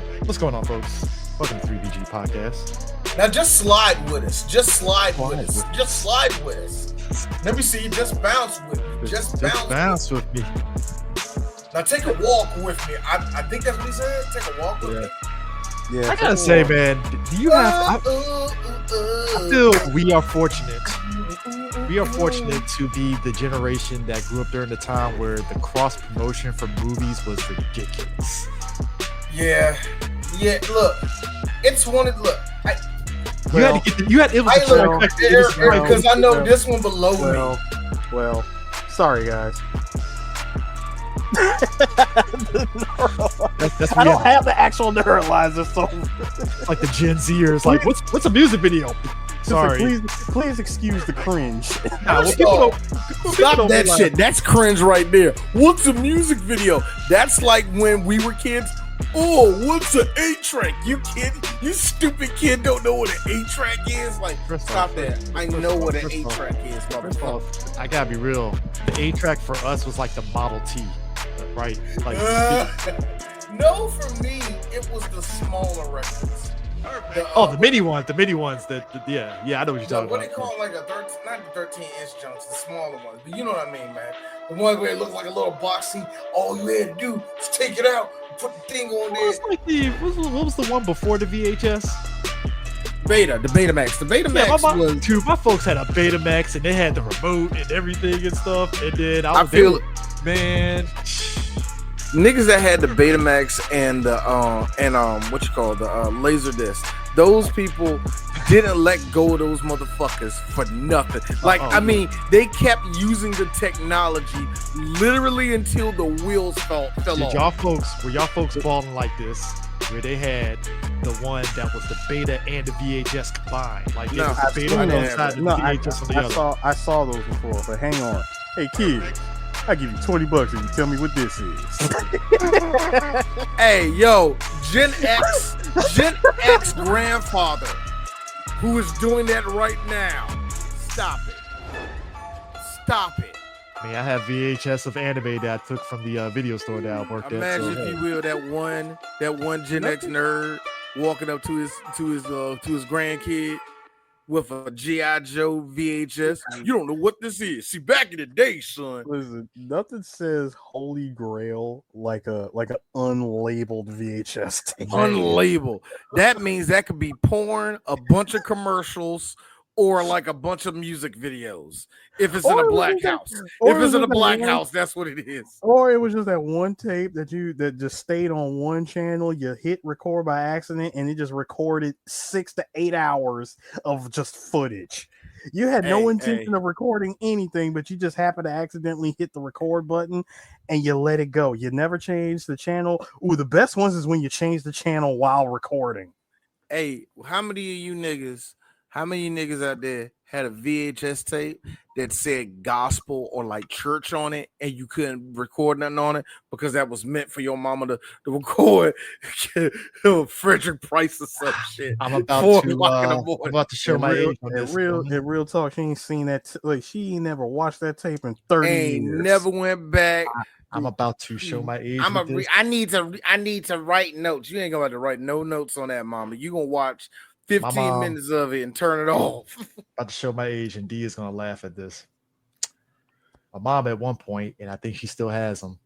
what? What's going on, folks? Welcome to 3BGPodcast. Now just slide with us. Just slide with us. Just slide with us. Let me see you just bounce with me. Just bounce with me. Now take a walk with me. I think that's what he said. Take a walk with me. Yeah, I gotta say, man, do you have? I feel we are fortunate. We are fortunate to be the generation that grew up during the time where the cross promotion for movies was ridiculous. Yeah. Look, it's one of look. Because I know this one below me. Well, sorry guys. I don't have the actual neuralizer, so like the Gen Zers, like what's a music video? Sorry, please excuse the cringe. Stop that shit. That's cringe right there. What's a music video? That's like when we were kids. Oh, what's an 8-track? You stupid kid don't know what an 8-track is? Like, stop that. I know what an 8-track is, motherfucker. I gotta be real. The 8-track for us was like the Model T, right? Like, no, for me, it was the smaller records. The mini ones. I know what you're talking about. What they call like not the 13-inch junks, the smaller ones. But you know what I mean, man. The one where it looks like a little boxy. All you had to do was take it out, put the thing on there. What was the one before the VHS? The Betamax. The Betamax My folks had a Betamax and they had the remote and everything and stuff. And then man. Niggas that had the Betamax and the the laser disc, those people didn't let go of those motherfuckers for nothing. I mean, they kept using the technology literally until the wheels fell off. Were y'all folks balling like this, where they had the one that was the beta and the VHS combined? Like, no, the beta on one side and the VHS on the other. I saw those before, but hang on. Hey, kid. I give you $20 if you tell me what this is. Hey, yo, Gen X grandfather, who is doing that right now. Stop it. I mean, I have VHS of anime that I took from the video store that I worked at. Imagine, if you will, that one Gen X nerd walking up to his grandkid with a G.I. Joe VHS. You don't know what this is. See, back in the day, son. Listen, nothing says Holy Grail like a unlabeled VHS tape. Unlabeled. That means that could be porn, a bunch of commercials, or like a bunch of music videos. If it's in a black house. If it's in a black house, that's what it is. Or it was just that one tape that just stayed on one channel. You hit record by accident and it just recorded 6 to 8 hours of just footage. You had no intention of recording anything, but you just happened to accidentally hit the record button and you let it go. You never changed the channel. Ooh, the best ones is when you change the channel while recording. Hey, how many niggas out there had a VHS tape that said gospel or like church on it, and you couldn't record nothing on it because that was meant for your mama to record Frederick Price or some shit? I'm about to show my age on this. Real talk, she ain't seen that. She ain't never watched that tape in 30 years. Never went back. I'm about to show my age. I need to write notes. You ain't gonna have to write no notes on that, mama. You gonna watch 15 minutes of it and turn it off. About to show my age, and D is gonna laugh at this. My mom at one point, and I think she still has them.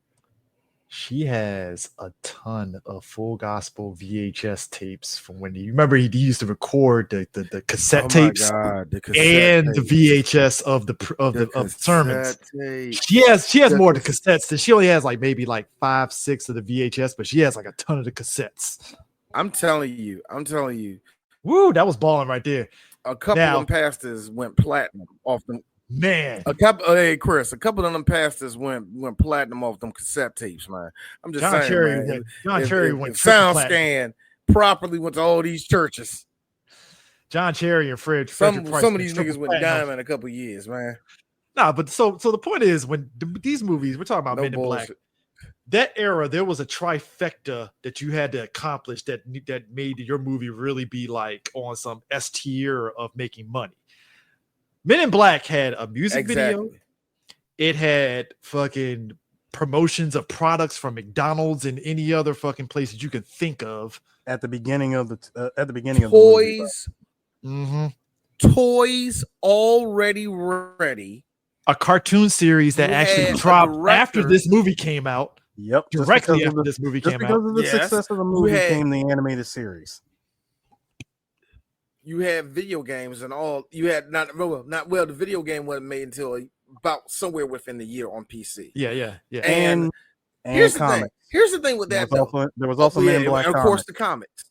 She has a ton of full gospel VHS tapes from when he used to record the cassette tapes the VHS of the sermons. She has more of the cassettes than she only has like maybe like 5-6 of the VHS, but she has like a ton of the cassettes. I'm telling you. Woo, that was balling right there. A couple of them pastors went platinum off them. Man, a couple of them pastors went platinum off them cassette tapes, man. I'm just saying, John Cherry went SoundScan properly went to all these churches. John Cherry and Fred. Some of these niggas went diamond in a couple of years, man. Nah, but so the point is, when these movies, we're talking about Men in Black. That era, there was a trifecta that you had to accomplish that made your movie really be like on some S tier of making money. Men in Black had a music video. It had fucking promotions of products from McDonald's and any other fucking places you can think of at the beginning of the toys, mm-hmm. toys already ready. A cartoon series that actually dropped after this movie came out. Yep, directly after this movie came out. Because of the success of the movie came the animated series. You had video games and all. You had the video game wasn't made until about somewhere within the year on PC. Yeah. And here's the thing. Here's the thing with that. There was also Men in Black. Of course, the comics.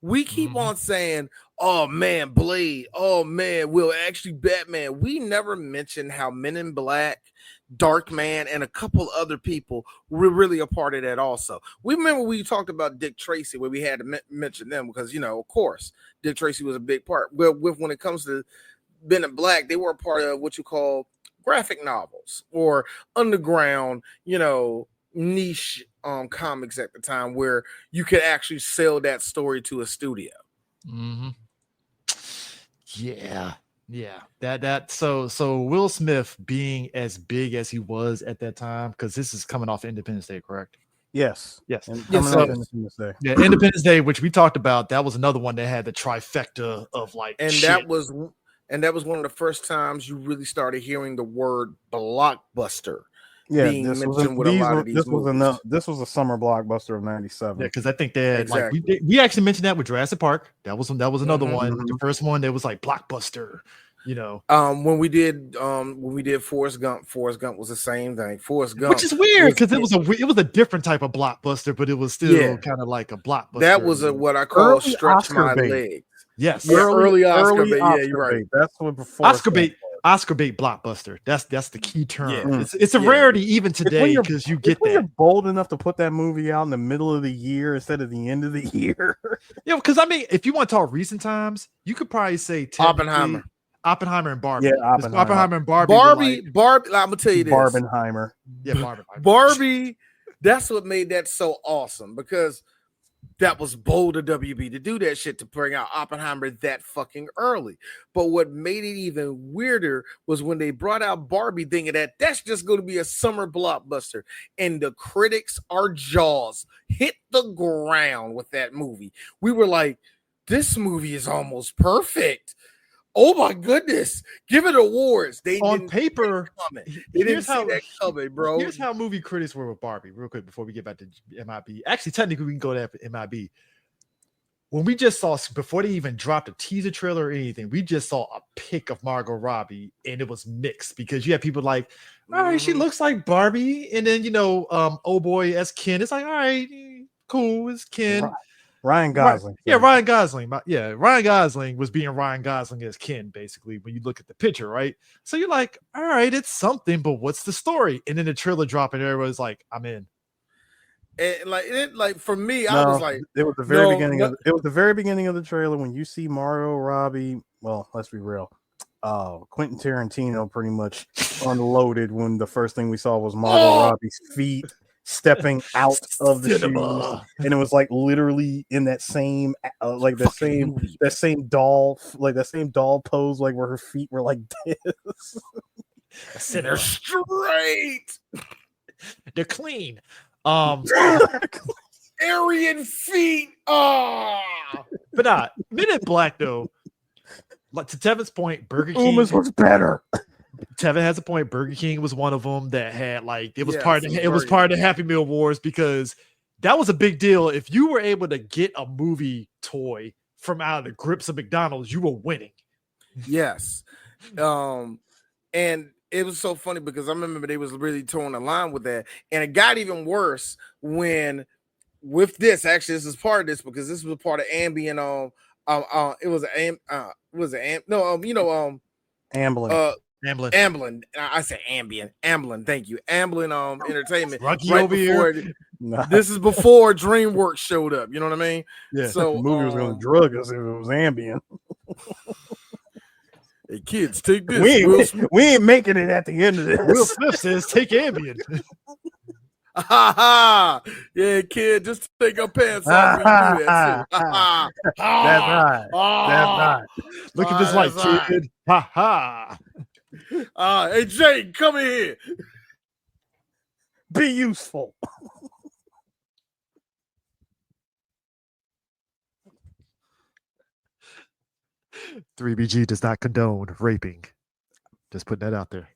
We keep on saying, "Oh man, Blade. Oh man, actually Batman." We never mentioned how Men in Black, Darkman, and a couple other people were really a part of that. Also, we remember we talked about Dick Tracy, where we had to mention them because of course, Dick Tracy was a big part. Well, when it comes to Men in Black, they were a part of what you call graphic novels or underground, niche comics at the time, where you could actually sell that story to a studio. Mm-hmm. Yeah. So Will Smith being as big as he was at that time, because this is coming off Independence Day, correct? Yes. Independence Day. Yeah, Independence Day, which we talked about, that was another one that had the trifecta of that was one of the first times you really started hearing the word blockbuster. Yeah, this was a summer blockbuster of '97. Yeah, because I think they had we actually mentioned that with Jurassic Park. That was another one. The first one that was like blockbuster. When we did Forrest Gump was the same thing. Forrest Gump, which is weird because it was a different type of blockbuster, but it was still kind of like a blockbuster. That was what I call stretch my legs. Yes, early Oscar bait. Yeah, you're right. That's what before Oscar bait blockbuster. That's the key term. Yeah. It's a rarity even today because you get that. You're bold enough to put that movie out in the middle of the year instead of the end of the year. Yeah, because I mean, if you want to talk recent times, you could probably say Oppenheimer and Barbie. Yeah, Oppenheimer and Barbie. Barbie. I'm gonna tell you this. Barbenheimer. Yeah, Barbenheimer. Barbie. That's what made that so awesome, because that was bold of WB to do that shit, to bring out Oppenheimer that fucking early. But what made it even weirder was when they brought out Barbie, thinking that's just going to be a summer blockbuster. And the critics, our jaws hit the ground with that movie. We were like, this movie is almost perfect. Oh my goodness! Give it awards. They on paper. They didn't see that coming, bro. Here's how movie critics were with Barbie. Real quick before we get back to MIB. Actually, technically, we can go there for MIB. When we just saw, before they even dropped a teaser trailer or anything, we just saw a pic of Margot Robbie, and it was mixed because you had people like, all right, she looks like Barbie, and then oh boy, as Ken, it's like, all right, cool, it's Ken. Right. Ryan Gosling. Ryan Gosling. Ryan Gosling was being Ryan Gosling as Ken, basically, when you look at the picture, right? So you're like, all right, it's something, but what's the story? And then the trailer dropped, and everybody's like, I'm in. And for me, I was like, it was the very beginning. It was the very beginning of the trailer when you see Margot Robbie. Well, let's be real. Quentin Tarantino pretty much unloaded when the first thing we saw was Margot Robbie's feet stepping out of the shoes, and it was like literally in that same that same doll pose, like where her feet were like this. They're straight. They're clean. Aryan feet. But Men in Black though. Like to Tevin's point, Burger King was better. Tevin has a point. Burger King was one of them that had it was part of the Happy Meal Wars, because that was a big deal. If you were able to get a movie toy from out of the grips of McDonald's, you were winning. Yes. And it was so funny because I remember they was really towing the line with that. And it got even worse when with this, actually, this is part of this because this was part of ambient. Amblin. I said ambient. Amblin. Thank you. Amblin Entertainment. Right over here. This is before DreamWorks showed up. You know what I mean? Yeah. So the movie was going to drug us if it was ambient. Hey kids, take this. We ain't making it at the end of this. Will Smith says take ambient. Yeah, kid, just take your pants off. That's right. That's right. Look at this light, kid. Ha ha. Hey Jake, come in here. Be useful. 3BG does not condone raping. Just putting that out there.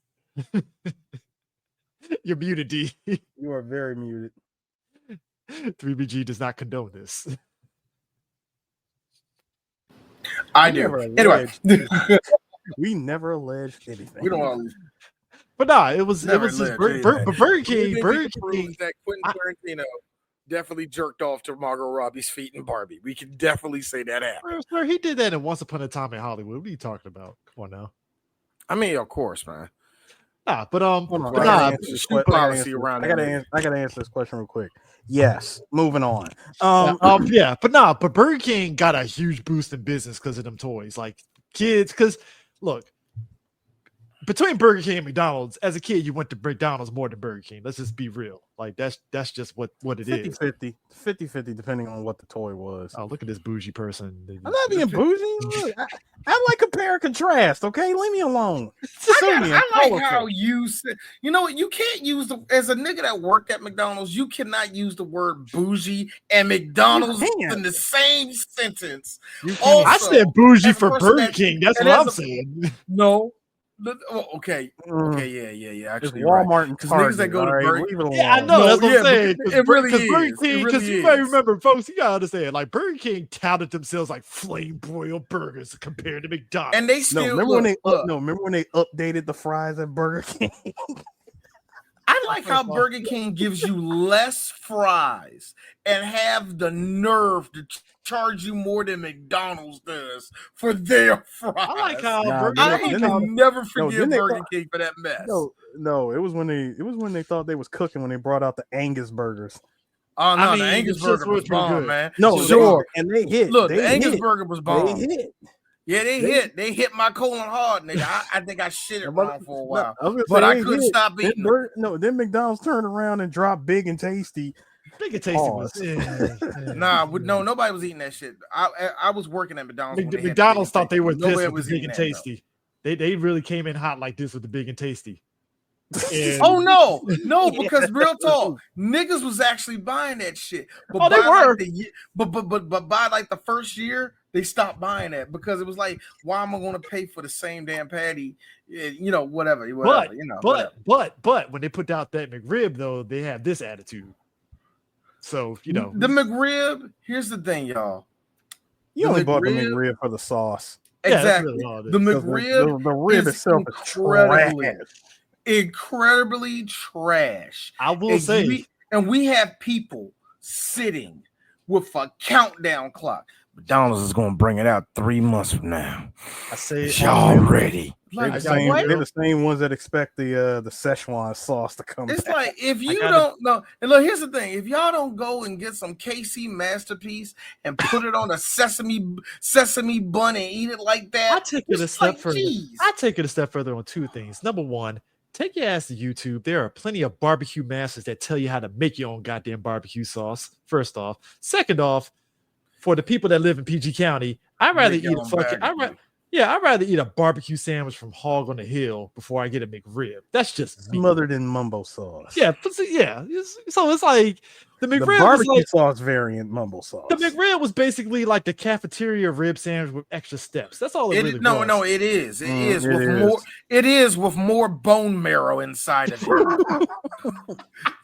You're muted, D. You are very muted. 3BG does not condone this. I do. Anyway, we never alleged anything. we don't want to. But nah, it was just Burger King. That Quentin Tarantino definitely jerked off to Margot Robbie's feet in Barbie. We can definitely say that happened. Sir, he did that in Once Upon a Time in Hollywood. What are you talking about? Come on now. I mean, of course, man. Nah, but I gotta answer this question real quick. Yes, moving on. But Burger King got a huge boost in business because of them toys. Like kids, because look, between Burger King and McDonald's, as a kid, you went to McDonald's more than Burger King. Let's just be real. Like that's just what it is. 50-50, depending on what the toy was. Oh, look at this bougie person. I'm not being bougie. Look, I like compare and contrast. Okay, leave me alone. I like how you said. You know what? You can't use as a nigga that worked at McDonald's. You cannot use the word bougie and McDonald's in the same sentence. Also, I said bougie for Burger King. That's what I'm saying. No. Okay. Yeah. Actually, it's Walmart and Target. Niggas that go to Burger King. Yeah, I know. That's what I'm saying. It really is. Burger King, because you may remember, folks, you gotta understand, like Burger King touted themselves like flame broiled burgers compared to McDonald's. And they still remember when they updated the fries at Burger King? I like how Burger King gives you less fries and have the nerve to charge you more than McDonald's does for their fries. I like how never forgive Burger King for that mess. No, it was when they thought they was cooking when they brought out the Angus burgers. Oh no, the Angus burger was bomb, man. No, sure, and they hit. Look, the Angus burger was bomb. They hit. Yeah, they hit. They hit my colon hard, nigga. I think I shit it wrong for a while, but I couldn't stop eating. Then McDonald's turned around and dropped Big and Tasty. Big and Tasty was nobody was eating that shit. I was working at McDonald's. McDonald's thought they were this with Big and Tasty. They really came in hot like this with the Big and Tasty. And... Oh no, because real talk, niggas was actually buying that shit. But they were. But by like the first year, they stopped buying that because it was like, why am I going to pay for the same damn patty? You know, whatever. But when they put out that McRib, though, they have this attitude. So you know, the McRib. Here's the thing, y'all. You only bought the McRib for the sauce. Exactly. The McRib. The rib itself is incredibly trash. I will say, we have people sitting with a countdown clock. McDonald's is going to bring it out 3 months from now. I say y'all ready. They're the same ones that expect the Szechuan sauce to come. It's back. like if you don't know, and look, here's the thing: if y'all don't go and get some KC Masterpiece and put it on a sesame bun and eat it like that, I take it a step further. I take it a step further on two things. Number one, take your ass to YouTube. There are plenty of barbecue masters that tell you how to make your own goddamn barbecue sauce. First off, second off, for the people that live in PG County, I'd rather eat a fucking. I'd rather eat a barbecue sandwich from Hog on the Hill before I get a McRib. That's just me. Smothered in mumbo sauce. Yeah. So it's like the McRib, the barbecue sauce variant mumbo sauce. The McRib was basically like the cafeteria rib sandwich with extra steps. That's all it really was. No, it is. It is with more bone marrow inside of it.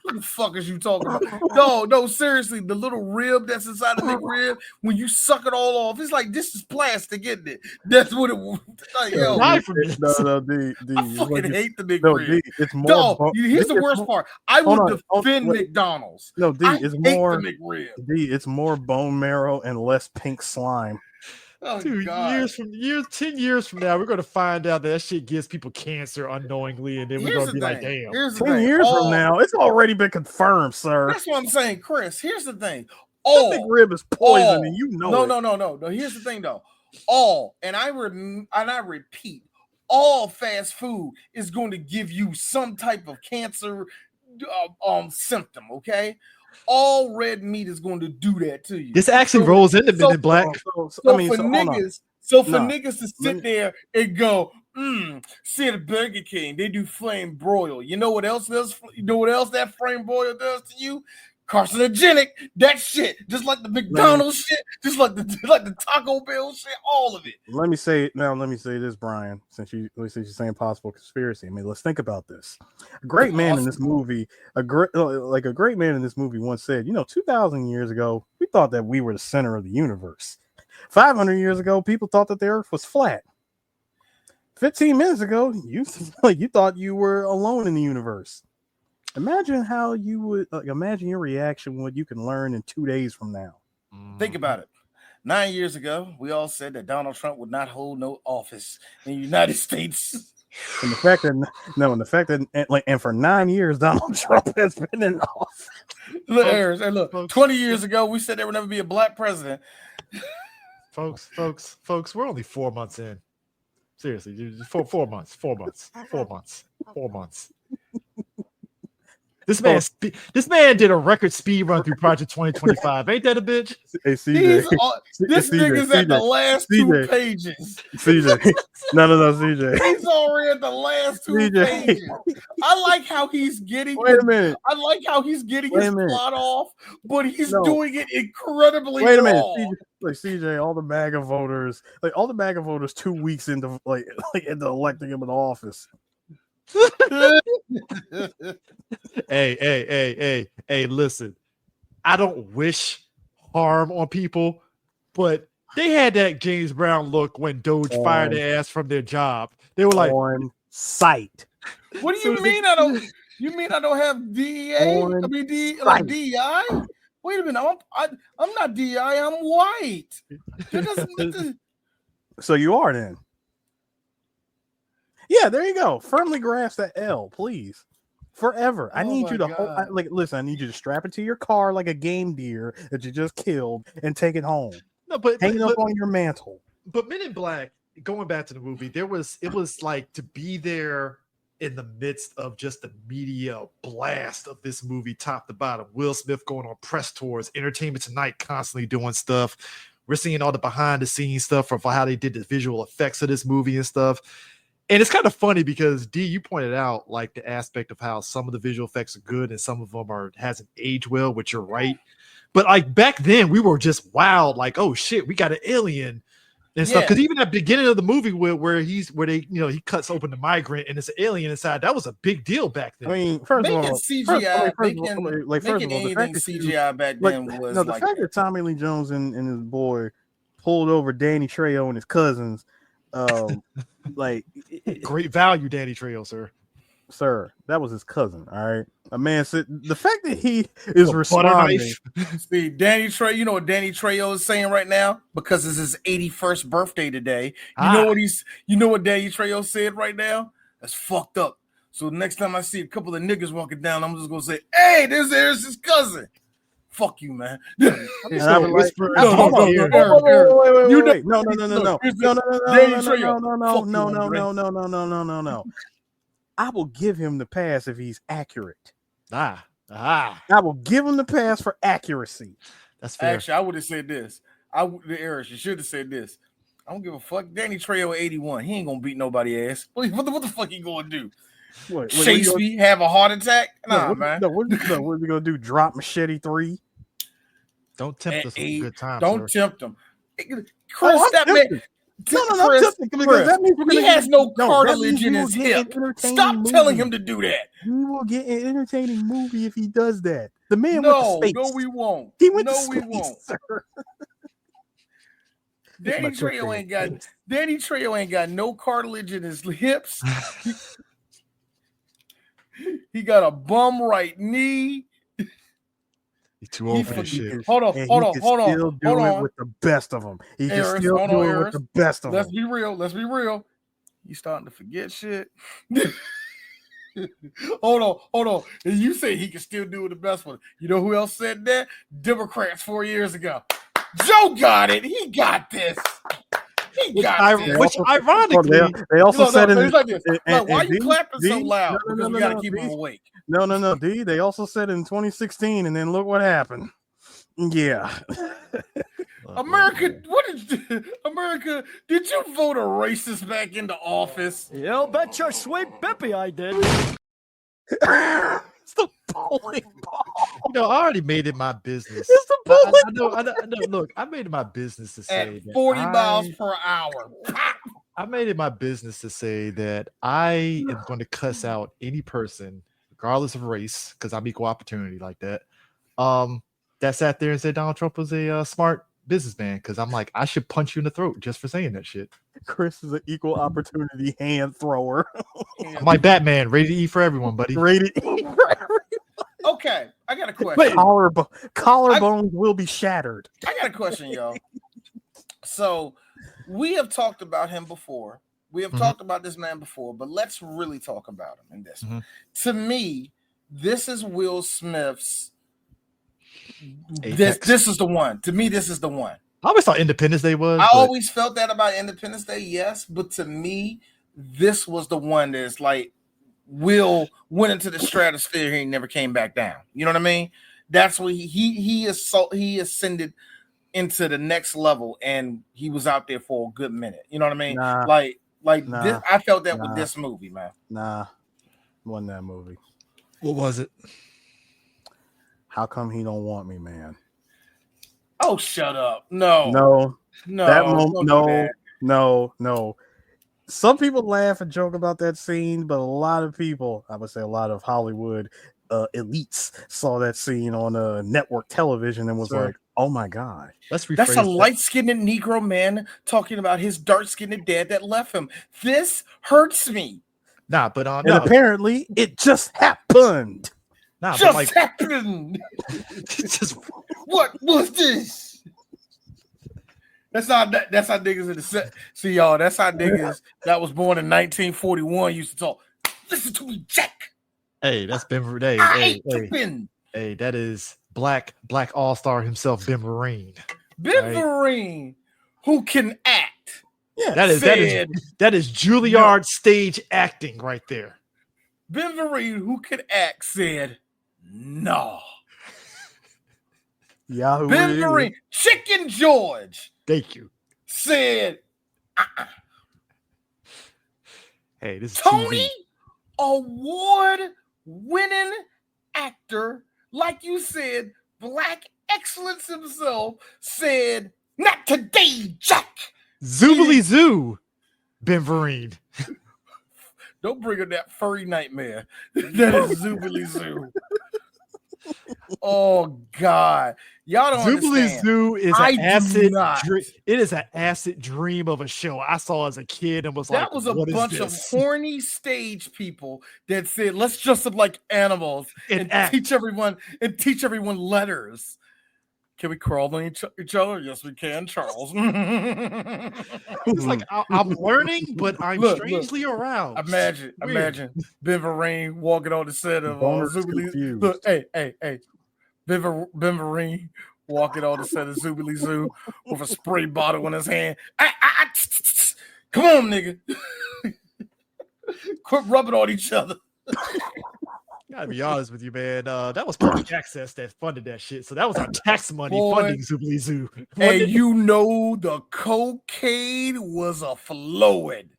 What the fuck is you talking about? No, seriously, the little rib that's inside the McRib, when you suck it all off, it's like this is plastic, isn't it? That's what it was. Like, yo, I fucking hate the McRib. No, it's more. Here's the worst part. I would defend McDonald's. No, it's more bone marrow and less pink slime. Oh, 10 years from now, we're gonna find out that shit gives people cancer unknowingly, and then we're gonna be like, damn. 10 years from now, it's already been confirmed, sir. That's what I'm saying, Chris. Here's the thing. That McRib is poison, and you know No. Here's the thing, though. I repeat, all fast food is going to give you some type of cancer symptom. Okay. All red meat is going to do that to you. This actually rolls into Men in Black. For niggas to sit there and go, See at Burger King, they do flame broil. You know what else does? You know what else that flame broil does to you? Carcinogenic. That shit, just like the McDonald's shit, just like the Taco Bell shit, all of it. Let me say this, Brian. Since you're saying possible conspiracy, I mean, let's think about this. A great man in this movie, a great man in this movie once said, 2,000 years ago, we thought that we were the center of the universe. 500 years ago, people thought that the Earth was flat. 15 minutes ago, you thought you were alone in the universe. Imagine how you would imagine your reaction what you can learn in 2 days from now. Think about it. 9 years ago, we all said that Donald Trump would not hold no office in the United States. And the fact that for 9 years, Donald Trump has been in office. Look, 20 years ago, we said there would never be a black president. Folks, we're only 4 months in. Seriously, dude, 4 months. This man did a record speed run through Project 2025. Ain't that a bitch? Hey, CJ. This nigga's at the last two pages. CJ. No, CJ. He's already at the last two pages. I like how he's getting. Wait a minute. I like how he's getting his plot off, but he's doing it incredibly Wait a minute. wrong. CJ, all the MAGA voters, 2 weeks into into electing him in office. Hey, listen. I don't wish harm on people, but they had that James Brown look when Doge fired their ass from their job. They were like on sight. What do you mean I don't? You mean I don't have DEA? I mean DEI? Wait a minute, I'm not DEI. I'm white. So you are then. Yeah, there you go. Firmly grasp that L, please. Forever. I need you to hold. Listen, I need you to strap it to your car like a game deer that you just killed and take it home. No, but hang it up on your mantle. But Men in Black, going back to the movie, it was like to be there in the midst of just the media blast of this movie, top to bottom. Will Smith going on press tours, Entertainment Tonight constantly doing stuff. We're seeing all the behind the scenes stuff for how they did the visual effects of this movie and stuff. And it's kind of funny because D, you pointed out like the aspect of how some of the visual effects are good and some of them hasn't aged well, which you're right. But like back then we were just wild, like, oh shit, we got an alien and stuff. Because even at the beginning of the movie where he cuts open the migrant and it's an alien inside, that was a big deal back then. I mean, first of all, CGI, the fact that CGI back then was the fact that Tommy Lee Jones and his boy pulled over Danny Trejo and his cousins. Great value, Danny Trejo, sir. That was his cousin. All right, a man said the fact that he is responding. See, Danny Trejo. You know what Danny Trejo is saying right now because it's his 81st birthday today. You know what Danny Trejo said right now? That's fucked up. So next time I see a couple of niggas walking down, I'm just gonna say, "Hey, there's his cousin." Fuck you, man. No. I will give him the pass if he's accurate. I will give him the pass for accuracy. That's fair. Actually, I would have said this. You should have said this. I don't give a fuck. Danny Trejo 81. He ain't gonna beat nobody ass. What the fuck he gonna do? Chase me, have a heart attack? Nah, man. What are we gonna do? Drop Machete 3? Don't tempt us with a good time. Don't tempt him. Chris, that man. Chris, because that means he has no cartilage in his hip. Stop telling him to do that. We will get an entertaining movie if he does that. The man went to space. No, we won't. He went to space, sir. Danny Trejo ain't got no cartilage in his hips. He got a bum right knee. He's too old for this shit. Hold on. With the best of them. He can still do it with the best of them. Let's be real. You starting to forget shit. Hold on. And you say he can still do it the best one. You know who else said that? Democrats 4 years ago. Joe got it. He got this. Which ironically, they also said why are you clapping so loud? Because we gotta keep him awake. No, D. They also said in 2016, and then look what happened. Yeah. America, America, did you vote a racist back into office? You bet your sweet Bippy I did. It's the bowling ball. I already made it my business. It's the bowling I know. Look, I made it my business to say At that 40 miles per hour. I made it my business to say that I am going to cuss out any person, regardless of race, because I'm equal opportunity like that. That sat there and said Donald Trump was a smart businessman, because I'm like, I should punch you in the throat just for saying that shit. Chris is an equal opportunity hand thrower. I'm like Batman, ready to eat for everyone, buddy. Rated E for everyone. Okay, I got a question. Wait, collarbones will be shattered. I got a question, y'all. So we have talked about him before. We have talked about this man before, but let's really talk about him in this one. To me, this is Will Smith's. This is the one. To me, this is the one. I always thought Independence Day was. I always felt that about Independence Day, yes, but to me, this was the one that's like Will went into the stratosphere and never came back down. You know what I mean? That's what he ascended into the next level, and he was out there for a good minute. You know what I mean? This, I felt that with this movie, man. Wasn't that movie? What was it? How come he don't want me, man? Oh, shut up! No. Some people laugh and joke about that scene, but a lot of people, I would say a lot of Hollywood elites, saw that scene on network television and was like, "Oh my god, that's a light-skinned Negro man talking about his dark-skinned dad that left him. This hurts me." But apparently it just happened. Happened. What was this? That's how niggas in the set. See, y'all, that's how niggas that was born in 1941 used to talk. Listen to me, Jack. Hey, that's Ben. Hey, that is black all-star himself, Ben Vereen. Vereen, who can act. Yeah, that is Juilliard stage acting right there. Ben Vereen, who can act, said, "No." Yahoo! Ben Vereen, Chicken George. Thank you. Said, "Hey, this is Tony TV. Award-winning actor, like you said, black excellence himself, said, not today, Jack." Zoobly Zoo, Ben Vereen. Don't bring up that furry nightmare. That is Zoobly Zoo. Oh God, y'all don't Zoobly understand. Zoo is an acid. It is an acid dream of a show I saw as a kid and was that like, was a bunch of horny stage people that said, "Let's dress up like animals and teach everyone letters." Can we crawl on each other? Yes, we can, Charles. It's like I'm learning, but I'm strangely aroused. Imagine Ben Vereen walking on the set of Zoobly. Look, hey, Ben Vereen walking on the set of Zoobly Zoo with a spray bottle in his hand. Come on, nigga. Quit rubbing on each other. Gotta be honest with you, man. That was public access that funded that shit. So that was our tax money funding Zoobly Zoo. And the cocaine was a flowing.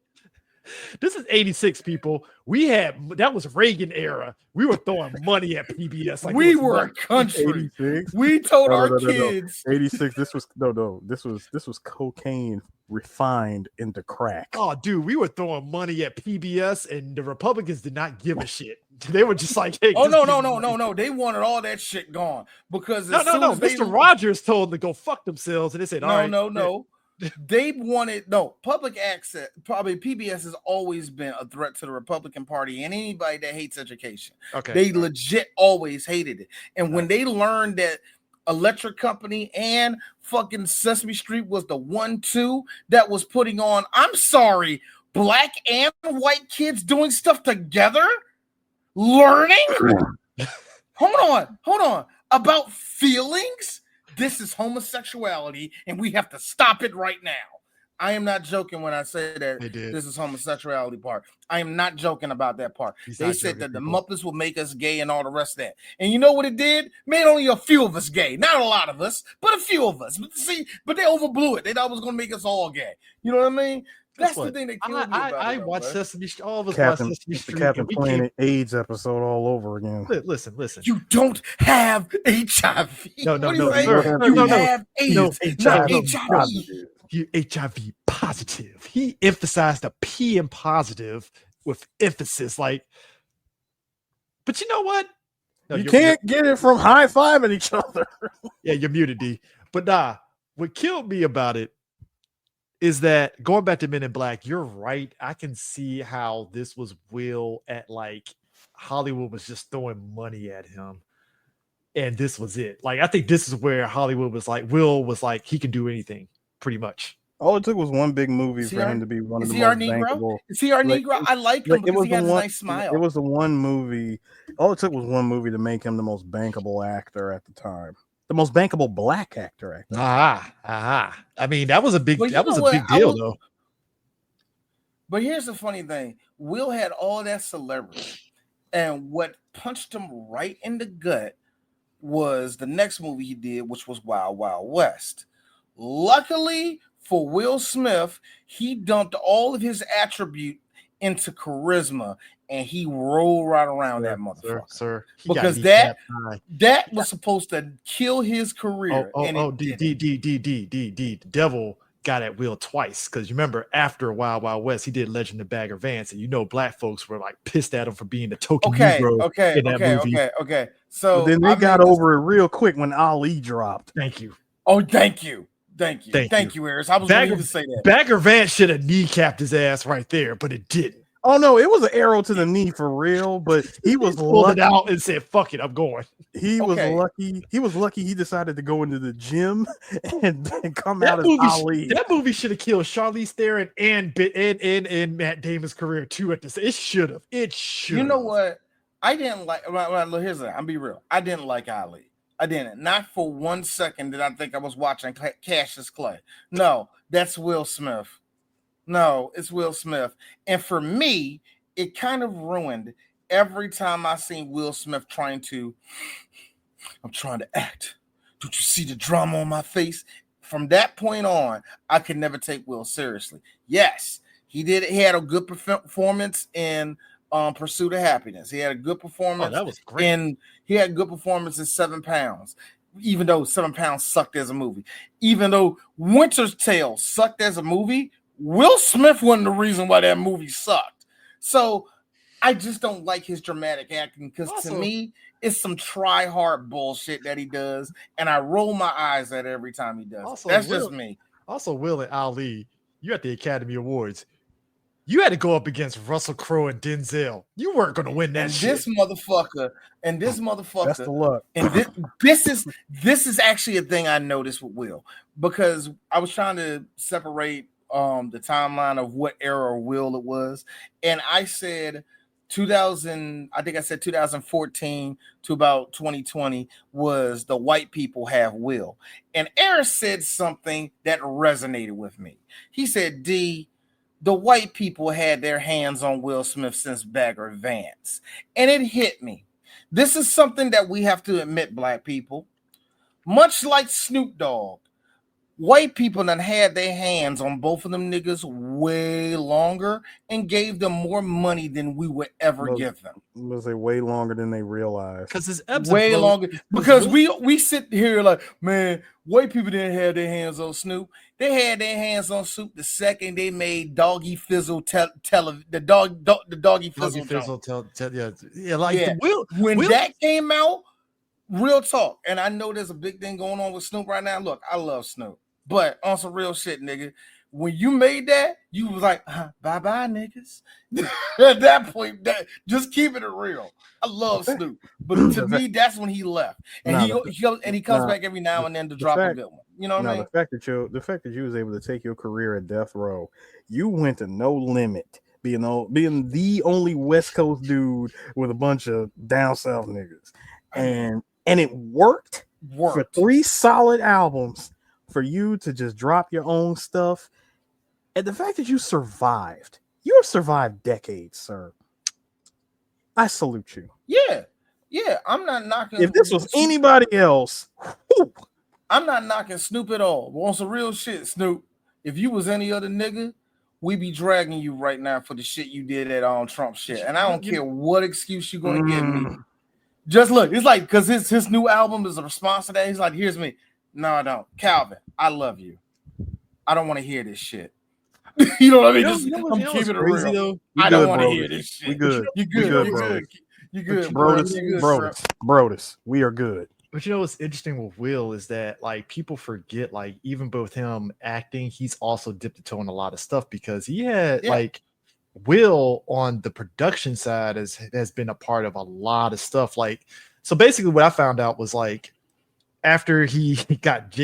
This is 86, people. That was Reagan era. We were throwing money at PBS. Like we were a country. 86? We told our kids. 86. This was This was cocaine refined into crack. Oh, dude, we were throwing money at PBS, and the Republicans did not give a shit. They were just like, "Hey, no. They wanted all that shit gone because no. Mr. Rogers told them to go fuck themselves, and they said, no. They wanted public access. Probably PBS has always been a threat to the Republican Party and anybody that hates education. Okay, they legit always hated it, and when they learned that Electric Company and fucking Sesame Street was the 1-2 that was putting on, I'm sorry, black and white kids doing stuff together, learning. Hold on, about feelings. This is homosexuality, and we have to stop it right now. I am not joking when I say that They did. this is homosexuality part. I am not joking about that part. He's they not said joking, that the people. Muppets will make us gay and all the rest of that. And you know what it did? Made only a few of us gay. Not a lot of us, but a few of us. But they overblew it. They thought it was going to make us all gay. You know what I mean? That's the thing that killed me about I it. watched Sesame Street. All of us Captain, watched Sesame it's the Street. Captain And we Planet AIDS episode all over again. Listen. You don't have HIV. No, What do you say? sir. You No. have AIDS, not HIV. You HIV positive. He emphasized the P in positive with emphasis. Like, but you know what? No, you can't get it from high-fiving each other. Yeah, you're muted, D. But nah, what killed me about it is that going back to Men in Black, you're right. I can see how this was Will at like Hollywood was just throwing money at him. And this was it. Like, I think this is where Hollywood was like, Will was like, he can do anything, pretty much. All it took was one big movie for him to be one of the most bankable. Is he our Negro? I like him because he has a nice smile. It was the one movie. All it took was one movie to make him the most bankable actor at the time. The most bankable black actor at the time. I mean, that was a big big deal, though. But here's the funny thing. Will had all that celebrity. And what punched him right in the gut was the next movie he did, which was Wild Wild West. Luckily for Will Smith, he dumped all of his attribute into charisma, and he rolled right around that motherfucker. Sir. Because that was supposed to kill his career. The devil got at Will twice. Because you remember, after Wild Wild West, he did Legend of Bagger Vance, and you know, black folks were like pissed at him for being the token Negro in that movie. Okay. So but then they got over it real quick when Ali dropped. Thank you. Oh, thank you, Eris. I was ready to say that. Bagger Vance should have kneecapped his ass right there, but it didn't. Oh no, it was an arrow to the knee for real, but he was pulled it out and said, "Fuck it, I'm going." He was lucky. He was lucky. He decided to go into the gym and come out as Ali. That movie should have killed Charlize Theron and Matt Damon's career too. It should have. It should. You know what? I didn't like. Well, here's the. I'll be real. I didn't like Ali. I didn't. Not for 1 second did I think I was watching Cassius Clay. No, that's Will Smith. No, it's Will Smith. And for me, it kind of ruined every time I seen Will Smith I'm trying to act. Don't you see the drama on my face? From that point on, I could never take Will seriously. Yes, he did. He had a good performance in Pursuit of Happiness. He had a good performance. Oh, that was great. He had a good performance in 7 Pounds. Even though 7 Pounds sucked as a movie. Even though Winter's Tale sucked as a movie, Will Smith wasn't the reason why that movie sucked. So I just don't like his dramatic acting because to me, it's some try-hard bullshit that he does, and I roll my eyes at it every time he does. That's just me. Also, Will and Ali, you at the Academy Awards, you had to go up against Russell Crowe and Denzel. You weren't going to win that shit. This motherfucker. Best of luck. And this is actually a thing I noticed with Will, because I was trying to separate the timeline of what era of Will it was, and I said 2014 to about 2020 was the white people have Will, and Eric said something that resonated with me. He said, D, the white people had their hands on Will Smith since Bagger Vance, and it hit me. This is something that we have to admit, black people, much like Snoop Dogg. White people done had their hands on both of them niggas way longer and gave them more money than we would ever give them. I'm gonna say way longer than they realized. Because it's way longer. Because we sit here like, man, white people didn't have their hands on Snoop. They had their hands on Snoop the second they made Doggy Fizzle the Doggy Fizzle. When that came out, real talk. And I know there's a big thing going on with Snoop right now. Look, I love Snoop. But on some real shit, nigga, when you made that, you was like, bye-bye, niggas. At that point, just keeping it real. I love Snoop. But to me, that's when he left. And he comes back every now and then to drop a good one. You know what I mean? The fact that you was able to take your career at death row, you went to No Limit, being the only West Coast dude with a bunch of down south niggas. And it worked for 3 solid albums. For you to just drop your own stuff, And the fact that you have survived decades, sir. I salute you. Yeah. I'm not knocking. If this was anybody else, whew, I'm not knocking Snoop at all. Want some real shit, Snoop? If you was any other nigga, we be dragging you right now for the shit you did at Trump shit. And I don't care what excuse you gonna give me. Just look, it's like because his new album is a response to that. He's like, here's me. No, I don't. Calvin, I love you. I don't want to hear this shit. You know what I mean? I'm keeping it real. Though? I don't want to hear this shit. We good. You good. You good, Brodus. We are good. But you know what's interesting with Will is that like people forget like even both him acting, he's also dipped the toe in a lot of stuff because he had like Will on the production side has been a part of a lot of stuff. Like so basically what I found out was like after he got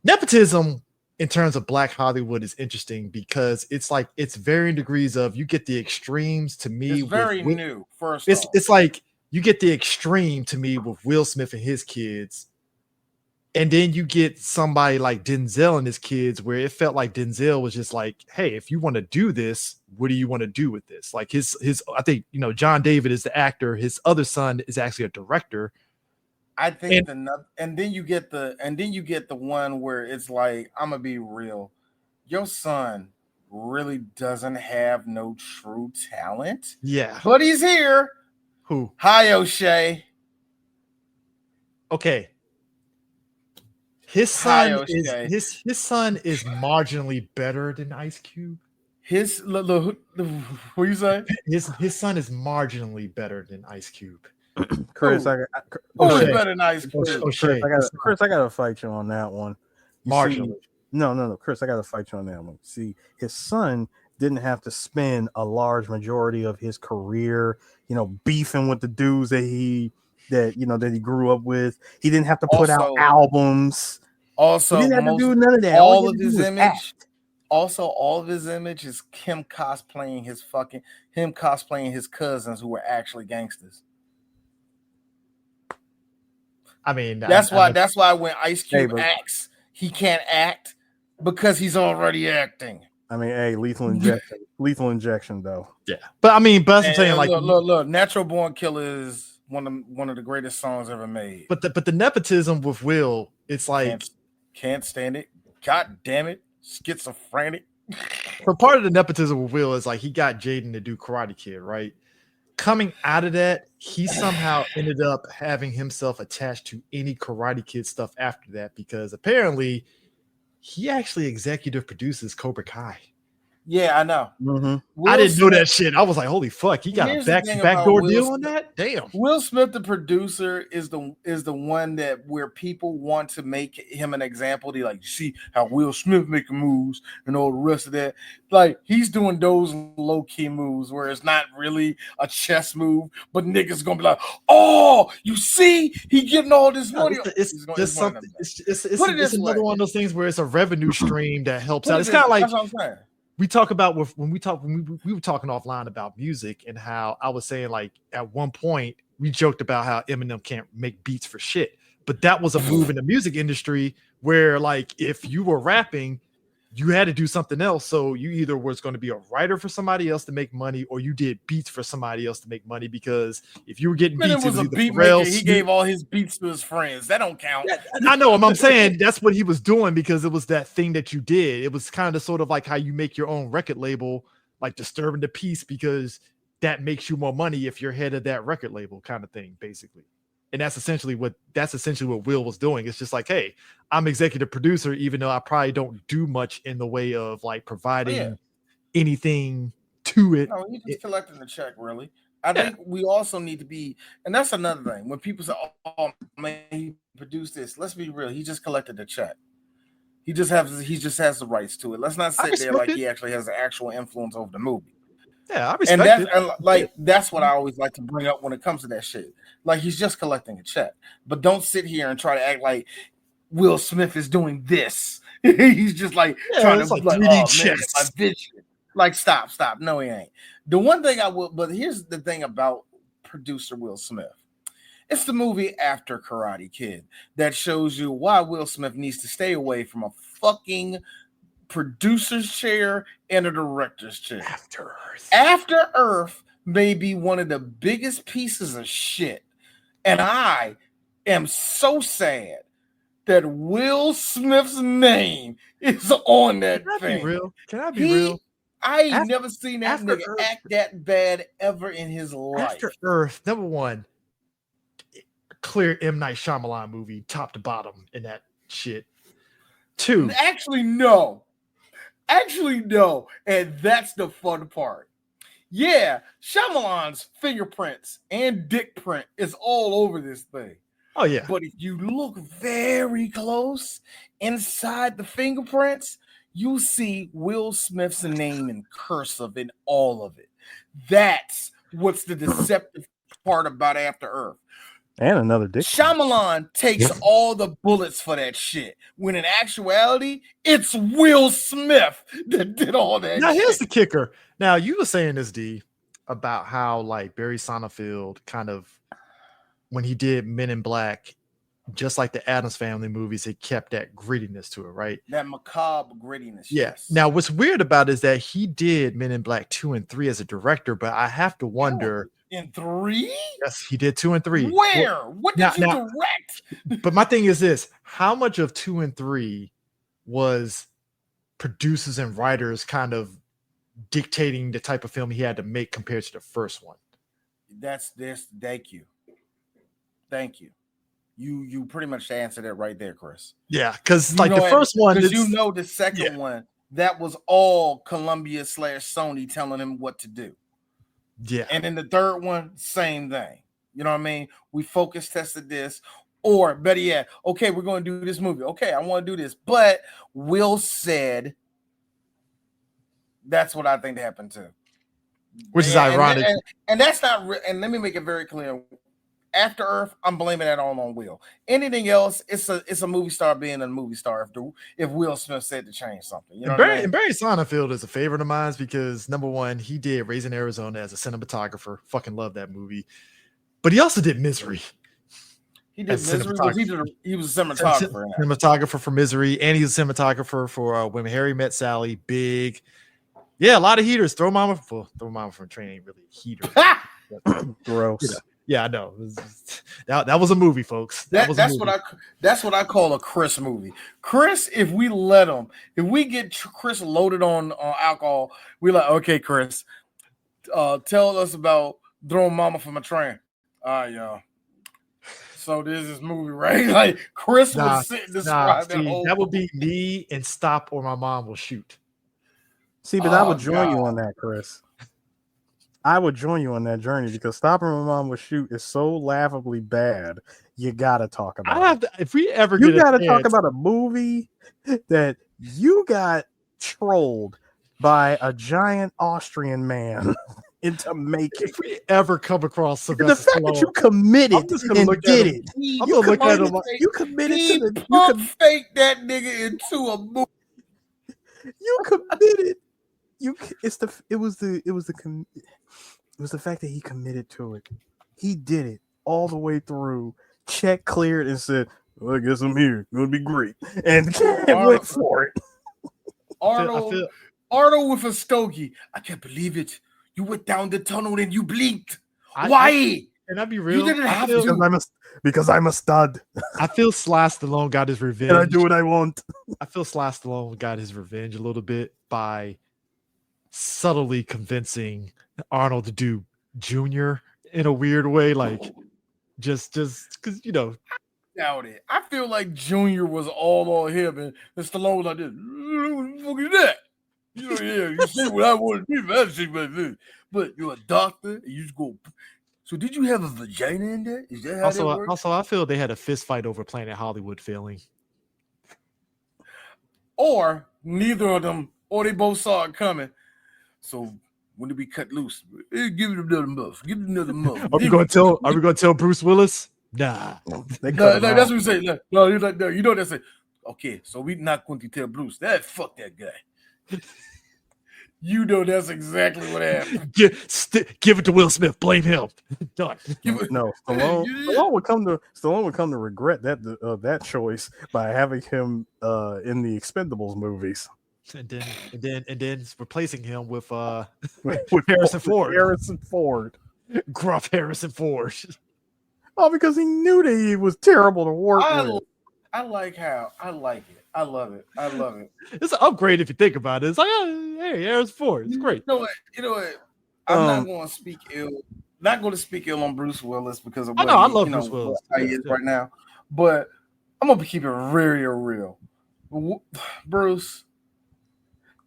nepotism in terms of Black Hollywood is interesting because it's like it's varying degrees of you get the extremes to me. It's very new. First, it's like you get the extreme to me with Will Smith and his kids, and then you get somebody like Denzel and his kids, where it felt like Denzel was just like, "Hey, if you want to do this, what do you want to do with this?" Like his, I think John David is the actor. His other son is actually a director. I think and then you get the one where it's like, I'm gonna be real, your son really doesn't have no true talent. Yeah, but he's here. Who? Hi, O'Shea. Okay. His son his son is marginally better than Ice Cube. What you say? His son is marginally better than Ice Cube. Chris, better than Ice Cube. Chris, I gotta fight you on that one. Marginally. No, Chris, I gotta fight you on that one. See, his son didn't have to spend a large majority of his career, beefing with the dudes that he grew up with. He didn't have to put out albums. Also, he didn't have to do none of that. All of his image. Also, all of his image is him cosplaying his cousins who were actually gangsters. I mean, that's why when Ice Cube acts, he can't act because he's already acting. I mean, hey, lethal injection, though. Yeah, but I'm saying like, look, Natural Born Killer is one of the greatest songs ever made. But the nepotism with Will, it's like can't stand it. God damn it, schizophrenic. So part of the nepotism with Will is like he got Jaden to do Karate Kid, right? Coming out of that, he somehow ended up having himself attached to any Karate Kid stuff after that because apparently he actually executive produces Cobra Kai. Yeah, I know. Mm-hmm. I didn't know that shit. I was like, holy fuck, he got a backdoor deal on that? Damn. Will Smith, the producer, is the one that where people want to make him an example. They like, see how Will Smith making moves and all the rest of that. Like, he's doing those low-key moves where it's not really a chess move, but niggas gonna be like, oh, you see, he getting all this money. It's another one of those things where it's a revenue stream that helps out. It's kind of like that's what I'm saying. We talk about when we were talking offline about music and how I was saying like at one point we joked about how Eminem can't make beats for shit, but that was a move in the music industry where like if you were rapping, you had to do something else. So you either was going to be a writer for somebody else to make money, or you did beats for somebody else to make money. Because if you were getting beats, it was a beat maker. He gave all his beats to his friends. That don't count. Yeah, I know. I'm saying that's what he was doing because it was that thing that you did. It was kind of sort of like how you make your own record label, like Disturbing the Peace, because that makes you more money if you're head of that record label, kind of thing, basically. And that's essentially what Will was doing. It's just like, hey, I'm executive producer, even though I probably don't do much in the way of like providing anything to it. No, he's just collecting the check, really. I think we also need to be, and that's another thing. When people say, "Oh man, he produced this," let's be real. He just collected the check. He just has the rights to it. Let's not sit there like he actually has the actual influence over the movie. Yeah, I respect it. And that's what I always like to bring up when it comes to that shit. Like, he's just collecting a check, but don't sit here and try to act like Will Smith is doing this. He's just like trying to like 3D chess. My vision. Like, stop. No, he ain't. The one thing but here's the thing about producer Will Smith. It's the movie after Karate Kid that shows you why Will Smith needs to stay away from a fucking producer's chair and a director's chair. After Earth. After Earth may be one of the biggest pieces of shit. And I am so sad that Will Smith's name is on that thing. Be real? Can I be real? I ain't never seen that nigga act that bad ever in his life. After Earth, number one, clear M. Night Shyamalan movie, top to bottom in that shit. Two. Actually, no. And that's the fun part. Yeah, Shyamalan's fingerprints and dick print is all over this thing. Oh, yeah. But if you look very close inside the fingerprints, you see Will Smith's name in cursive in all of it. That's what's the deceptive part about After Earth. And another dick. Shyamalan takes all the bullets for that shit, when in actuality, it's Will Smith that did all that Now, shit. here's the kicker. Now, you were saying this, D, about how, like, Barry Sonnenfeld kind of, when he did Men in Black, just like the Addams Family movies, it kept that grittiness to it, right? That macabre grittiness. Yeah. Yes. Now, what's weird about it is that he did Men in Black 2 and 3 as a director, but I have to wonder. In 3? Yes, he did 2 and 3. Where? What did you direct? But my thing is this: how much of 2 and 3 was producers and writers kind of dictating the type of film he had to make compared to the first one? That's this. Thank you. You pretty much answered it right there, Chris. Yeah, because like the first one, because the second one, that was all Columbia / Sony telling him what to do. Yeah. And then the third one, same thing. You know what I mean? We focus tested this, or better yet, okay, we're going to do this movie. Okay, I want to do this. But Will said, that's what I think happened too. Which is ironic. And that's not, and let me make it very clear. After Earth, I'm blaming that all on Will. Anything else, it's a movie star being a movie star if Will Smith said to change something. You know and Barry Sonnenfeld is a favorite of mine because number one, he did Raising Arizona as a cinematographer. Fucking love that movie. But he also did Misery. He did Misery. He was a cinematographer. Cinematographer for Misery, and he's a cinematographer for When Harry Met Sally. Big. Yeah, a lot of heaters. Throw Mama from a Train ain't really a heater. Gross. Yeah, I know. That was a movie, folks. That's what I call a Chris movie. Chris, if we get Chris loaded on alcohol, we're like, okay, Chris, tell us about throwing Mama from a train. Yeah. So this is movie, right? Like Chris would sit and describe that would be me and Stop or My Mom Will Shoot. See, but I would join you on that, Chris. I would join you on that journey because Stop or My Mom Will Shoot is so laughably bad. You gotta talk about it. If we ever you gotta talk about a movie that you got trolled by a giant Austrian man into making. If we ever come across the fact that you committed and did it, you committed to the fake that nigga into a movie. You committed. It was the fact that he committed to it. He did it all the way through. Check cleared and said, "Well, I guess I'm here. It's gonna be great," and went for it. Arnold with a stogie. I can't believe it. You went down the tunnel and you blinked. Why? And I'd be real. You didn't have to. Because I'm a stud. I feel Sly Stallone got his revenge. And I do what I want. I feel Sly Stallone got his revenge a little bit by subtly convincing Arnold to do Junior in a weird way, like just because Doubt it. I feel like Junior was all on him, and Stallone was like this. What is that? You see what I want to be, but you're a doctor, and you just go. So did you have a vagina in there? Is that how that works? Also, I feel they had a fist fight over Planet Hollywood failing. Or neither of them, or they both saw it coming. So when did we cut loose? Hey, give it another month. Give it another month. Are we going to tell Bruce Willis? Nah. No, that's what we say. No, you're like, no, you know what they say. Okay, so we're not going to tell Bruce. Fuck that guy. You know that's exactly what happened. Give it to Will Smith. Blame him. Done. No, Stallone would come to regret that choice by having him in the Expendables movies. and then replacing him with with Harrison Ford. Harrison Ford. Gruff Harrison Ford. Oh, because he knew that he was terrible to work with. I like it. I love it. It's an upgrade if you think about it. It's like, hey, Harrison Ford. It's great. You know what? I'm not going to speak ill. Not going to speak ill on Bruce Willis because of what I love Bruce Willis. How he is right now. But I'm gonna keep it real. Bruce,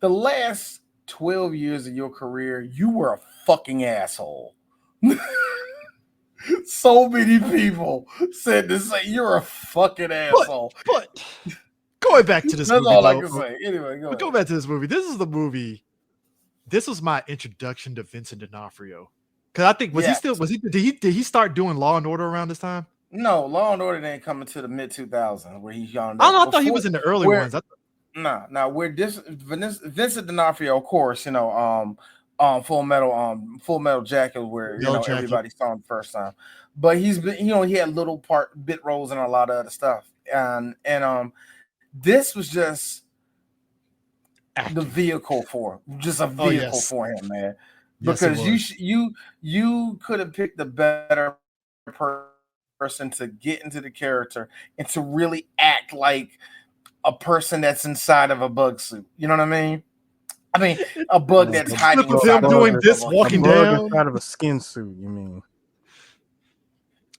the last 12 years of your career, you were a fucking asshole. So many people said to say you're a fucking asshole. But going back to this That's movie, all I can say. Anyway, go back to this movie. This is the movie. This was my introduction to Vincent D'Onofrio. Because I think did he start doing Law and Order around this time? No, Law and Order didn't come into the mid 2000s where he's young. I thought he was in the early ones. Where Vincent D'Onofrio, of course, Full Metal Jacket, where everybody saw him the first time. But he's been, he had little bit roles in a lot of other stuff, and this was just the vehicle for him, man. Because you could have picked a better person to get into the character and to really act like a person that's inside of a bug suit. You know what I mean? I mean, a bug that's hiding inside doing this, walking down inside of a skin suit. You mean?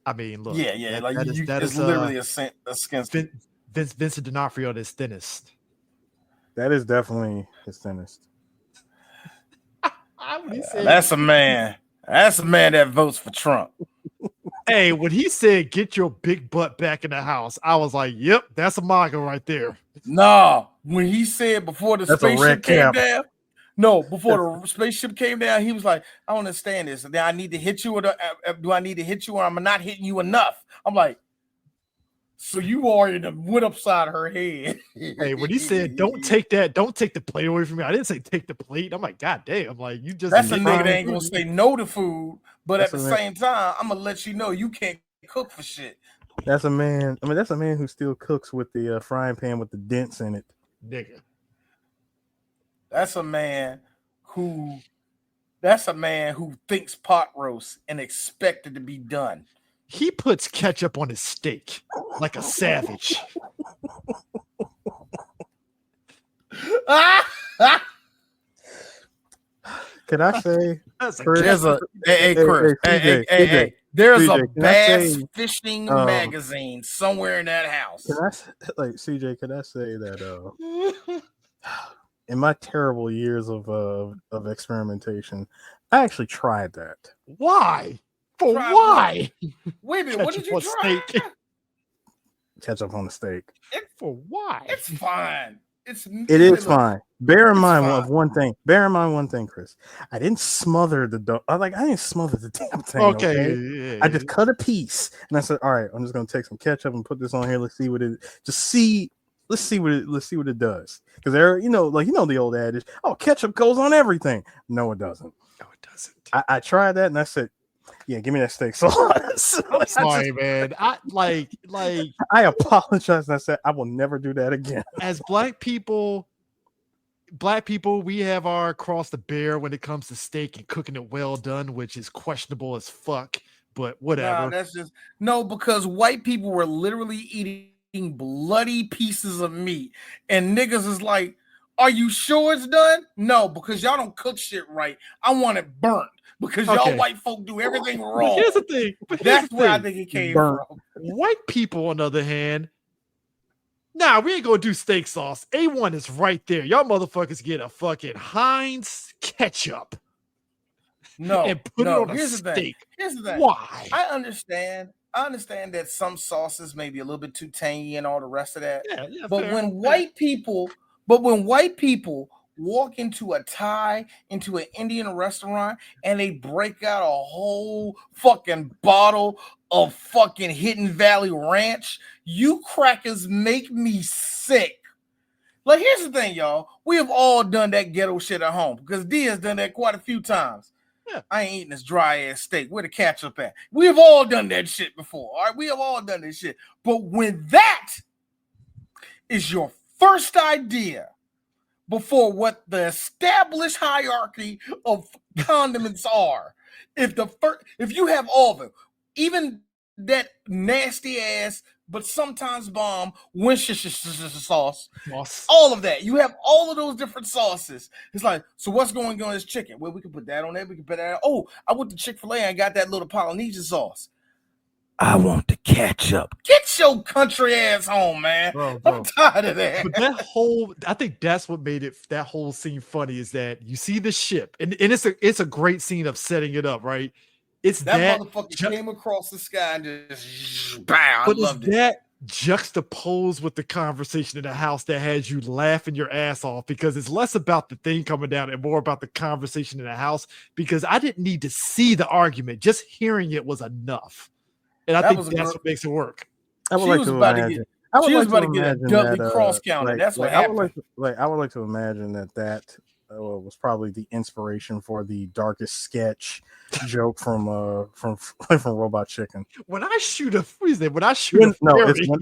I mean, look. Yeah. That is literally a skin suit. Vincent D'Onofrio at his thinnest. That is definitely his thinnest. That's a man. That's a man that votes for Trump. Hey, when he said "get your big butt back in the house," I was like, "Yep, that's a MAGA right there." No, when he said before the spaceship came down, before the spaceship came down, he was like, "I don't understand this. Then I need to hit you do I need to hit you, or I'm not hitting you enough?" I'm like, so you already went upside her head. Hey, when he said, don't take the plate away from me. I didn't say take the plate. I'm like, God damn. Like, you just that's a nigga that ain't gonna say no to food, but at the same time, I'm gonna let you know you can't cook for shit. That's a man. I mean, that's a man who still cooks with the frying pan with the dents in it. Nigga. That's a man who thinks pot roast and expect it to be done. He puts ketchup on his steak like a savage. Could I say? There's a bass fishing magazine somewhere in that house. Can I CJ? Could I say that? In my terrible years of experimentation, I actually tried that. Why? Why? Wait a minute, what did you try? Ketchup on the steak. For why? It's fine. It is fine. Bear in mind one thing, Chris. I didn't smother the dough. I didn't smother the damn thing. Okay. Yeah. I just cut a piece and I said, all right, I'm just gonna take some ketchup and put this on here. Let's see what it does. Because there, the old adage, ketchup goes on everything. No, it doesn't. I tried that and I said, yeah, give me that steak sauce. I'm sorry, man. I apologize. And I said I will never do that again. As black people, we have our cross to bear when it comes to steak and cooking it well done, which is questionable as fuck. But whatever. Because white people were literally eating bloody pieces of meat, and niggas is like, "Are you sure it's done?" No, because y'all don't cook shit right. I want it burnt. Because y'all white folk do everything wrong. Here's the thing. That's where I think it came from. White people, on the other hand, we ain't gonna do steak sauce. A1 is right there. Y'all motherfuckers get a fucking Heinz ketchup. And put it on a steak. Here's the thing. Why? I understand that some sauces may be a little bit too tangy and all the rest of that. Yeah, but when white people walk into a Thai, into an Indian restaurant, and they break out a whole fucking bottle of fucking Hidden Valley Ranch, you crackers make me sick. Like, here's the thing, y'all. We have all done that ghetto shit at home because D has done that quite a few times. Yeah. I ain't eating this dry ass steak. Where the ketchup at? We have all done that shit before. All right, we have all done this shit. But when that is your first idea, before what the established hierarchy of condiments are. If you have all of them, even that nasty ass but sometimes bomb Worcestershire sauce, all of that, you have all of those different sauces. It's like, so what's going on in this chicken? Well, we can put that on there. We can put that. Oh, I went to Chick-fil-A and got that little Polynesian sauce. I want the ketchup. Get your country ass home, man. Bro. I'm tired of that. But I think that's what made that whole scene funny, is that you see the ship, and it's a great scene of setting it up, right? It's that motherfucker came across the sky and just bam. But I loved it. That juxtaposed with the conversation in the house that has you laughing your ass off, because it's less about the thing coming down and more about the conversation in the house, because I didn't need to see the argument. Just hearing it was enough. And I think that's what makes it work. I would like to imagine. She was about to get a Dudley cross counter. That's what happened. I would like to imagine that was probably the inspiration for the darkest sketch joke from Robot Chicken. When I shoot a fairy. When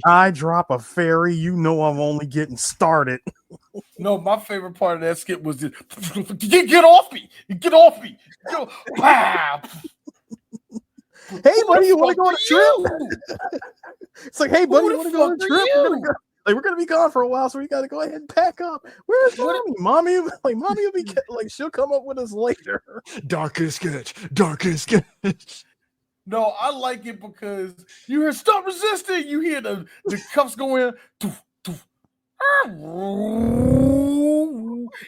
I drop a fairy, you know I'm only getting started. No, my favorite part of that skit was get off me! Get off me! Wow! Hey, buddy, you want to go on a trip? It's like, hey, buddy, you want to go on a trip? We're gonna be gone for a while, so we got to go ahead and pack up. Where's mommy? Mommy will be like, she'll come up with us later. Darkest sketch. No, I like it because you hear stop resisting. You hear the cuffs going, doof, doof,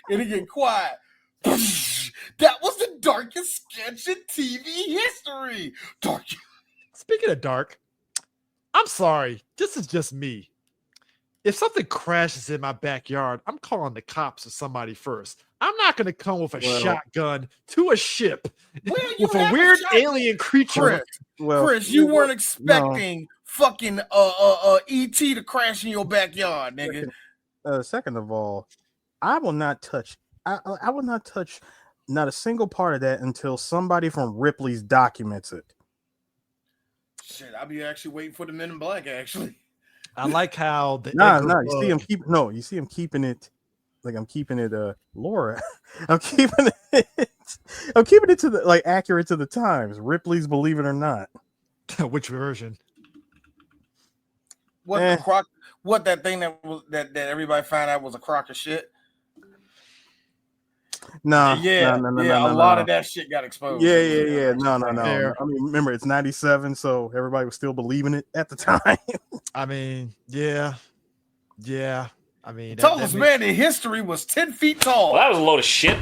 and it get quiet. That was the darkest sketch in TV history. Dark. Speaking of dark, I'm sorry. This is just me. If something crashes in my backyard, I'm calling the cops or somebody first. I'm not going to come with a shotgun to a ship with a weird alien creature. Chris, you weren't expecting fucking E.T. to crash in your backyard, nigga. Second of all, I will not touch. I will not touch not a single part of that until somebody from Ripley's documents it. Shit, I'll be actually waiting for the Men in Black. Actually, I like how you see him keeping it. Like I'm keeping it, Laura. I'm keeping it to the accurate to the times. Ripley's Believe It or Not. Which version? What that thing that everybody found out was a crock of shit. A lot of that shit got exposed. Yeah. No. I mean, remember, it's 97, so everybody was still believing it at the time. I mean, yeah. I mean, tallest man in history was 10 feet tall. Well, that was a load of shit.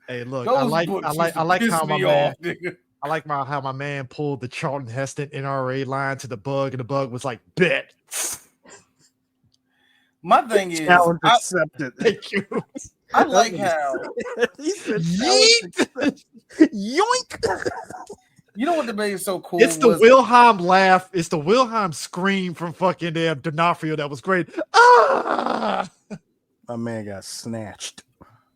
Hey, look, I like how my man. I like how my man pulled the Charlton Heston NRA line to the bug, and the bug was like, bet. My thing is, challenge accepted. Thank you. I like how he said, yoink. You know what made it so cool? It's the Wilhelm laugh. It's the Wilhelm scream from fucking D'Onofrio. That was great. Ah! My man got snatched.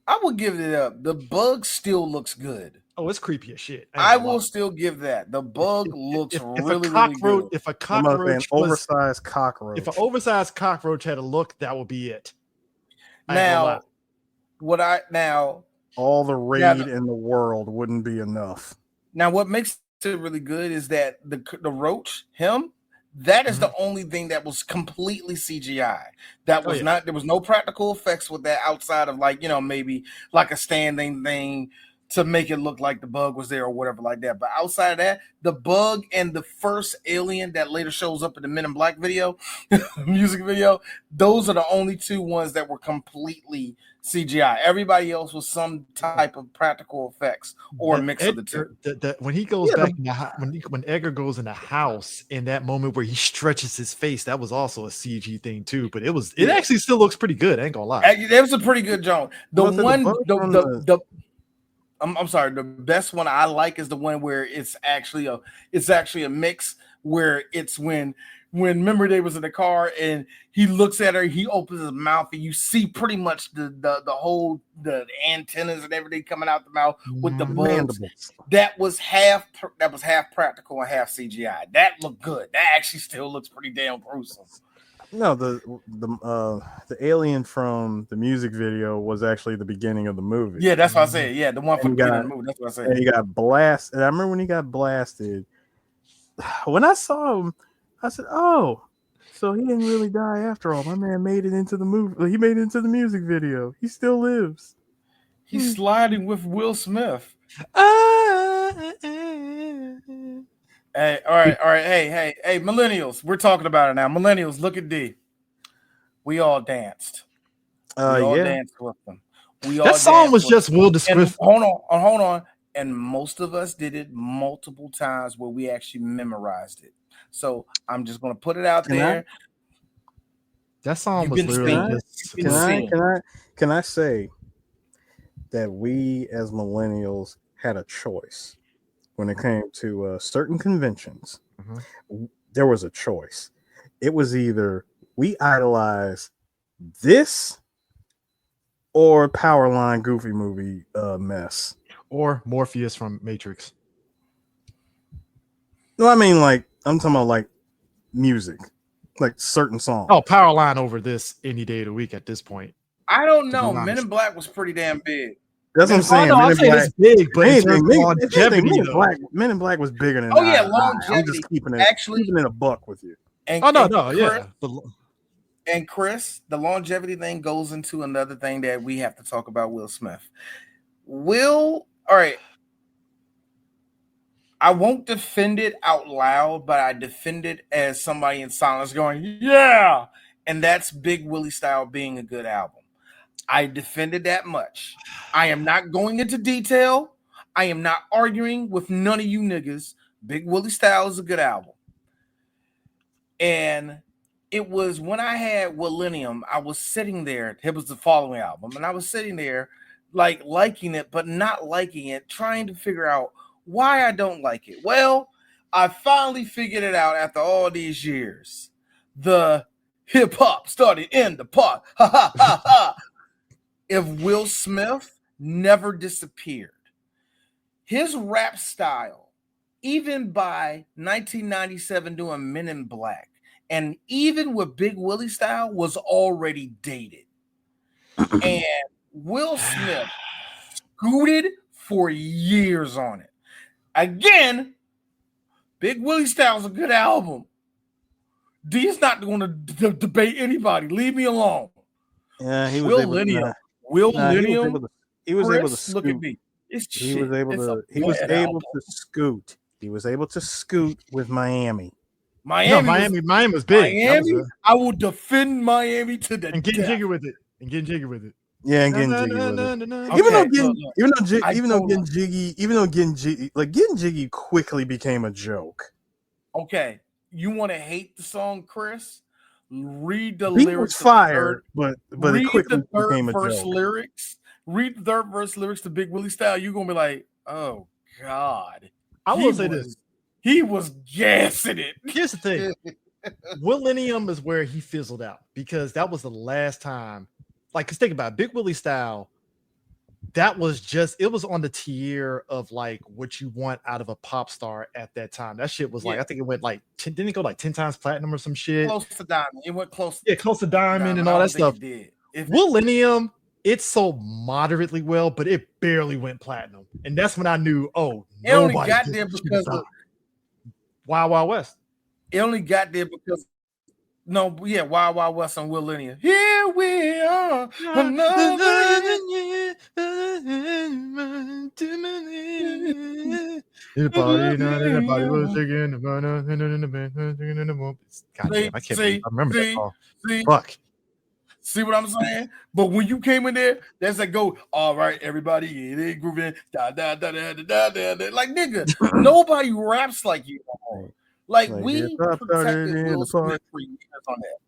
I will give it up. The bug still looks good. Oh, it's creepy as shit. I will still give that. The bug looks really good. If a cockroach, oversized cockroach. If an oversized cockroach had a look, that would be it. All the raid in the world wouldn't be enough. Now, what makes it really good is that the roach, that is the only thing that was completely CGI. That was not. There was no practical effects with that outside of maybe like a standing thing to make it look like the bug was there or whatever like that. But outside of that, the bug and the first alien that later shows up in the Men in Black video, music video, those are the only two ones that were completely CGI. Everybody else was some type of practical effects or a mix of the two. When he goes back in when Edgar goes in the house in that moment where he stretches his face, that was also a CG thing too. But it actually still looks pretty good. I ain't gonna lie. It was a pretty good joke. I'm sorry. The best one I like is the one where it's actually a mix where it's when remember they was in the car and he looks at her, he opens his mouth and you see pretty much the whole antennas and everything coming out the mouth with the bugs. That was half practical and half CGI. That looked good. That actually still looks pretty damn gruesome. No, the alien from the music video was actually the beginning of the movie. Yeah, that's what I said. Yeah, the one from And the he beginning got of the movie. That's what I said. and he got blasted. And I remember when he got blasted. When I saw him, I said, "Oh, so he didn't really die after all. My man made it into the movie. He made it into the music video. He still lives." He's sliding with Will Smith. Hey, all right. Hey, millennials. We're talking about it now. Millennials, look at D. We all danced. We all Yeah. danced with them. We all That song was danced with just Will them. And Smith. hold on. And most of us did it multiple times where we actually memorized it. So I'm just gonna put it out there. That song You've was been literally seen. just. Can I say that we as millennials had a choice when it came to certain conventions? Mhm. There was a choice. It was either we idolize this or Powerline Goofy movie mess. Or Morpheus from Matrix. No, I mean like I'm talking about like music, like certain songs. Oh, Powerline over this any day of the week at this point. I don't know. Men in Black was pretty damn big. That's what I'm saying. No, I'm saying it's big, but in terms of longevity, Men in Black was bigger than. Oh yeah, longevity. I'm just keeping it a buck with you. And, yeah. And Chris, the longevity thing goes into another thing that we have to talk about. Will Smith. All right. I won't defend it out loud, but I defend it as somebody in silence going, yeah. And that's Big Willie Style being a good album. I defended that much. I am not going into detail. I am not arguing with none of you niggas. Big Willie Style is a good album. And it was when I had Millennium, I was sitting there. It was the following album. And I was sitting there like liking it, but not liking it, trying to figure out why I don't like it. Well, I finally figured it out after all these years. The hip hop started in the park. Ha ha ha ha. If Will Smith never disappeared, his rap style, even by 1997 doing Men in Black, and even with Big Willie Style, was already dated. And Will Smith scooted for years on it. Again, Big Willie Style's a good album. D is not going to debate anybody. Leave me alone. Yeah, he was Will Lineum. He was able to scoot. Look at me. He was able to scoot. He was able to scoot with Miami. Miami was big. Miami, I will defend Miami to the and getting death. jiggy with it. Yeah, and getting jiggy with it. Even though getting jiggy quickly became a joke. Okay, you want to hate the song, Chris? Read the Beat lyrics. Was fire, but it quickly became a verse joke. lyrics. Read the third verse lyrics to Big Willie Style. You're gonna be like, oh God. I will say this. He was gassing it. Here's the thing. Millennium is where he fizzled out because that was the last time. Like, cause think about it, Big Willie Style. That was it was on the tier of like what you want out of a pop star at that time. That shit was like, I think it went like 10, didn't it go like 10 times platinum or some shit? Close to diamond. It went close. Yeah, close to diamond and all that stuff. Millennium, it sold moderately well, but it barely went platinum. And that's when I knew, it only got there because of Wild Wild West. It only got there because Wild Wild West on Will Linear. Here we are, another year. Everybody was shaking. Goddamn, I can't believe I remember that song. Fuck. See what I'm saying? But when you came in there, that's like go, all right, everybody, it ain't grooving. Da, da, da, da, da, da, da. Like, nigga, nobody raps like you. Like we protected Will Smith for years on that.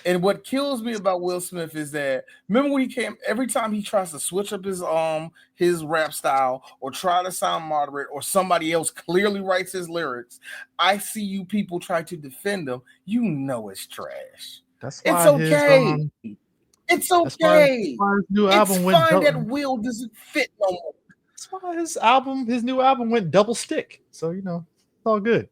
And what kills me about Will Smith is that remember when he came, every time he tries to switch up his rap style or try to sound moderate or somebody else clearly writes his lyrics, I see you people try to defend him. You know it's trash. That's why it's okay. It's okay. That's why his new album it's went fine that Will doesn't fit no more. That's why his new album went double stick. So it's all good.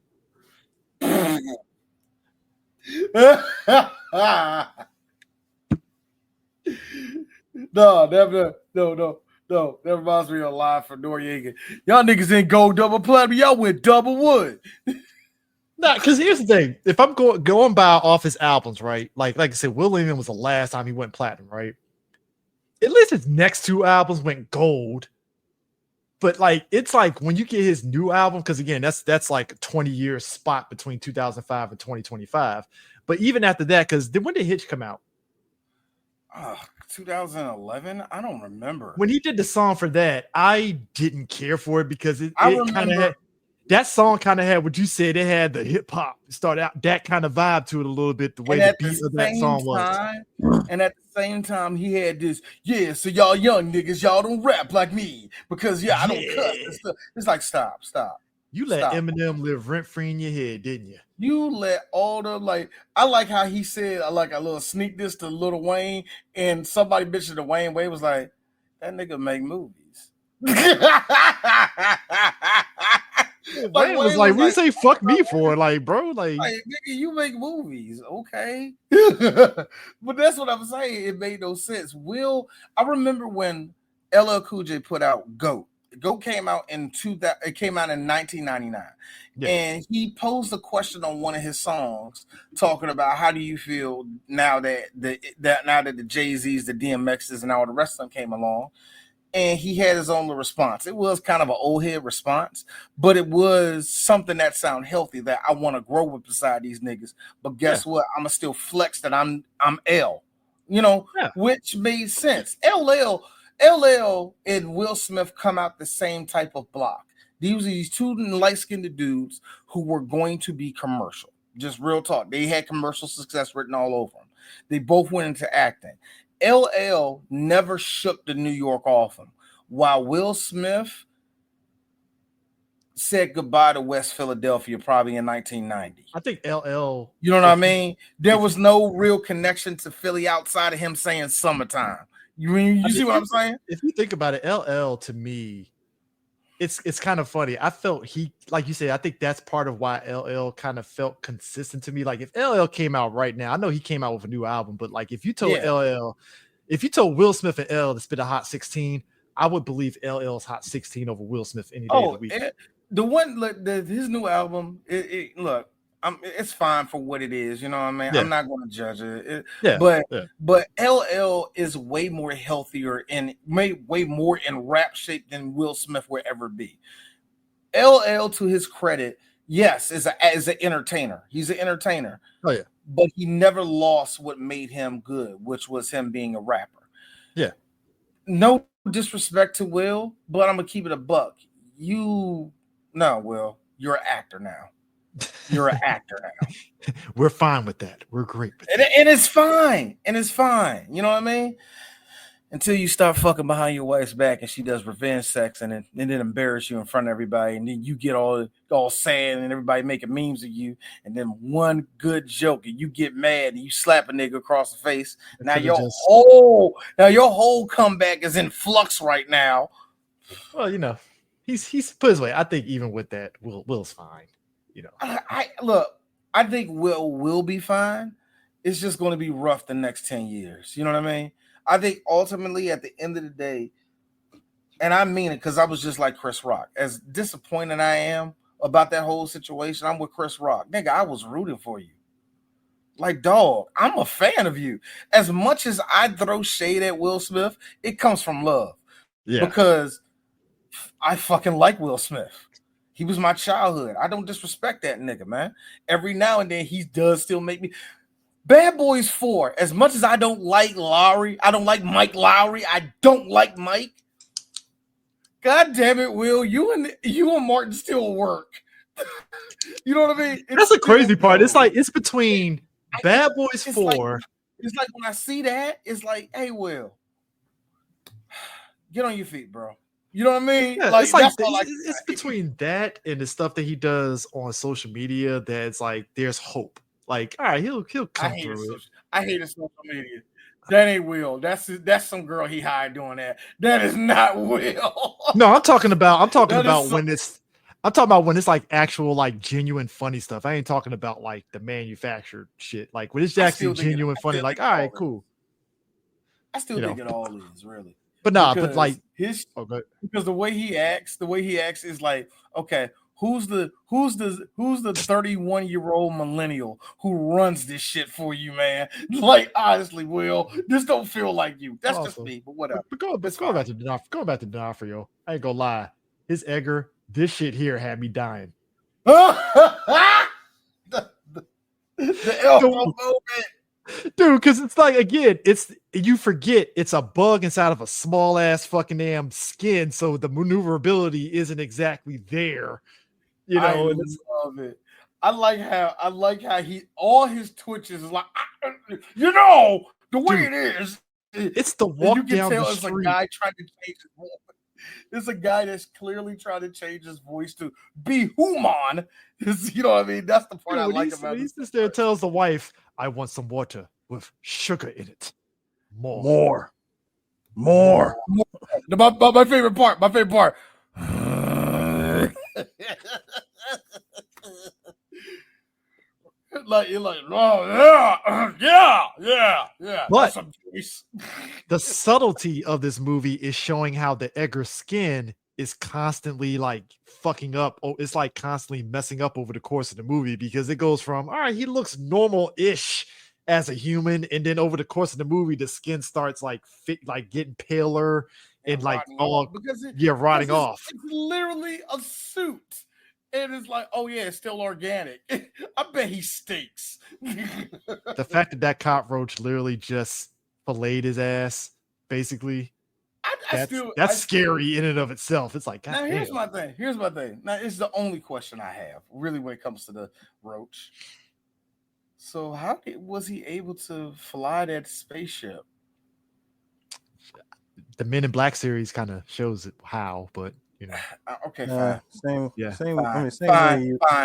No, that reminds me of a line for Noriega. Y'all niggas ain't gold double platinum. Y'all went double wood. Nah, because here's the thing: if I'm going by off his albums, right? Like I said, Will Lehman was the last time he went platinum, right? At least his next two albums went gold. But like it's like when you get his new album, because again, that's like a 20-year spot between 2005 and 2025. But even after that, because when did Hitch come out? 2011. I don't remember. When he did the song for that, I didn't care for it because it kind of had that song kind of had what you said. It had the hip hop start out that kind of vibe to it a little bit. The way the beat of that song was. And at the same time, he had this, so y'all young niggas, y'all don't rap like me because I don't cuss. It's like stop. You let Eminem live rent free in your head, didn't you? You let all the I like how he said I like a little sneak this to Lil Wayne, and somebody bitching to Wayne was like, that nigga make movies. Wayne was like, we say fuck me for like, bro, like nigga, you make movies, okay? But that's what I'm saying. It made no sense. I remember when LL Cool J put out GOAT. GOAT came out in 1999, and he posed a question on one of his songs talking about how do you feel now that the Jay-Z's, the DMX's, and all the rest of them came along. And he had his own little response. It was kind of an old head response, but it was something that sounded healthy that I want to grow with beside these niggas. But guess what? I'm gonna still flex that I'm L, which made sense. LL and Will Smith come out the same type of block. These two light-skinned dudes who were going to be commercial. Just real talk. They had commercial success written all over them. They both went into acting. LL never shook the New York off him, while Will Smith said goodbye to West Philadelphia probably in 1990. I think LL, you know what I mean? There was no real connection to Philly outside of him saying summertime. You see what I'm saying? If you think about it, LL to me, it's kind of funny. I felt he, like you said, I think that's part of why LL kind of felt consistent to me. Like if LL came out right now, I know he came out with a new album, but like if you told if you told Will Smith and L to spit a Hot 16, I would believe LL's Hot 16 over Will Smith any day of the week. The one, his new album, look, it's fine for what it is. You know what I mean? Yeah. I'm not going to judge it. But LL is way more healthier and way more in rap shape than Will Smith will ever be. LL, to his credit, yes, is an entertainer. He's an entertainer. Oh yeah. But he never lost what made him good, which was him being a rapper. Yeah. No disrespect to Will, but I'm gonna keep it a buck. Will, you're an actor now. You're an actor now. We're fine with that. We're great with that. And it's fine. You know what I mean? Until you start fucking behind your wife's back and she does revenge sex and then embarrass you in front of everybody, and then you get all sad and everybody making memes of you, and then one good joke and you get mad and you slap a nigga across the face. Now your whole comeback is in flux right now. Well, he's put his way. I think even with that, Will's fine. I think will be fine. It's just going to be rough the next 10 years. You know what I mean? I think ultimately at the end of the day, and I mean it because I was just like Chris Rock. As disappointed I am about that whole situation, I'm with Chris Rock. Nigga, I was rooting for you. Like, dog, I'm a fan of you. As much as I throw shade at Will Smith, it comes from love. Yeah. Because I fucking like Will Smith. He was my childhood. I don't disrespect that nigga, man. Every now and then he does still make me. Bad Boys 4, as much as I don't like Lowry, I don't like Mike Lowry, I don't like Mike. God damn it, Will, you and Martin still work. You know what I mean? That's the crazy part. It's like it's between Bad Boys 4. It's like when I see that, it's like, hey, Will, get on your feet, bro. You know what I mean? Yeah, it's between that and the stuff that he does on social media that's like there's hope. Like, all right, he'll come through it. I hate his social media. That ain't Will. That's some girl he hired doing that. That is not Will. No, I'm talking about I'm talking about when it's like actual, like genuine funny stuff. I ain't talking about like the manufactured shit. Like when it's actually genuine funny, like, all right, cool. I still think it all is really. But nah, but like because the way he acts is like, okay, who's the 31-year-old millennial who runs this shit for you, man? Like, honestly, Will, this don't feel like you. That's just me, but whatever. But going back to D'Onofrio, I ain't gonna lie. His Edgar, this shit here had me dying. the elbow moment. Dude, because it's like, again, you forget it's a bug inside of a small ass fucking damn skin, so the maneuverability isn't exactly there. You know, I love it. I like how he all his twitches is like, you know, the way it is. It's the walk down the street. It's a guy trying to change his voice. It's a guy that's clearly trying to change his voice to be human. You know what I mean? That's the part I like about it. He sits there and tells the wife, I want some water with sugar in it. More. My favorite part. Like you're like, oh yeah. But the subtlety of this movie is showing how the Edgar skin is constantly like fucking up. Oh, it's like constantly messing up over the course of the movie, because it goes from, all right, he looks normal-ish as a human, and then over the course of the movie, the skin starts like getting paler and like rotting off. It's literally a suit. And it's like, oh yeah, it's still organic. I bet he stinks. The fact that cockroach literally just filleted his ass, basically, that's scary in and of itself. It's like, God damn. Here's my thing. Now, it's the only question I have, really, when it comes to the roach. So how was he able to fly that spaceship? The Men in Black series kind of shows it how, but you know. Okay, fine.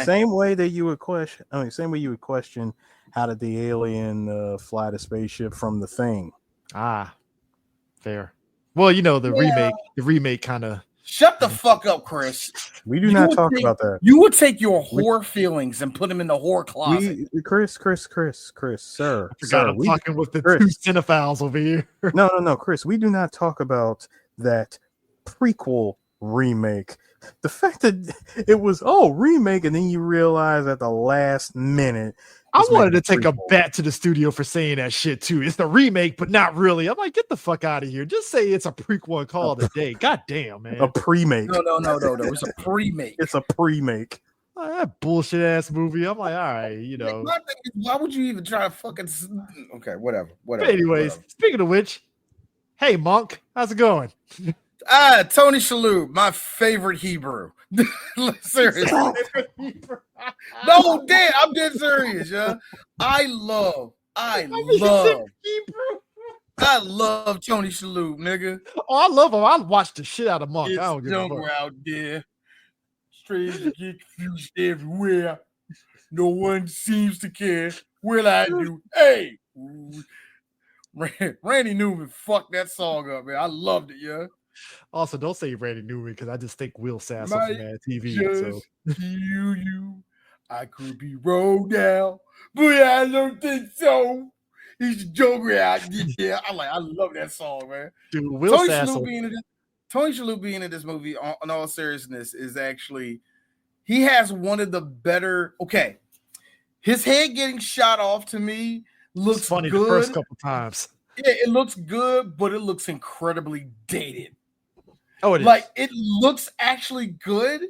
Same way that you would question. Same way you would question, how did the alien fly the spaceship from The Thing? Ah, fair. Well, you know, the remake kind of. Shut the fuck up, Chris. We do not talk about that. You would take your horror feelings and put them in the horror closet. Chris, sir. I forgot I'm talking with the two cinephiles over here. No, Chris. We do not talk about that prequel remake. The fact that it was remake, and then you realize at the last minute. I wanted to take a bat to the studio for saying that shit too. It's the remake, but not really. I'm like, get the fuck out of here. Just say it's a prequel and call it a day. God damn, man. A pre-make. No. It's a pre-make. It's a pre-make. That bullshit ass movie. I'm like, all right, you know. Why would you even try to fucking? Okay, whatever. But anyways, speaking of which, hey Monk, how's it going? Tony Shalhoub, my favorite Hebrew. Seriously. No, damn, I'm dead serious, yeah. I love Tony Shalhoub, nigga. Oh, I love him. I watched the shit out of Monk. It's I don't give a fuck. Out there. Strangers get confused everywhere. No one seems to care. Well, I do. Hey, Randy Newman fucked that song up, man. I loved it, yeah. Also, don't say Randy Newman, because I just think Will Sasso from Mad TV. So. You, I could be rolled down, but I don't think so. He's a joker out there. I love that song, man. Dude, Tony Shalhoub being in this movie, on all seriousness, is actually, he has one of the better. Okay, his head getting shot off to me looks funny good. The first couple times. Yeah, it looks good, but it looks incredibly dated. Oh, it is. Like, it looks actually good.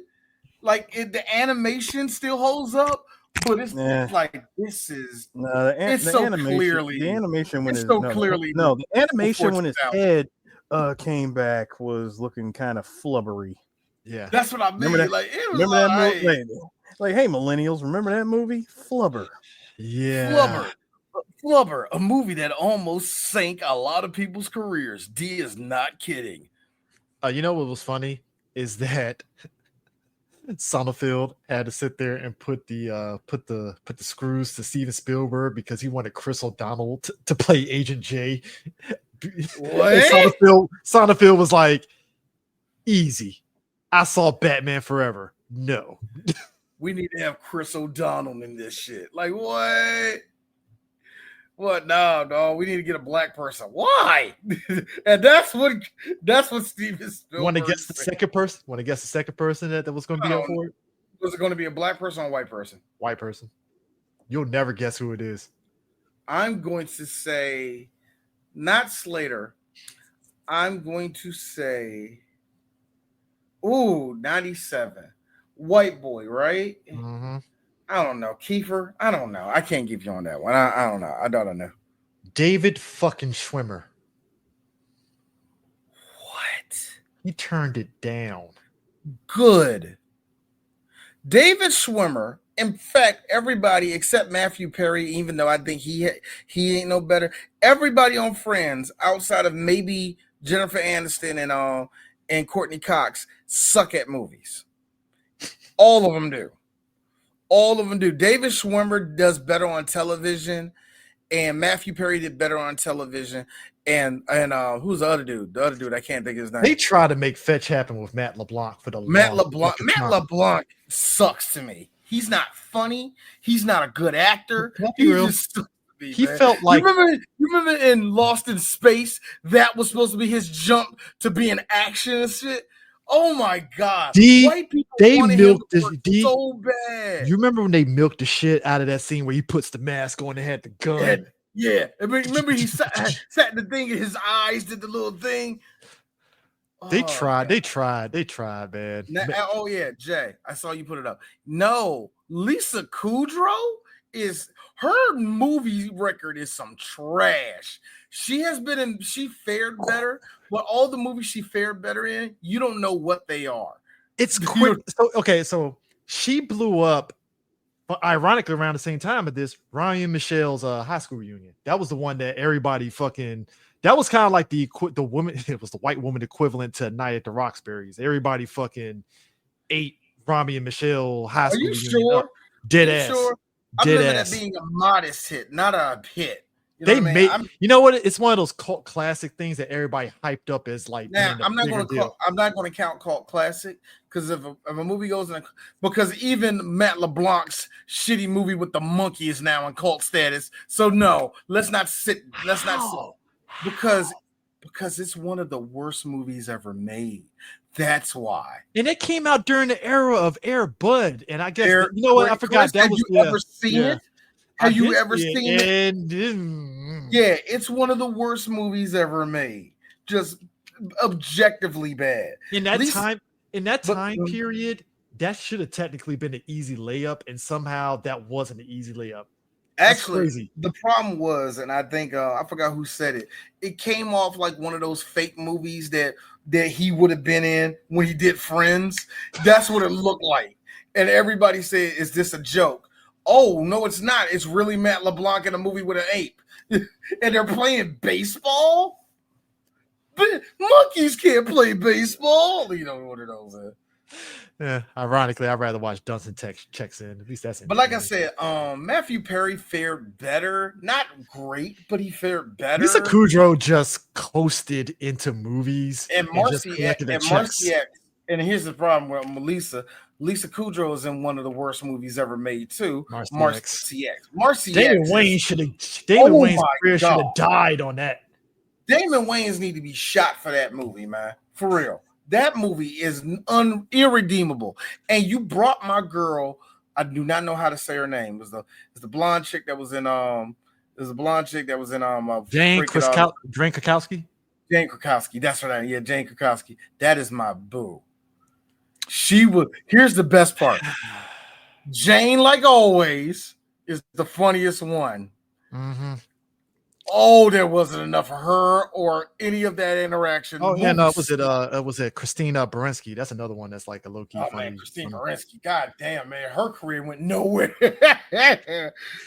Like, the animation still holds up, but it's like, this is. No, the animation when his head came back was looking kind of flubbery. Yeah, that's what I mean. Remember that, like, remember that movie? Like, hey, millennials, remember that movie? Flubber. Yeah. Flubber, a movie that almost sank a lot of people's careers. D is not kidding. You know what was funny is that Sonnenfeld had to sit there and put the screws to Steven Spielberg because he wanted Chris O'Donnell to play Agent J. What? Sonnenfeld was like, easy. I saw Batman Forever. No. We need to have Chris O'Donnell in this shit. Like what? What? No, dog. We need to get a black person. Why? And that's what Steven Spielberg. Want to guess the second person? Want to guess the second person that was going to be up for it? Was it going to be a black person or a white person? White person. You'll never guess who it is. I'm going to say not Slater. I'm going to say 97. White boy, right? Mm-hmm. I don't know. Kiefer? I don't know. I can't give you on that one. I don't know. I don't know. David fucking Schwimmer. What? He turned it down. Good. David Schwimmer. In fact, everybody except Matthew Perry, even though I think he ain't no better. Everybody on Friends, outside of maybe Jennifer Aniston and Courtney Cox, suck at movies. All of them do. All of them do. David Schwimmer does better on television, and Matthew Perry did better on television. And who's the other dude? The other dude, I can't think of his name. They try to make fetch happen with Matt LeBlanc for the Matt LeBlanc sucks to me. He's not funny. He's not a good actor. He felt like you remember in Lost in Space that was supposed to be his jump to be an action and shit. Oh my god! White people wanted him to work so bad. You remember when they milked the shit out of that scene where he puts the mask on and had the gun? Yeah. Remember he sat the thing in his eyes, did the little thing. They tried, man. Oh yeah, Jay, I saw you put it up. No, Lisa Kudrow her movie record is some trash. She fared better, but all the movies she fared better in, you don't know what they are. It's quick. So she blew up, ironically, around the same time of this Ryan Michelle's high school reunion. That was the one that everybody fucking. That was kind of like the woman. It was the white woman equivalent to Night at the Roxbury's. Everybody fucking ate Rami and Michelle high school. Are you sure? Dead ass. Sure? I remember that being a modest hit, not a hit. You know what? It's one of those cult classic things that everybody hyped up as like. Now I'm not going to count cult classic because if a movie goes in, because even Matt LeBlanc's shitty movie with the monkey is now in cult status. So no, let's not sit. Because it's one of the worst movies ever made. That's why. And it came out during the era of Air Bud, and I guess you know what? I forgot that was. Have you ever seen it? Have you ever seen it? Yeah, it's one of the worst movies ever made. Just objectively bad. In that time period, that should have technically been an easy layup, and somehow that wasn't an easy layup. Actually, the problem was, and I think I forgot who said it. It came off like one of those fake movies that he would have been in when he did Friends. That's what it looked like, and everybody said, "Is this a joke?" Oh no, it's not. It's really Matt LeBlanc in a movie with an ape, and they're playing baseball. But monkeys can't play baseball. You know what it is. Yeah, ironically, I'd rather watch Dunstan checks in. At least that's it. But like I said, Matthew Perry fared better. Not great, but he fared better. Lisa Kudrow just coasted into movies. And Marcy X. And here's the problem with Lisa Kudrow is in one of the worst movies ever made too. Marcy X. Damon Wayne's career should have died on that. Damon Wayans need to be shot for that movie, man. For real. That movie is irredeemable. And you brought my girl. I do not know how to say her name. It's the blonde chick that was in Jane Krakowski. Jane Krakowski. That's her name. Yeah, Jane Krakowski. That is my boo. Here's the best part. Jane, like always, is the funniest one. Mm-hmm. Oh, there wasn't enough of her or any of that interaction. Oh, yeah, no, was it Christina Baranski? That's another one that's like a low key. Oh man, Christina Baranski. God damn, man, her career went nowhere.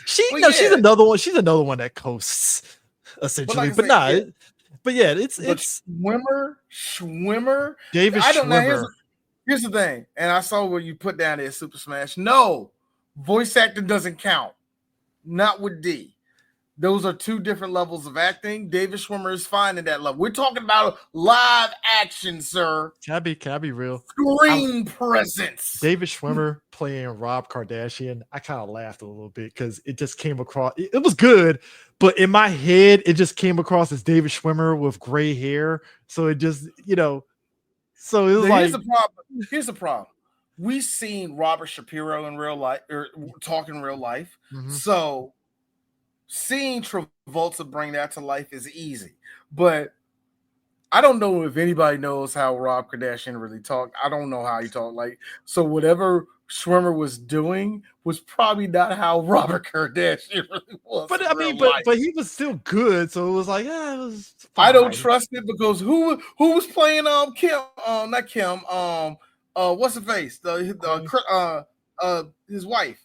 She's another one. She's another one that coasts essentially, it's Schwimmer. David Schwimmer. Here's the thing, and I saw where you put down there Super Smash. No, voice acting doesn't count. Not with D. Those are two different levels of acting. David Schwimmer is fine in that level. We're talking about live action, sir. Can I be real? Screen presence. David Schwimmer playing Rob Kardashian, I kind of laughed a little bit because it just came across. It was good, but in my head, it just came across as David Schwimmer with gray hair. So it just, so it was Here's the problem. Here's the problem. We've seen Robert Shapiro in real life, or talk in real life. Mm-hmm. So seeing Travolta bring that to life is easy. But I don't know if anybody knows how Rob Kardashian really talked. I don't know how he talked. So whatever Schwimmer was doing was probably not how Robert Kardashian really was. But I mean, but he was still good. So it was like, it was fine. I don't trust it because who was playing Kim? Not Kim. What's her face? His wife.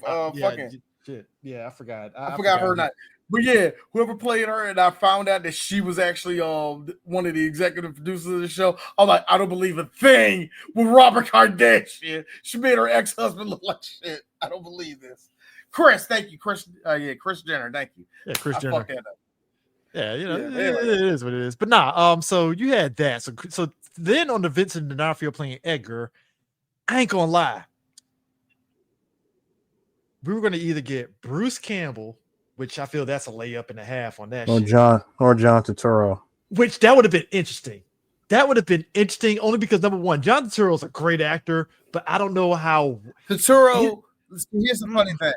Fucking shit. Yeah, I forgot. I forgot her name. But yeah, whoever played her, and I found out that she was actually one of the executive producers of the show. I'm like, I don't believe a thing with Robert Kardashian. She made her ex-husband look like shit. I don't believe this. Chris, thank you. Chris Jenner, thank you. Yeah, Chris Jenner. Fuck that up. Yeah, it is what it is. But so you had that. So then on the Vincent D'Onofrio playing Edgar, I ain't gonna lie. We were gonna either get Bruce Campbell, which I feel that's a layup and a half on that. Or John Turturro. Which that would have been interesting. That would have been interesting only because number one, John Turturro is a great actor, but I don't know how Turturro. Here's the funny thing.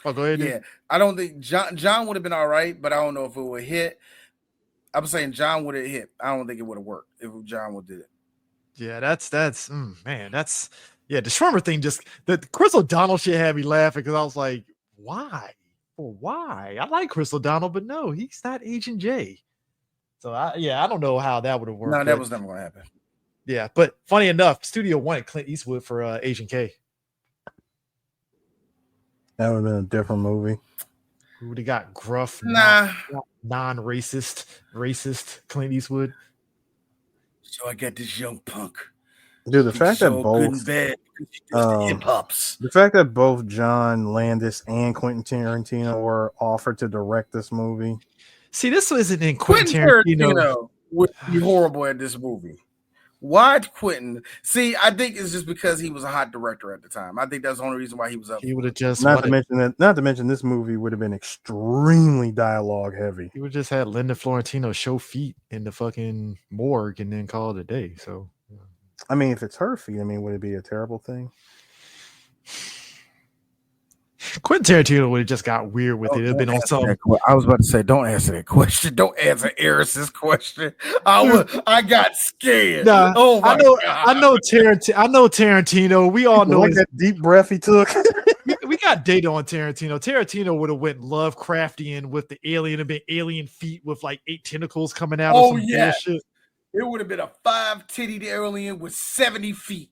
Oh, go ahead. Yeah, I don't think John would have been all right, but I don't know if it would hit. I'm saying John would have hit. I don't think it would have worked if John would did it. Yeah, that's man, that's the Schwimmer thing. Just the Chris O'Donnell shit had me laughing because I was like, why? Well, why? I like Chris O'Donnell, but no, he's not Agent J. So I don't know how that would have worked. No, that was never going to happen. Yeah, but funny enough, Studio wanted Clint Eastwood for Agent K. That would have been a different movie. We would have got gruff, non-racist, racist Clint Eastwood. So I got this young punk. Dude, the fact that both John Landis and Quentin Tarantino were offered to direct this movie. See, this isn't in Quentin Tarantino would be horrible at this movie. Why Quentin? See, I think it's just because he was a hot director at the time. I think that's the only reason why he was up. He would have just not to mention this movie would have been extremely dialogue heavy. He would just had Linda Florentino show feet in the fucking morgue and then call it a day. So, I mean, if it's her feet, would it be a terrible thing? Quentin Tarantino would have just got weird with it. It'd been on something. I was about to say, don't answer that question. Don't answer Eris's question. I got scared. Nah, I know Tarantino. We all know that deep breath he took. we got data on Tarantino. Tarantino would have went Lovecraftian with the alien and been alien feet with like 8 tentacles coming out. Oh yeah, bullshit. It would have been a 5-tittied alien with 70 feet.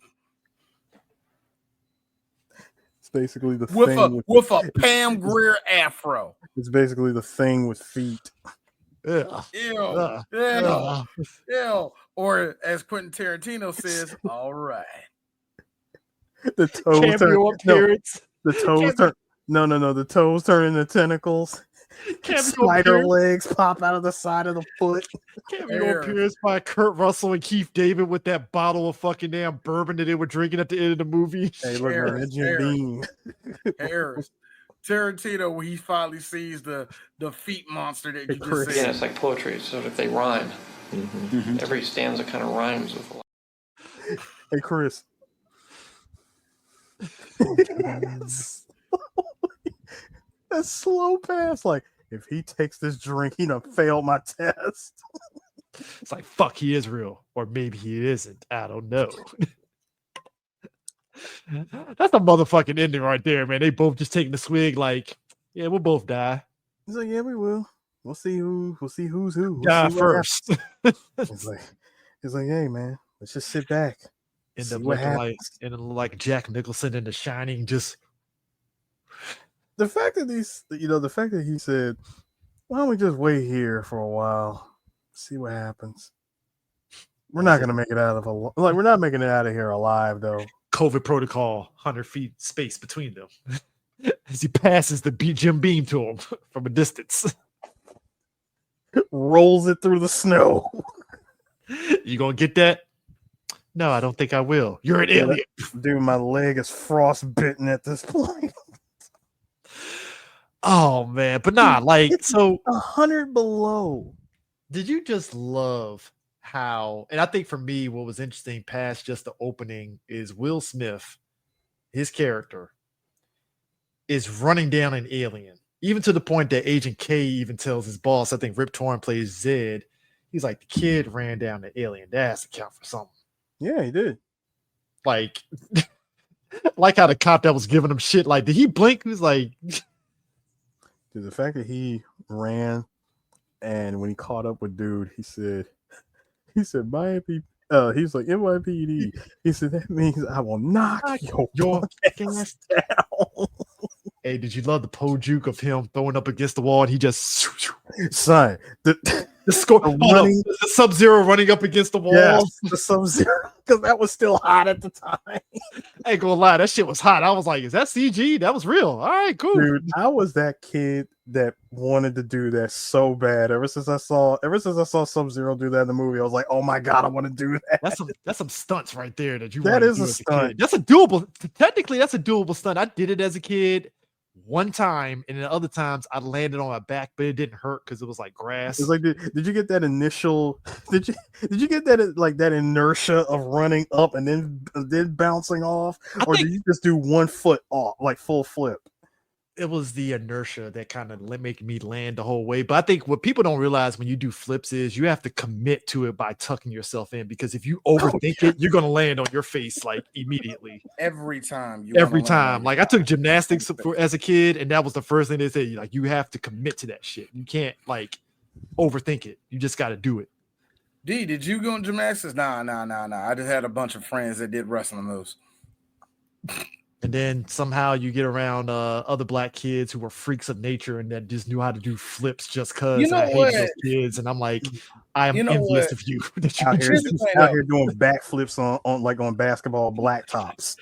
Basically the with thing with a Pam Grier afro. It's basically the thing with feet. Ew. Or as Quentin Tarantino says, all right. The toes turn. The toes turn into tentacles. Spider legs pop out of the side of the foot. Cameo appearance by Kurt Russell and Keith David with that bottle of fucking damn bourbon that they were drinking at the end of the movie. Hey, look, Harris. Tarantino, when he finally sees the feet monster that you just said. Yeah, it's like poetry. So if they rhyme, every stanza kind of rhymes with a lot. Hey, Chris. That slow pass, like if he takes this drink, he done failed my test. It's like fuck, he is real, or maybe he isn't. I don't know. That's a motherfucking ending right there, man. They both just taking the swig, like, yeah, we'll both die. He's like, yeah, we will. We'll see who's who. Die first. It's like, hey, man, let's just sit back. End up looking like Jack Nicholson in The Shining, just. The fact that he said, why don't we just wait here for a while, see what happens. We're not gonna make it out of we're not making it out of here alive though. COVID protocol, 100 feet space between them. As he passes the Jim Beam to him from a distance. Rolls it through the snow. You gonna get that? No, I don't think I will. You're an alien. Dude, my leg is frostbitten at this point. Oh man, but nah, like it's so 100 below. Did you just love how, and I think for me, what was interesting past just the opening is Will Smith, his character, is running down an alien, even to the point that Agent K even tells his boss, I think Rip Torn plays Zed, he's like, the kid ran down the alien. That has to count for something. Yeah, he did. Like, like how the cop that was giving him shit, like, did he blink? He was like, Dude, the fact that he ran and when he caught up with dude, he said, my MP, he's like, NYPD. He said, that means I will knock your ass down. Hey, did you love the po juke of him throwing up against the wall and he just son the Sub-Zero running up against the wall? Yes, the Sub-Zero, because that was still hot at the time. I ain't gonna lie, that shit was hot. I was like, is that CG? That was real. All right, cool. Dude, I was that kid that wanted to do that so bad. Ever since I saw Sub-Zero do that in the movie, I was like, oh my god, I want to do that. That's some stunts right there that you that is a stunt. That's a doable, technically that's a doable stunt. I did it as a kid one time, and then other times I landed on my back, but it didn't hurt because it was like grass. It's like, did you get that initial? Did you get that like that inertia of running up and then bouncing off, or did you just do 1 foot off, like full flip? It was the inertia that kind of make me land the whole way. But I think what people don't realize when you do flips is you have to commit to it by tucking yourself in, because if you overthink it, you're gonna land on your face like immediately. Every time. Like I took gymnastics as a kid, and that was the first thing they said. Like, you have to commit to that shit. You can't like overthink it. You just got to do it. D, did you go in gymnastics? Nah. I just had a bunch of friends that did wrestling moves. And then somehow you get around other black kids who were freaks of nature and that just knew how to do flips just because I hate those kids. And I'm like, I am envious of you. Out here doing backflips on basketball blacktops.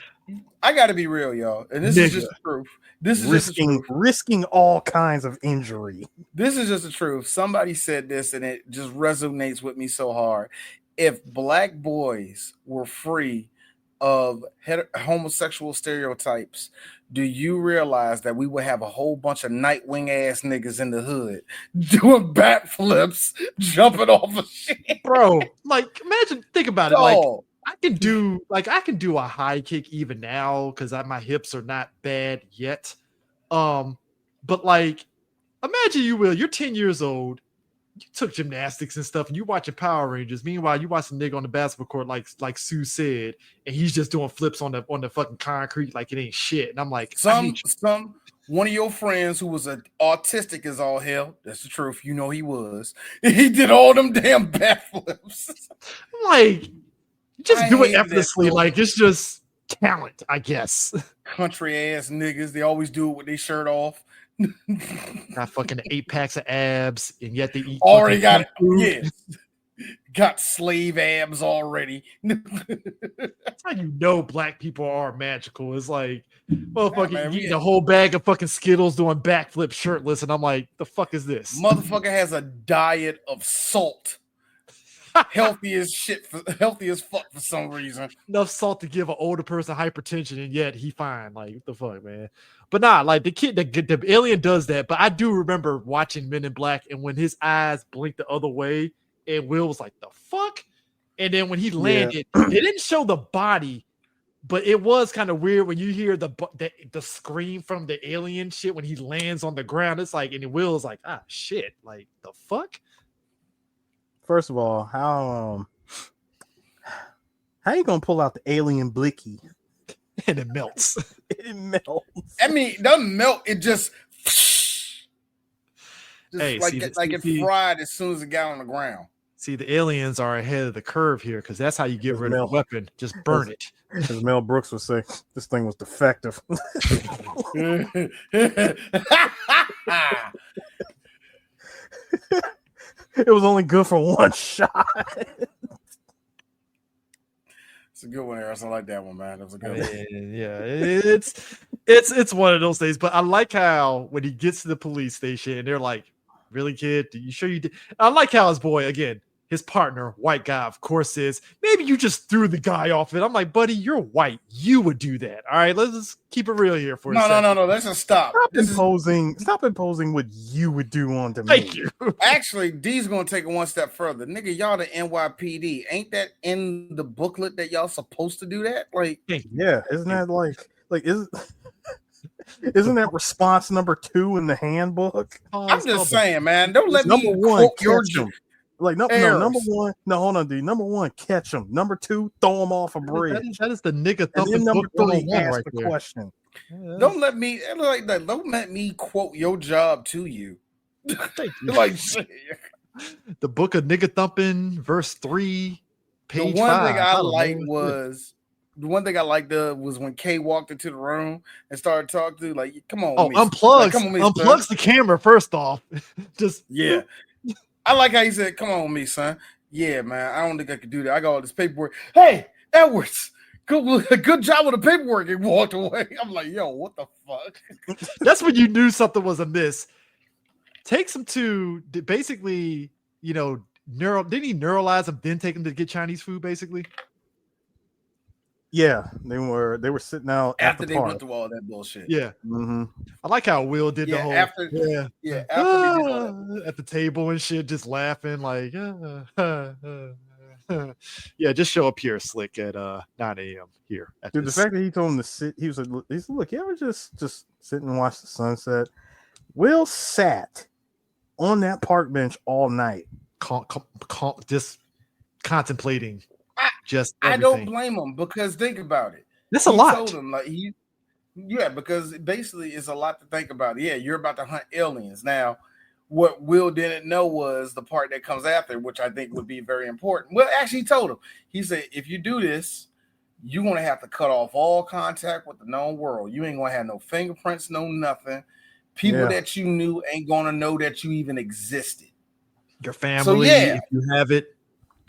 I got to be real, y'all. And this is just the truth. This is risking all kinds of injury. This is just the truth. Somebody said this and it just resonates with me so hard. If black boys were free of homosexual stereotypes, do you realize that we would have a whole bunch of Nightwing ass niggas in the hood doing backflips, jumping off of shit? Bro, like, think about it. Like, I can do a high kick even now because my hips are not bad yet. But like, imagine you're 10 years old. You took gymnastics and stuff, and you watching Power Rangers. Meanwhile, you watch some nigga on the basketball court, like Sue said, and he's just doing flips on the fucking concrete like it ain't shit. And I'm like, one of your friends who was autistic as all hell. That's the truth. You know he was. He did all them damn backflips. Like, just do it effortlessly. Like, it's just talent, I guess. Country ass niggas. They always do it with their shirt off. Got fucking 8 packs of abs, and yet they eat. Already got it. Yeah. Got slave abs already. That's how you know black people are magical. It's like, motherfucker, eating a whole bag of fucking Skittles doing backflips shirtless, and I'm like, the fuck is this? Motherfucker has a diet of salt. Healthy as fuck for some reason. Enough salt to give an older person hypertension, and yet he fine. Like, what the fuck, man? But nah, like the alien does that. But I do remember watching Men in Black, and when his eyes blinked the other way, and Will was like, the fuck? And then when he landed, they didn't show the body, but it was kind of weird when you hear the scream from the alien shit when he lands on the ground. It's like, and Will's like, ah, shit, like the fuck. First of all, how you gonna pull out the alien blicky? And it melts. It melts. I mean, it doesn't melt. It just hey, it fried as soon as it got on the ground. See, the aliens are ahead of the curve here because that's how you get rid of a weapon. Just burn it. As Mel Brooks would say, this thing was defective. It was only good for one shot. a good one, Harris. I like that one, man. That was a good one. Yeah, it's one of those things. But I like how when he gets to the police station and they're like, "Really, kid? You sure you did?" I like how his boy again. His partner, white guy, of course, says, maybe you just threw the guy off it. I'm like, buddy, you're white. You would do that. All right, let's just keep it real here for a second. No. Let's just stop. Stop imposing what you would do onto me. Thank you. Actually, D's going to take it one step further. Nigga, y'all the NYPD. Ain't that in the booklet that y'all supposed to do that? Like, yeah, isn't that isn't that response number 2 in the handbook? I'm just saying, man. Don't let me quote your number one. No, hold on, dude. Number 1, catch them. Number 2, throw them off a bridge. That is the nigga thumping. And then number 3, ask right the there. question. Don't let me like that. Don't let me quote your job to you. Thank you. Like shit. The book of nigga thumping, verse 3, page The one 5. thing I liked was when Kay walked into the room and started talking to like, come on, unplugs the camera first off. Just yeah. I like how he said, "Come on, with me, son." Yeah, man. I don't think I could do that. I got all this paperwork. Hey, Edwards, good job with the paperwork. He walked away. I'm like, yo, what the fuck? That's when you knew something was amiss. Takes him to basically, didn't he neuralize him, then take him to get Chinese food, basically? Yeah, they were sitting out after they went through all that bullshit. Yeah, mm-hmm. I like how Will did the whole after they did all that. At the table and shit, just laughing like, yeah, just show up here, Slick, at 9 a.m. here. Dude, the fact that he told him to sit, he said, "Look, you ever just sit and watch the sunset?" Will sat on that park bench all night, just contemplating. I don't blame him because think about it. That's a lot. Told him because basically it's a lot to think about. Yeah, you're about to hunt aliens. Now, what Will didn't know was the part that comes after, which I think would be very important. Well, actually, he told him. He said, if you do this, you're going to have to cut off all contact with the known world. You ain't going to have no fingerprints, no nothing. People that you knew ain't going to know that you even existed. Your family, if you have it,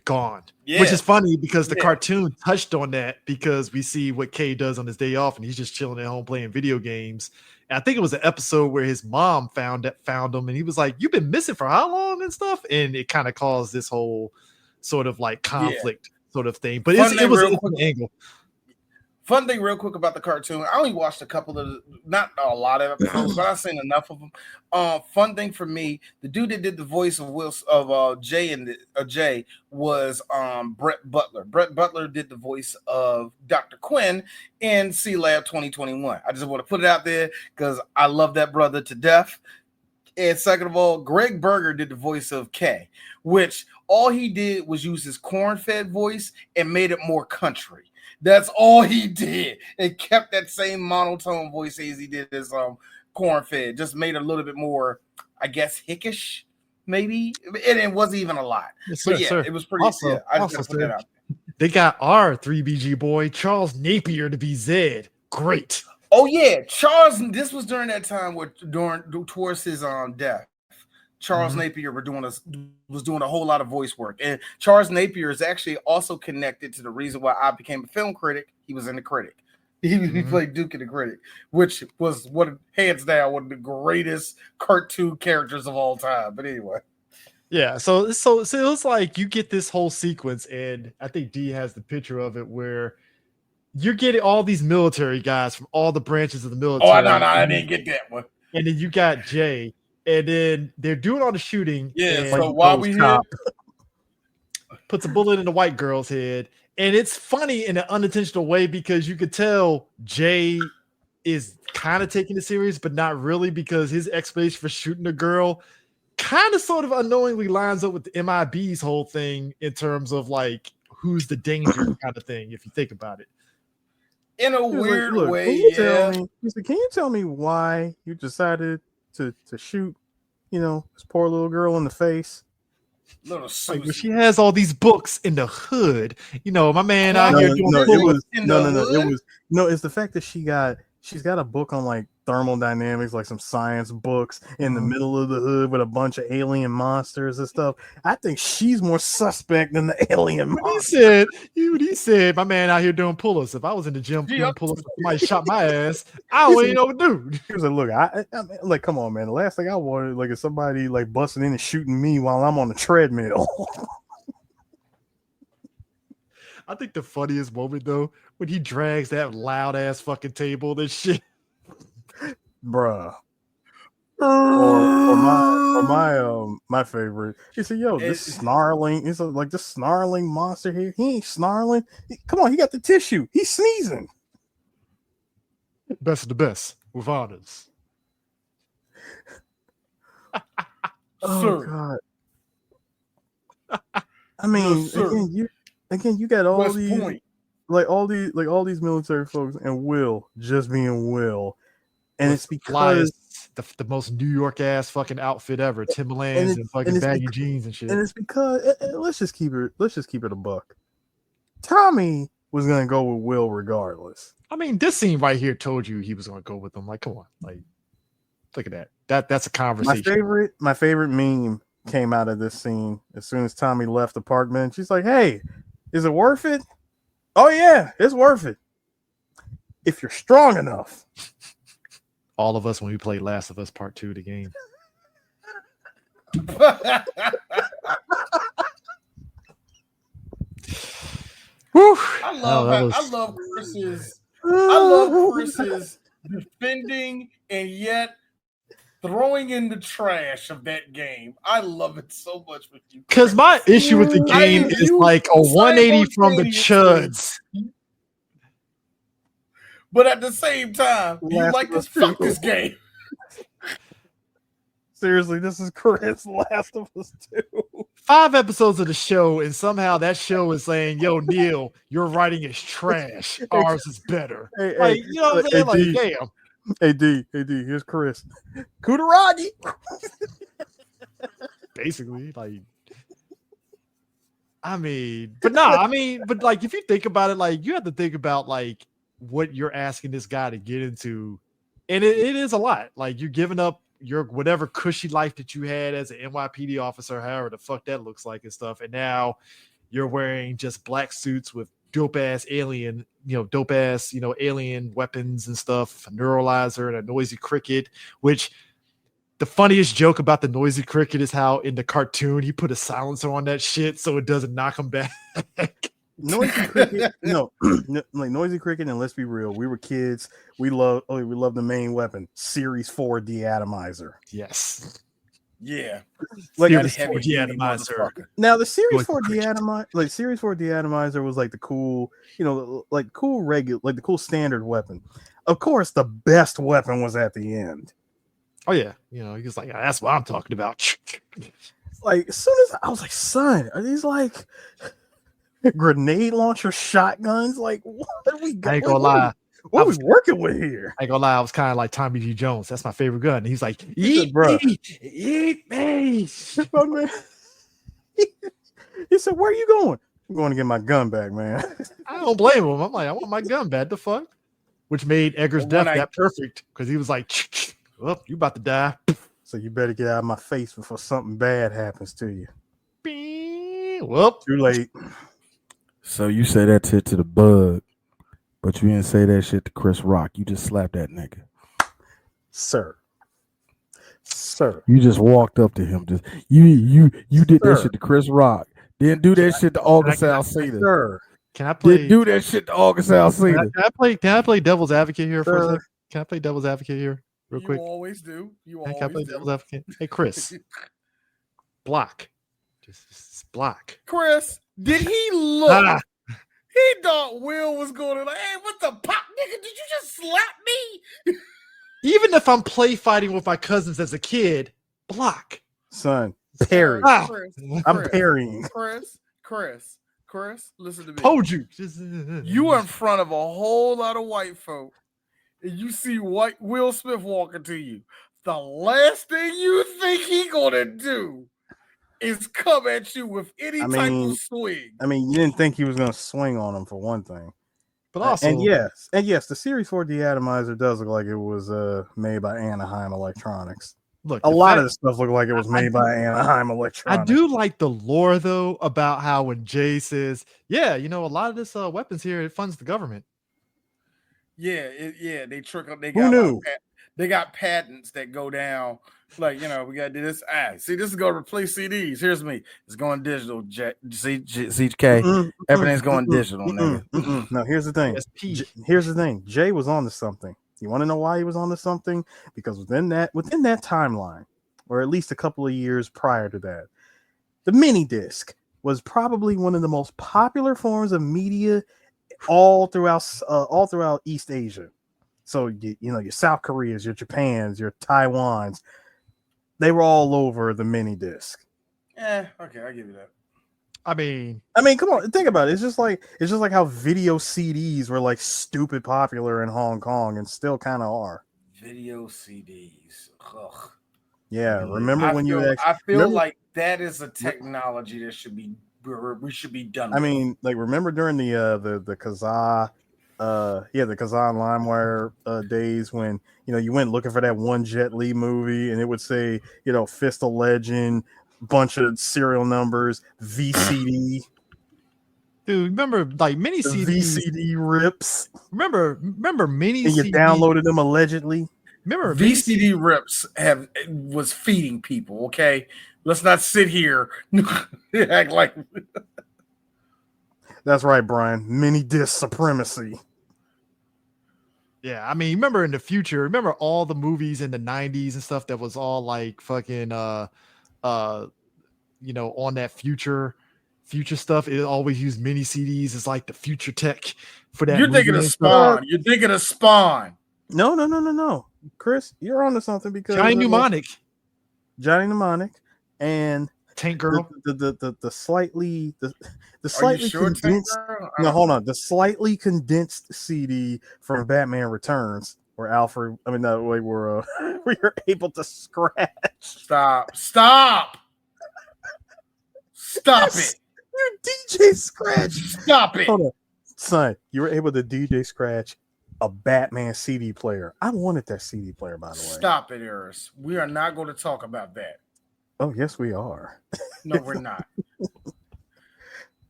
gone. Yeah. Which is funny because the cartoon touched on that because we see what Kay does on his day off and he's just chilling at home playing video games. And I think it was an episode where his mom found him and he was like, "You've been missing for how long?" and stuff. And it kind of caused this whole sort of like conflict sort of thing. But it was an angle. Fun thing real quick about the cartoon. I only watched a couple of, not a lot of episodes, but I've seen enough of them. Fun thing for me, the dude that did the voice of Jay was Brett Butler. Brett Butler did the voice of Dr. Quinn in C-Lab 2021. I just want to put it out there because I love that brother to death. And second of all, Greg Berger did the voice of Kay, which all he did was use his corn-fed voice and made it more country. That's all he did. And kept that same monotone voice as he did his corn-fed. Just made it a little bit more, I guess, hickish, maybe. And it wasn't even a lot. Yes, but sir. it was pretty. Also, I just gotta put that out there. They got our 3BG boy, Charles Napier, to be Zed. Great. Oh, yeah. Charles, this was during that time towards his death. Charles Napier was doing a whole lot of voice work. And Charles Napier is actually also connected to the reason why I became a film critic. He was in The Critic. He played Duke in The Critic, which was hands down one of the greatest cartoon characters of all time. But anyway. Yeah, so it was like you get this whole sequence, and I think D has the picture of it where you're getting all these military guys from all the branches of the military. Oh, no, I didn't get that one. And then you got Jay. And then they're doing all the shooting. Yeah, so while we here, puts a bullet in the white girl's head. And it's funny in an unintentional way because you could tell Jay is kind of taking it serious, but not really because his explanation for shooting the girl kind of sort of unknowingly lines up with the MIB's whole thing in terms of like who's the danger kind of thing, if you think about it. In a weird way, can you tell me why you decided to shoot, this poor little girl in the face? Little Susie. Like, she has all these books in the hood. My man out here doing it's the fact that she's got a book on like thermodynamics, like some science books in the middle of the hood with a bunch of alien monsters and stuff. I think she's more suspect than the alien monster. He said, my man out here doing pull-ups. If I was in the gym doing pull-ups, somebody shot my ass, I don't even know what to do. He was like, look, I like, come on, man. The last thing I wanted, like, is somebody like busting in and shooting me while I'm on the treadmill. I think the funniest moment though, when he drags that loud ass fucking table and shit. Bruh. Or my favorite. He said, yo, this snarling, it's like this snarling monster here. He ain't snarling. Come on, he got the tissue. He's sneezing. Best of the best with honors. Oh God. I mean, again, you got all West these Point. all these military folks and Will just being Will. And With it's because the most New York ass fucking outfit ever, Timberlands and fucking baggy jeans and shit. And it's because let's just keep it a buck. Tommy was gonna go with Will regardless. I mean, this scene right here told you he was gonna go with him. Like, come on, like, look at that. That's a conversation. My favorite meme came out of this scene as soon as Tommy left the park bench. She's like, "Hey, is it worth it?" "Oh yeah, it's worth it if you're strong enough." All of us when we played Last of Us Part 2, the game. Whew. I love Chris's defending and yet throwing in the trash of that game. I love it so much with you. Because my issue with the game is like a 180 from the chuds. But at the same time, you like to fuck this game. Seriously, this is Chris Last of Us 2. 5 episodes of the show, and somehow that show is saying, "Yo, Neil, your writing is trash. Ours is better." Like, you know what I'm saying? Like, damn. Hey D, here's Chris. Kutaragi. Basically, like, I mean, but like, if you think about it, like, you have to think about like what you're asking this guy to get into, and it is a lot. Like, you're giving up your whatever cushy life that you had as an NYPD officer, however the fuck that looks like and stuff, and now you're wearing just black suits with dope ass alien weapons and stuff, a neuralizer and a noisy cricket. Which the funniest joke about the noisy cricket is how in the cartoon he put a silencer on that shit so it doesn't knock him back. Noisy cricket, like Noisy Cricket, and let's be real, we were kids. We love the main weapon, Series 4 deatomizer. Yes. Yeah. Like Series 4 deatomizer. Now the Series 4 deatomizer, Series 4 deatomizer was like the cool, like the cool standard weapon. Of course, the best weapon was at the end. Oh yeah, he was like, that's what I'm talking about. Like, as soon as I was like, son, are these like grenade launcher shotguns? Like, what are we got? I ain't gonna lie. What are we working with here? I ain't gonna lie, I was kind of like Tommy G. Jones. That's my favorite gun. And he's like, eat me. He said, where are you going? I'm going to get my gun back, man. I don't blame him. I'm like, I want my gun back. The fuck? Which made Edgar's death that perfect, because he was like, well, you about to die. So you better get out of my face before something bad happens to you. Well, too late. So you say that shit to the bug, but you didn't say that shit to Chris Rock. You just slapped that nigga. Sir. You just walked up to him. Just you did that shit to Chris Rock. Didn't do that shit to August Alsina. Sir. Can I play? Didn't do that shit to August Alsina. Can I play devil's advocate here for a second? Can I play devil's advocate here real quick? You always do. Can I play devil's advocate? Hey, Chris. Block. Just block. Chris, did he look? He thought Will was going to like, hey, what the pop, nigga? Did you just slap me? Even if I'm play fighting with my cousins as a kid, block. Son, parry. I'm parrying. Chris, listen to me. Told you. You are in front of a whole lot of white folk, and you see white Will Smith walking to you. The last thing you think he gonna do is come at you with any type of swing. I mean, you didn't think he was gonna swing on him for one thing. But also, and yes, the Series 4 deatomizer does look like it was made by Anaheim Electronics. look, A lot of the stuff looked like it was made by Anaheim I Electronics. do like the lore though about how when Jay says, "Yeah, a lot of this weapons here it funds the government." Yeah, they trickle. They Who got knew? they got patents that go down. Like, we got to do this. See, this is going to replace CDs. Here's me. It's going digital. CK. Everything's going digital, nigga. No, here's the thing. Here's the thing. Jay was on to something. You want to know why he was on to something? Because within that timeline, or at least a couple of years prior to that, the mini disc was probably one of the most popular forms of media all throughout East Asia. So your South Koreas, your Japans, your Taiwans, they were all over the mini disc. Okay, I give you that. I mean, come on, think about it. It's just like how video CDs were like stupid popular in Hong Kong and still kind of are. Video CDs. Ugh. Yeah, remember when I feel like that is a technology that we should be done with. I mean, like, remember during the Kazaa the Kazaa and LimeWire days when you went looking for that one Jet Li movie and it would say Fist of Legend, bunch of serial numbers, VCD. dude, remember like mini CDs? VCD rips. Remember mini and you CDs? Downloaded them allegedly. Remember VCD rips was feeding people. Okay, let's not sit here act like. That's right, Brian. Mini disc supremacy. Yeah, I mean, remember in the future, remember all the movies in the 90s and stuff that was all like fucking on that future stuff. It always used mini CDs as like the future tech for that. You're thinking of Spawn. You're thinking of Spawn. No. Chris, you're onto something because Johnny Mnemonic and Tank Girl. The slightly condensed. No, hold on. The slightly condensed CD from Batman Returns, where Alfred. I mean, that way we were able to scratch. Stop it! You DJ scratch. Stop it! Hold on, son. You were able to DJ scratch a Batman CD player. I wanted that CD player, by the way. Stop it, Eris. We are not going to talk about that. Oh, yes, we are. No, we're not.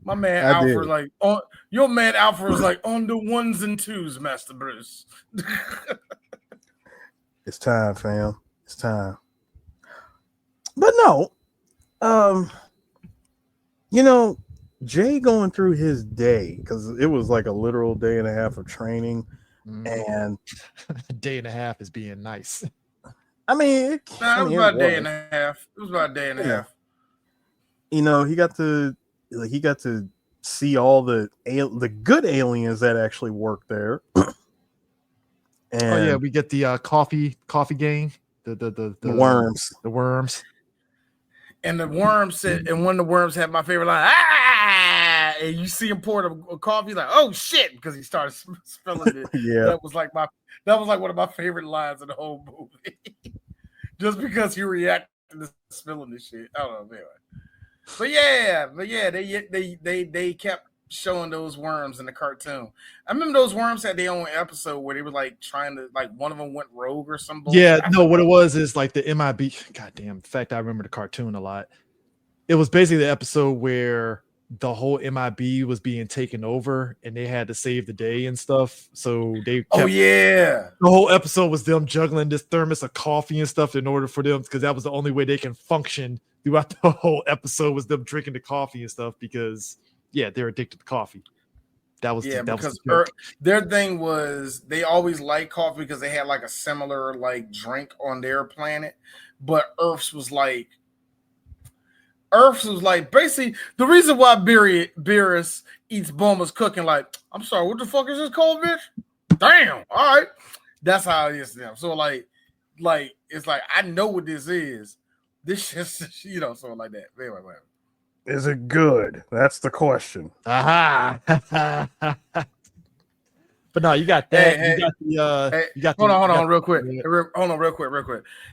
My man Alfred was like, your man Alfred was like, on the ones and twos, Master Bruce. It's time, fam. It's time. But no, Jay going through his day, because it was like a literal day and a half of training, and a day and a half is being nice. I mean, it was about a day and a half. It was about a day and a half. He got to see all the good aliens that actually work there. And we get the coffee gang, the worms, and the worms said, and one of the worms had my favorite line. And you see him pour the coffee, like, oh shit, because he started spilling it. Yeah, that was like one of my favorite lines in the whole movie. Just because he reacted to spilling this shit. I don't know, anyway. But yeah, they kept showing those worms in the cartoon. I remember those worms had their own episode where they were like trying to, like, one of them went rogue or something. Yeah, no, what it was is like the MIB. Goddamn, in fact, I remember the cartoon a lot. It was basically the episode where the whole MIB was being taken over and they had to save the day and stuff. So they the whole episode was them juggling this thermos of coffee and stuff in order for them, because that was the only way they can function throughout the whole episode, was them drinking the coffee and stuff, because they're addicted to coffee. Because their thing was they always liked coffee because they had like a similar like drink on their planet, but Earth's was like basically the reason why Beerus eats Bulma's cooking. Like, I'm sorry, what the fuck is this called, bitch? Damn, all right, that's how it is to them. So like it's like, I know what this is. This just so like that. Anyway. Is it good? That's the question. Aha. But no, you got that. Hold on, real quick.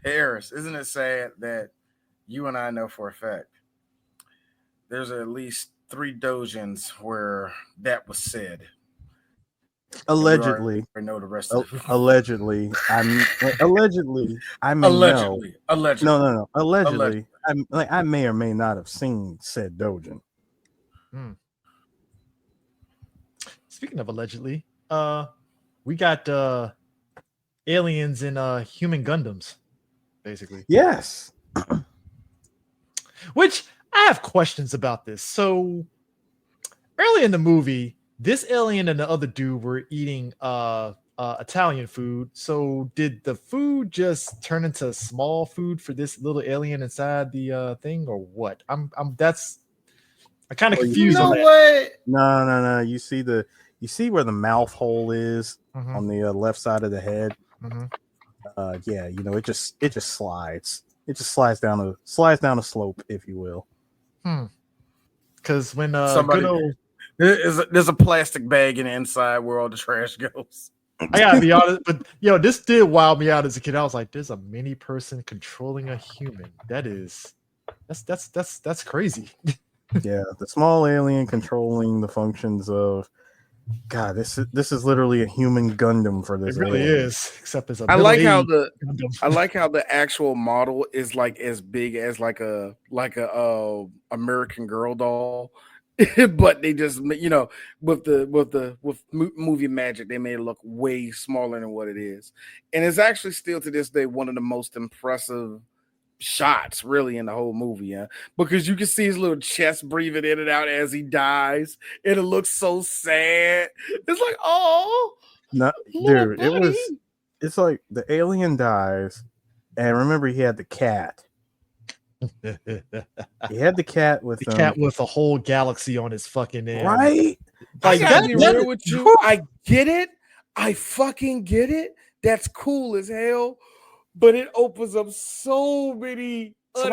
Hey, Eris, isn't it sad that you and I know for a fact there's at least 3 dojins where that was said? Allegedly. I know the rest of it. Allegedly. I may know. Allegedly. No. Allegedly. I may or may not have seen said Dojin. Speaking of allegedly, we got aliens in human Gundams, basically. Yes. Which I have questions about this. So early in the movie, this alien and the other dude were eating Italian food. So did the food just turn into small food for this little alien inside the thing, or what? I'm kind of confused on that. No. You see where the mouth hole is on the left side of the head. Yeah, it just slides. It just slides down a slope, if you will. Because when there's a plastic bag in the inside where all the trash goes. I gotta be honest, but this did wild me out as a kid. I was like, "There's a mini person controlling a human. That's crazy." Yeah, the small alien controlling the functions of God. This is literally a human Gundam for this. It really alien. is, except it's a. I like how Gundam. the actual model is like as big as like a American Girl doll. But they just with movie magic, they made it look way smaller than what it is, and it's actually still to this day one of the most impressive shots really in the whole movie, because you can see his little chest breathing in and out as he dies, and it looks so sad. It's like, oh, no, dude, it's like the alien dies, and remember he had the cat. He had the cat with a whole galaxy on his fucking end. Right? Like, I gotta be real with you. I get it. I fucking get it. That's cool as hell. But it opens up so many a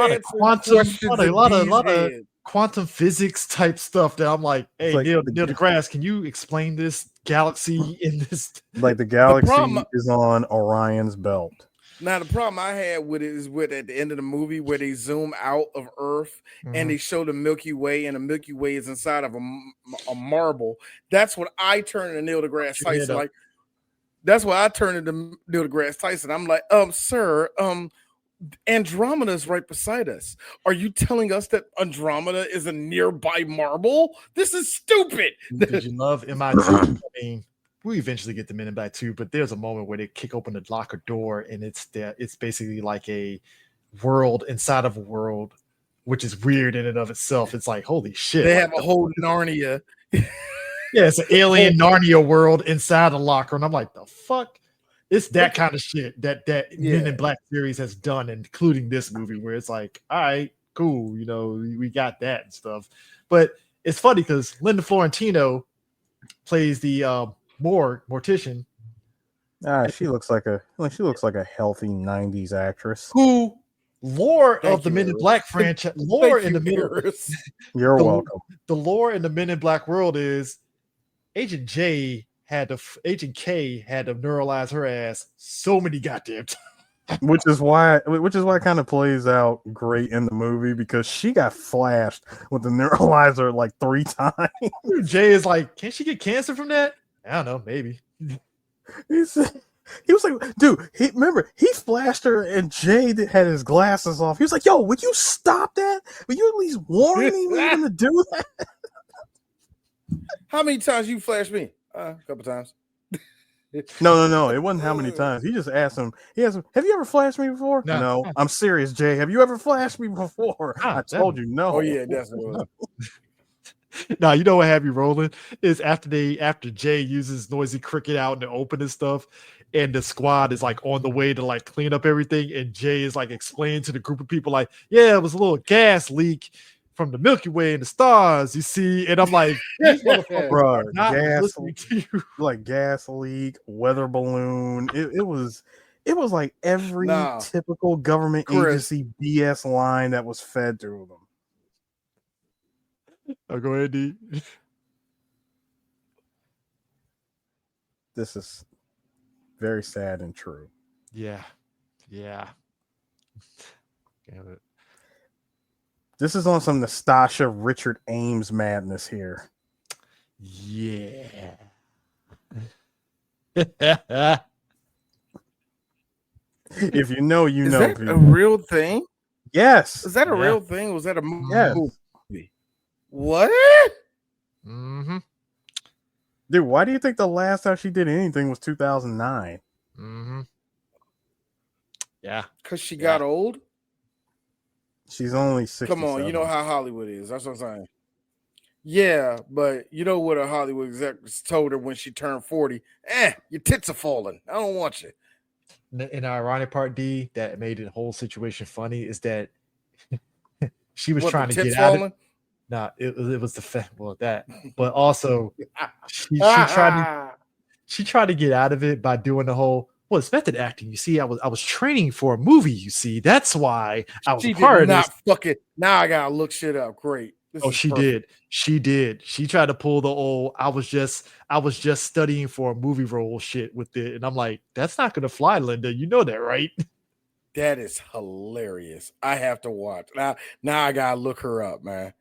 lot of quantum physics type stuff that I'm like, hey, like Neil deGrasse, can you explain this galaxy in this? Like the galaxy is on Orion's belt. Now, the problem I had with it is at the end of the movie where they zoom out of Earth and they show the Milky Way, and the Milky Way is inside of a marble. That's what I turn to Neil deGrasse Tyson. Like, that's why I turned to Neil deGrasse Tyson. I'm like, sir, Andromeda is right beside us. Are you telling us that Andromeda is a nearby marble? This is stupid. Did you love MIT? I mean, we eventually get the Men in Black 2, but there's a moment where they kick open the locker door, and it's basically like a world inside of a world, which is weird in and of itself. It's like, holy shit. They have a whole Narnia. Yeah, it's an alien Narnia world inside a locker, and I'm like, the fuck? It's that kind of shit that Men in Black series has done, including this movie, where it's like, all right, cool, we got that and stuff. But it's funny because Linda Florentino plays the mortician. She looks like a healthy 90s actress. Who lore of the Men in Black franchise, lore in the middle. You're welcome. The lore in the Men in Black world is Agent K had to neuralize her ass so many goddamn times. Which is why it kind of plays out great in the movie, because she got flashed with the neuralizer like 3 times. Jay is like, can she get cancer from that? I don't know, maybe. He was like, dude, he flashed her, and Jay had his glasses off. He was like, yo, would you stop that? Would you at least warn me we were gonna do that? How many times you flashed me? A couple times. No. It wasn't how many times. He just asked him. He asked him, have you ever flashed me before? No. I'm serious, Jay. Have you ever flashed me before? I told you no. Oh yeah, definitely. Now, you know what have you rolling is after Jay uses Noisy Cricket out in the open and stuff, and the squad is like on the way to like clean up everything, and Jay is like explaining to the group of people like, yeah, it was a little gas leak from the Milky Way and the stars, you see. And I'm like, these motherfuckers are not listening to you. Like gas leak, weather balloon. It was like every typical government agency BS line that was fed through them. Oh, go ahead, D. This is very sad and true. Yeah. Damn it. This is on some Nastasia Richard Ames madness here. Yeah. If you know, you Is know. that People. a real thing? Yes. Is that a Yeah. real thing? Was that a Yes. movie? What? Mm-hmm. Dude, why do you think the last time she did anything was 2009? Mm-hmm. Yeah. Because she Yeah. got old? She's only 67. Come on, you know how Hollywood is. That's what I'm saying. Yeah, but you know what a Hollywood executive told her when she turned 40? Your tits are falling. I don't want you. And the ironic part, D, that made the whole situation funny is that she was What, trying the to tits get out of falling? Nah, it was the fact, well, that, but also she tried to get out of it by doing the whole, well, it's method acting. You see, I was training for a movie. You see, that's why I was a She did part of not this. fucking. Now I gotta look shit up. Great. This Oh, is she perfect. did. She did. She tried to pull the old I was just studying for a movie role shit with it. And I'm like, that's not gonna fly, Linda. You know that, right? That is hilarious. I have to watch. Now I gotta look her up, man.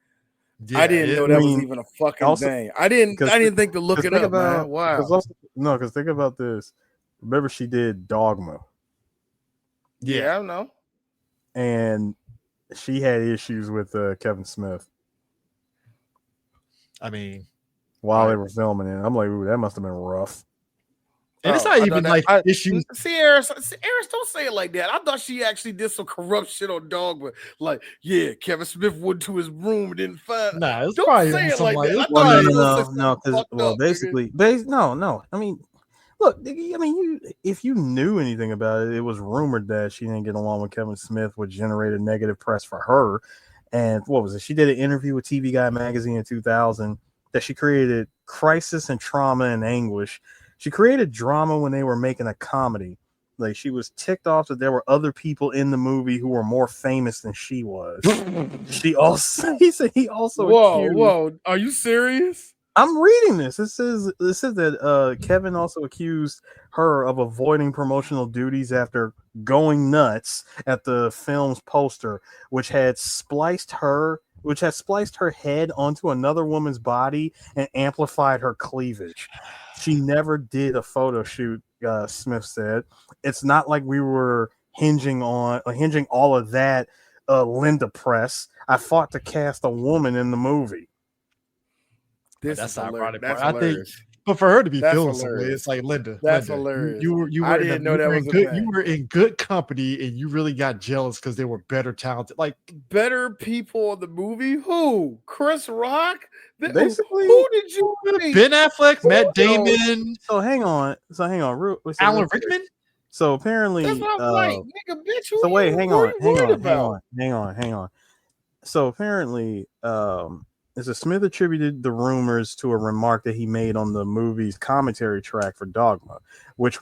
Yeah, I didn't know that was even a fucking also- thing. I didn't think to look it up, man. Wow. Because think about this. Remember, she did Dogma, Yeah, I know. and she had issues with Kevin Smith I mean, while they were filming it. I'm like, ooh, that must have been rough. and it's not even like issues. See, Eris, don't say it like that. I thought she actually did some corrupt shit on Dogma. Like, yeah, Kevin Smith went to his room and didn't find. Nah, it's Don't probably say on it some like like that. it's I probably No, because basically, no. I mean, look, if you knew anything about it, it was rumored that she didn't get along with Kevin Smith, which generated negative press for her. And what was it? She did an interview with TV Guide magazine in 2000 that she created crisis and trauma and anguish. She created drama when they were making a comedy. Like, she was ticked off that there were other people in the movie who were more famous than she was. He said he also Whoa, are you serious? I'm reading this. It says that Kevin also accused her of avoiding promotional duties after going nuts at the film's poster, which had spliced her head onto another woman's body and amplified her cleavage. She never did a photo shoot, Smith said. It's not like we were hinging all of that Linda press. I fought to cast a woman in the movie. That's ironic. That's I think, hilarious. but for her to be That's feeling some way, hilarious. it's like Linda. That's Linda, hilarious. You I were didn't know that was a thing. You were in good company, and you really got jealous because they were better talented. Like better people in the movie. Who? Chris Rock? Basically, who did you think? Ben Affleck, Matt Damon. So hang on. Alan Rickman. So apparently, That's what I'm like, nigga, bitch. So wait, hang on. About? So apparently, Smith attributed the rumors to a remark that he made on the movie's commentary track for Dogma, which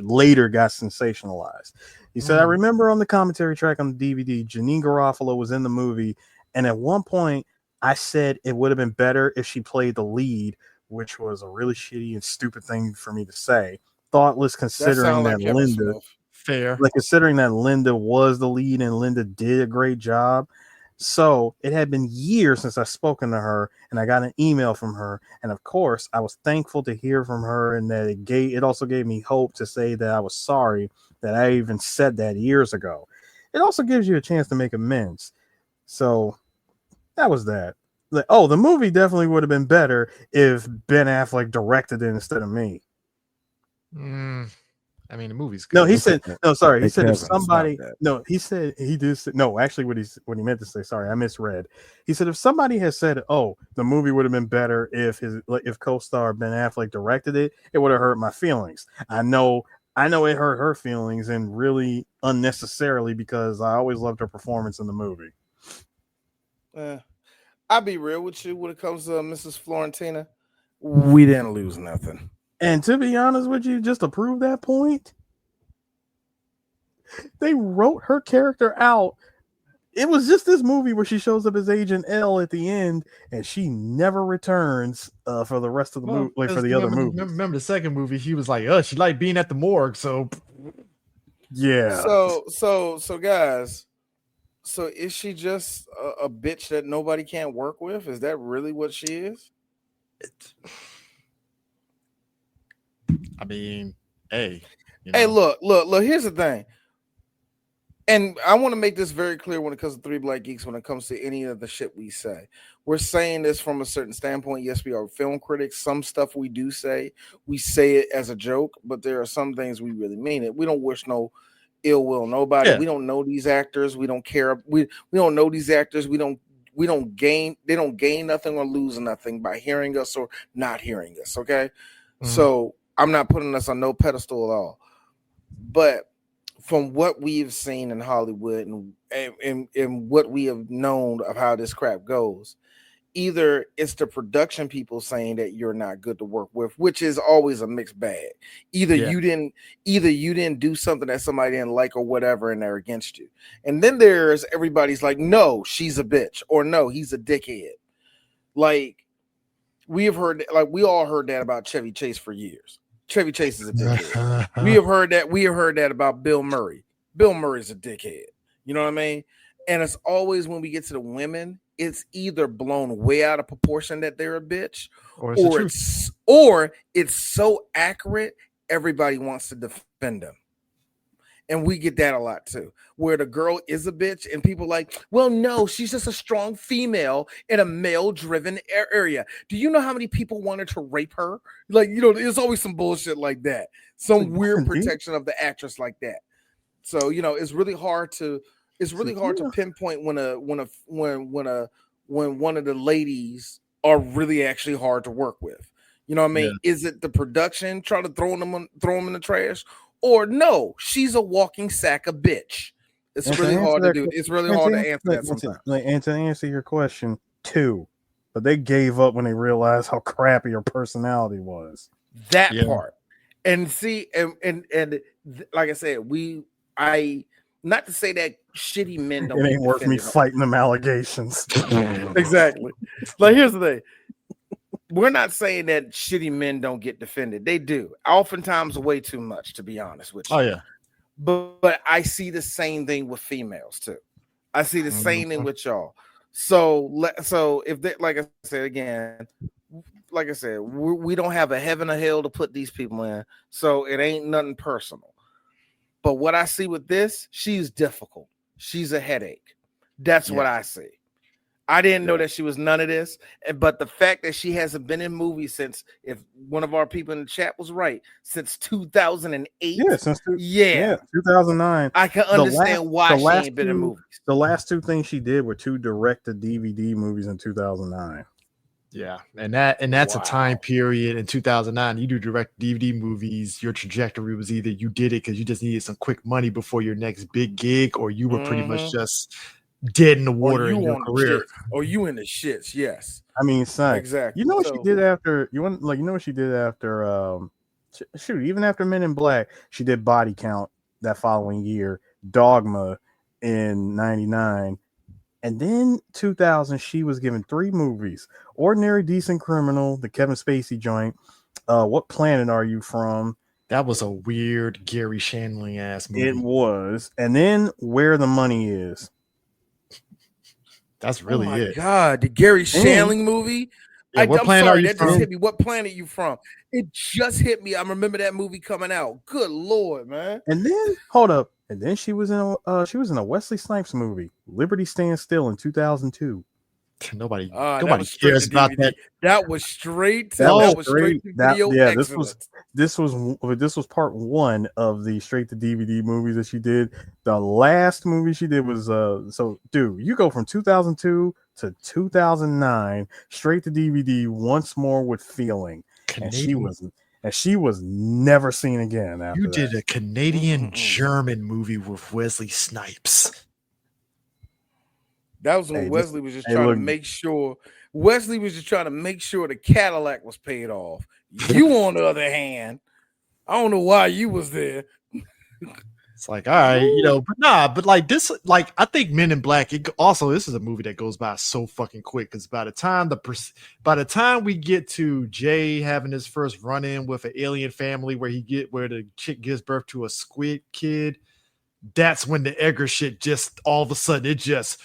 later got sensationalized. He said, "I remember on the commentary track on the DVD, Janine Garofalo was in the movie, and at one point, I said it would have been better if she played the lead, which was a really shitty and stupid thing for me to say. Thoughtless, considering that Linda." Fair. Like, considering that Linda was the lead and Linda did a great job. So it had been years since I've spoken to her, and I got an email from her. And of course, I was thankful to hear from her, and that it also gave me hope to say that I was sorry that I even said that years ago. It also gives you a chance to make amends. So that was that. Like, the movie definitely would have been better if Ben Affleck directed it instead of me. I mean, the movie's good. No, he said no. Sorry, he said Kevin, if somebody. No, he said he did. No, actually, what he meant to say. Sorry, I misread. He said if somebody had said, "Oh, the movie would have been better if if co-star Ben Affleck directed it," it would have hurt my feelings. I know it hurt her feelings, and really unnecessarily, because I always loved her performance in the movie. I'll be real with you when it comes to Mrs. Florentina. We didn't lose nothing. And to be honest with you, just to prove that point, they wrote her character out. It was just this movie where she shows up as Agent L at the end, and she never returns for the rest of the movie, like for the other movies. Remember the second movie? He was like, she liked being at the morgue. So yeah. So guys, so is she just a bitch that nobody can work with? Is that really what she is? I mean, hey, Hey, look. Here's the thing. And I want to make this very clear when it comes to Three Black Geeks, when it comes to any of the shit we say. We're saying this from a certain standpoint. Yes, we are film critics. Some stuff we do say, we say it as a joke, but there are some things we really mean it. We don't wish no ill will nobody. Yeah. We don't know these actors. We don't care. We don't know these actors. They don't gain nothing or lose nothing by hearing us or not hearing us. Okay. Mm-hmm. So I'm not putting us on no pedestal at all. But from what we've seen in Hollywood and what we have known of how this crap goes, either it's the production people saying that you're not good to work with, which is always a mixed bag. Either you didn't do something that somebody didn't like or whatever, and they're against you. And then there's everybody's like, no, she's a bitch, or no, he's a dickhead. Like we all heard that about Chevy Chase for years. Chevy Chase is a dickhead. We have heard that about Bill Murray. Bill Murray's a dickhead. You know what I mean? And it's always when we get to the women, it's either blown way out of proportion that they're a bitch, or it's so accurate everybody wants to defend them. And we get that a lot too, where the girl is a bitch and people like, well, no, she's just a strong female in a male-driven area. Do you know how many people wanted to rape her? Like, there's always some bullshit like that. Some weird protection of the actress like that. So, it's really hard to pinpoint when one of the ladies are really actually hard to work with. You know what I mean? Yeah. Is it the production trying to throw them in the trash? Or no, she's a walking sack of bitch. It's really hard to do. It's really hard to answer that sometimes. And to answer your question, but they gave up when they realized how crappy her personality was. That part. And see, and like I said, not to say that shitty men don't. It ain't worth me fighting them allegations. Exactly. Like, here's the thing. We're not saying that shitty men don't get defended. They do. Oftentimes way too much, to be honest with you. Oh, yeah. But I see the same thing with females, too. I see the same thing with y'all. So if they, like I said, we don't have a heaven or hell to put these people in. So it ain't nothing personal. But what I see with this, she's difficult. She's a headache. That's what I see. I didn't know that she was none of this, but the fact that she hasn't been in movies since, if one of our people in the chat was right, since 2008. Yeah, since 2009. I can understand why she ain't been in movies. The last two things she did were 2 direct-to-DVD movies in 2009. Yeah, and that's a time period in 2009. You do direct DVD movies. Your trajectory was either you did it because you just needed some quick money before your next big gig, or you were pretty much just dead in the water in your career. Or you in the shits, yes. I mean, son, exactly. You know what she did after? You know what she did after? Even after Men in Black, she did Body Count that following year, Dogma in '99, and then 2000. She was given 3 movies: Ordinary Decent Criminal, the Kevin Spacey joint. What Planet Are You From? That was a weird Gary Shandling ass movie. It was, and then Where the Money Is. That's really it. God, the Gary Shandling movie. Yeah, I'm sorry, that just hit me. What planet you from? It just hit me. I remember that movie coming out. Good Lord, man. And then hold up. And then she was in a Wesley Snipes movie, Liberty Stands Still, in 2002. Nobody cares about that. That was straight. That was straight to video. Yeah, this was part 1 of the straight to DVD movies that she did. The last movie she did was dude, you go from 2002 to 2009 straight to DVD Once More with Feeling, and she was never seen again. After you did a Canadian German movie with Wesley Snipes. That was when Wesley was just trying to make sure. Wesley was just trying to make sure the Cadillac was paid off. You, on the other hand, I don't know why you was there. It's like, all right, but like this, like I think Men in Black. This is a movie that goes by so fucking quick because by the time we get to Jay having his first run in with an alien family where the chick gives birth to a squid kid, that's when the Edgar shit just all of a sudden it just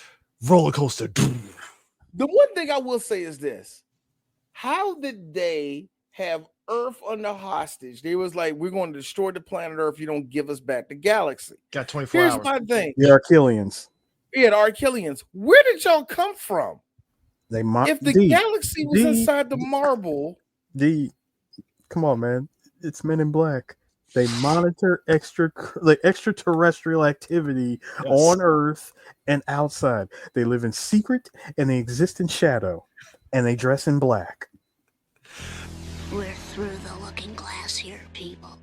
roller coaster. The one thing I will say is this: how did they have Earth under hostage. They was like, we're going to destroy the planet Earth if you don't give us back the galaxy. Got 24 Here's hours. my thing. The Archelians. Yeah, the Archelians. Where did y'all come from? If the galaxy was inside the marble. Come on, man. It's Men in Black. They monitor extraterrestrial activity on Earth and outside. They live in secret and they exist in shadow. And they dress in black. We're through the looking glass here, people.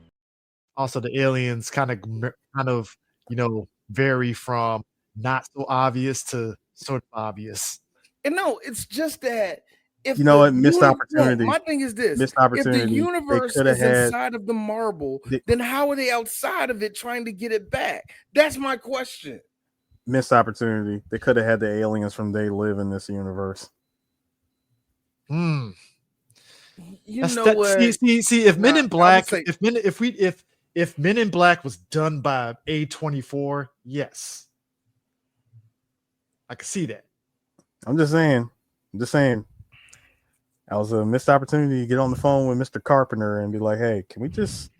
Also, the aliens kind of, vary from not so obvious to sort of obvious. And no, it's just that if missed opportunity. My thing is this: missed opportunity. If the universe is inside of the marble, then how are they outside of it trying to get it back? That's my question. Missed opportunity. They could have had the aliens from They Live in this universe. You know what? See, if Men in Black, if Men in Black was done by A24, yes, I could see that. I'm just saying. That was a missed opportunity to get on the phone with Mr. Carpenter and be like, "Hey, can we just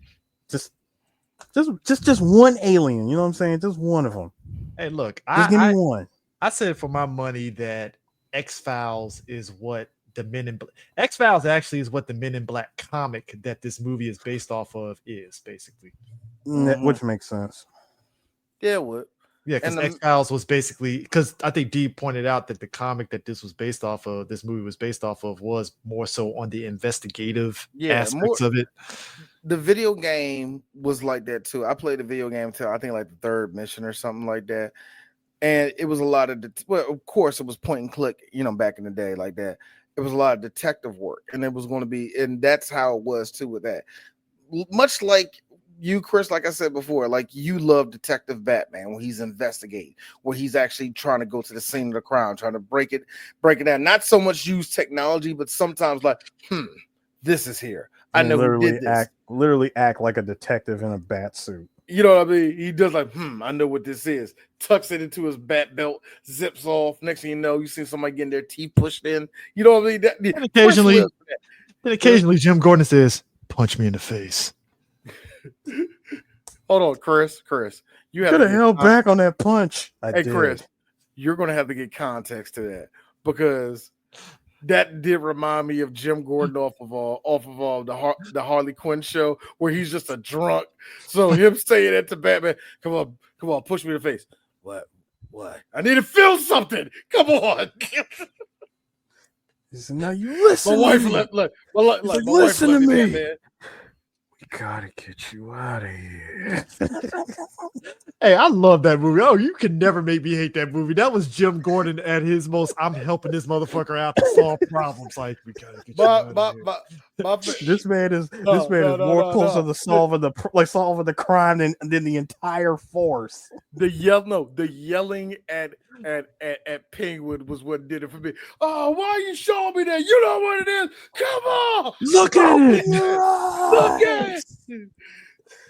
one alien? You know what I'm saying? Just one of them. Hey, look, give me one." I said for my money that X-Files is what the Men in Black. X-Files actually is what the Men in Black comic that this movie is based off of is, basically. Which makes sense. Yeah, it would. Yeah, because X-Files was basically, because I think Dee pointed out that the comic that this movie was based off of was more so on the investigative aspects of it. The video game was like that too. I played the video game until I think like the third mission or something like that. And it was a lot of, of course it was point and click, back in the day like that. It was a lot of detective work, and it was going to be, and that's how it was too with that. Much like you, Chris, like I said before, like you love Detective Batman when he's investigating, where he's actually trying to go to the scene of the crime, trying to break it down. Not so much use technology, but sometimes like, this is here. I know who did this. Literally act like a detective in a bat suit. You know what I mean? He does like, I know what this is. Tucks it into his bat belt, zips off. Next thing you know, you see somebody getting their teeth pushed in. You know what I mean? And occasionally Jim Gordon says, "Punch me in the face." Hold on, Chris. You could have held back on that punch. Chris, you're going to have to get context to that because that did remind me of Jim Gordon off of the Harley Quinn show where he's just a drunk. So him saying that to Batman, come on, push me in the face. What? I need to feel something. Come on. He said, "Now you listen." My wife listen to me. Man. We gotta get you out of here. Hey, I love that movie. Oh, you can never make me hate that movie. That was Jim Gordon at his most. I'm helping this motherfucker out to solve problems. Like, we gotta get you out of here. This man is more closer to solving the crime than the entire force. The yelling at Penguin was what did it for me. Oh, why are you showing me that? You know what it is? Come on, look at it. Look at it.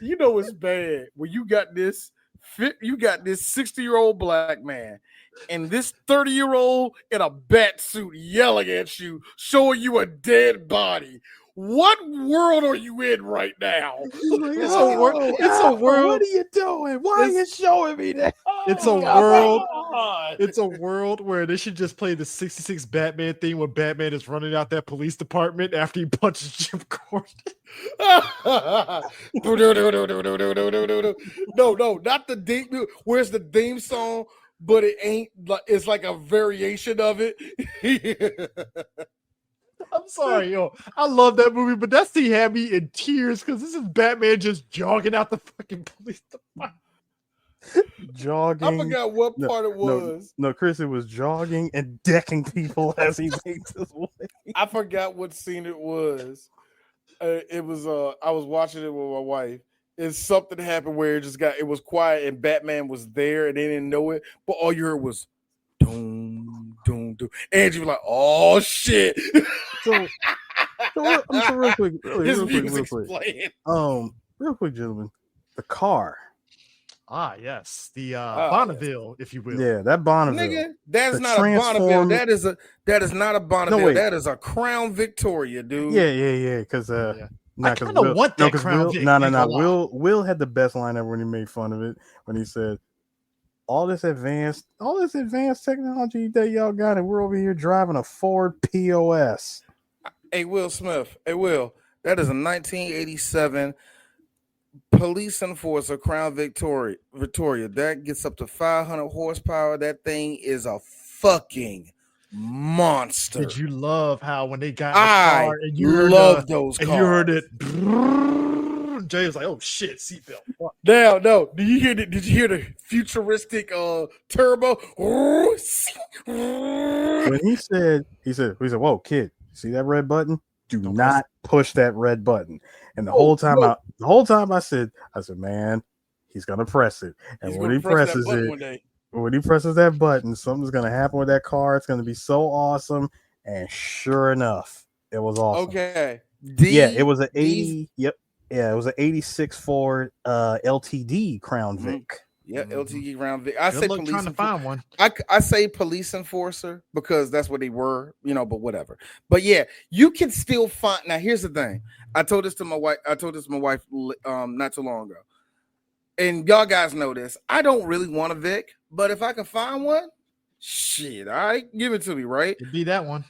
You know it's bad when you got this 60-year-old black man and this 30-year-old in a bat suit yelling at you, showing you a dead body. What world are you in right now? It's a world. What are you doing? Why are you showing me that? It's a world. It's a world where they should just play the 66 Batman thing when Batman is running out that police department after he punches Jim Gordon. No, not the theme. Where's the theme song? But it ain't. It's like a variation of it. I'm sorry, yo. I love that movie, but that scene had me in tears because this is Batman just jogging out the fucking police department. Jogging. I forgot what part it was. No, Chris, it was jogging and decking people as he makes his way. I forgot what scene it was. It was I was watching it with my wife. And something happened where it was quiet and Batman was there and they didn't know it, but all you heard was doom, doom, doom. And you were like, oh shit. So real quick. Real quick, gentlemen. The car. Ah, yes. The Bonneville, if you will. Yeah, that Bonneville. Nigga, that is not a Bonneville. That is not a Bonneville. No, that is a Crown Victoria, dude. Yeah. Because I kind of want that Crown Vic. Will had the best line ever when he made fun of it when he said, all this advanced technology that y'all got, and we're over here driving a Ford POS. Hey, Will Smith. Hey, Will. That is a 1987 police enforcer Crown Victoria. That gets up to 500 horsepower. That thing is a fucking monster. Did you love how when they got in the car and you heard those cars. And you heard it? Jay was like, "Oh shit, seatbelt." No. Did you hear the futuristic turbo? When he said, "Whoa, kid, see that red button? Do not push that red button." And the whole time I said, man, he's gonna press it. And when he presses that button, something's gonna happen with that car. It's gonna be so awesome. And sure enough, it was awesome. Okay. It was an 80. Yep. Yeah, it was an 86 Ford LTD Crown Vic. Yeah, LTD Crown Vic. I say police trying to find one. I say police enforcer because that's what they were, but whatever. But yeah, you can still find. Now, here's the thing. I told this to my wife not too long ago. And y'all guys know this. I don't really want a Vic, but if I can find one, shit, all right, give it to me, right? It'd be that one.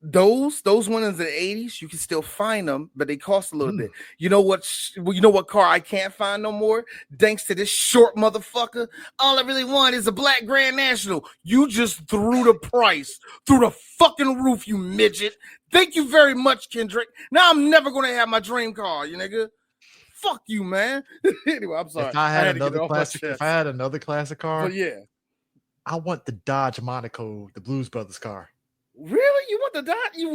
Those ones in the 80s, you can still find them, but they cost a little bit. You know what car I can't find no more? Thanks to this short motherfucker. All I really want is a black Grand National. You just threw the price through the fucking roof, you midget. Thank you very much, Kendrick. Now I'm never gonna have my dream car, you nigga. Fuck you, man. Anyway, I'm sorry. If I had another classic car, but yeah, I want the Dodge Monaco, the Blues Brothers car. Really? You want the Dodge? You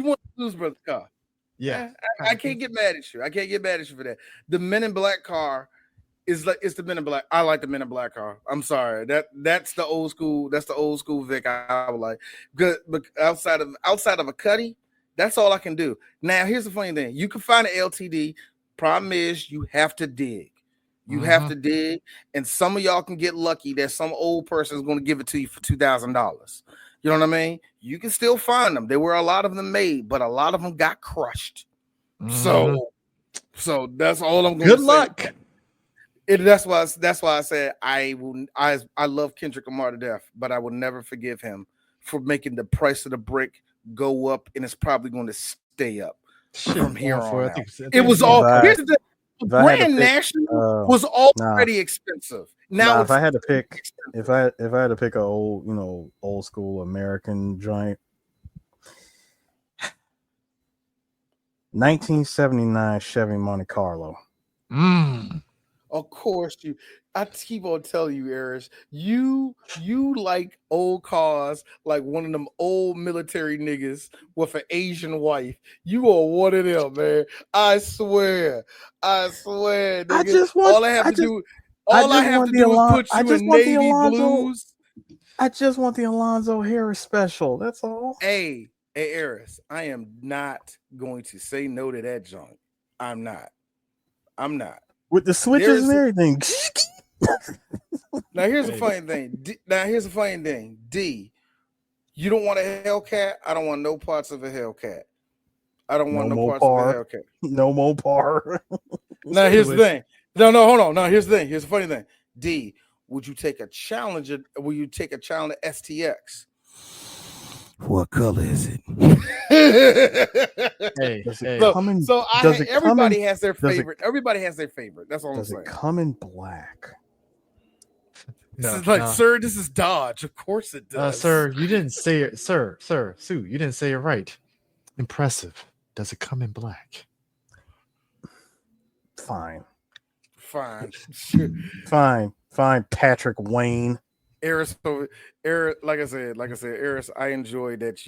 want the Blues Brothers car? Yeah. I can't get mad at you. I can't get mad at you for that. The Men in Black car it's the Men in Black. I like the Men in Black car. I'm sorry. That's the old school. That's the old school Vic I would like. Good, but outside of a Cuddy, that's all I can do. Now, here's the funny thing. You can find an LTD. Problem is, you have to dig. You have to dig, and some of y'all can get lucky that some old person is going to give it to you for $2,000. You know what I mean? You can still find them. There were a lot of them made, but a lot of them got crushed. So that's all I'm going to say. Good luck. That's why I said I love Kendrick Lamar to death, but I will never forgive him for making the price of the brick go up, and it's probably going to stay up from here on out. It was all. Here's the thing. Grand National was already expensive. Now, if I had to pick an old school American joint, 1979 Chevy Monte Carlo. Of course, I keep on telling you, Eris, you like old cars, like one of them old military niggas with an Asian wife. You are one of them, man. I swear. Nigga. All I have to do is put you in navy blues. I just want the Alonzo Harris special. That's all. Hey, Eris, I am not going to say no to that joint. I'm not. With the switches and everything. Now here's the funny thing. D, you don't want a Hellcat? I don't want no parts of a Hellcat. I don't want no parts of a Hellcat. No more par. Now here's the thing. No, hold on. Now here's the thing. Here's the funny thing. D, would you take a Challenger? Will you take a Challenger STX? What color is it? Everybody has their favorite. Everybody has their favorite. That's all I'm saying. Does it come in black? Sir, this is Dodge. Of course it does. Sir, you didn't say it. Sir, Sue, you didn't say it right. Impressive. Does it come in black? Fine. Fine. Patrick Wayne. Eris, like I said, Eris, I enjoy that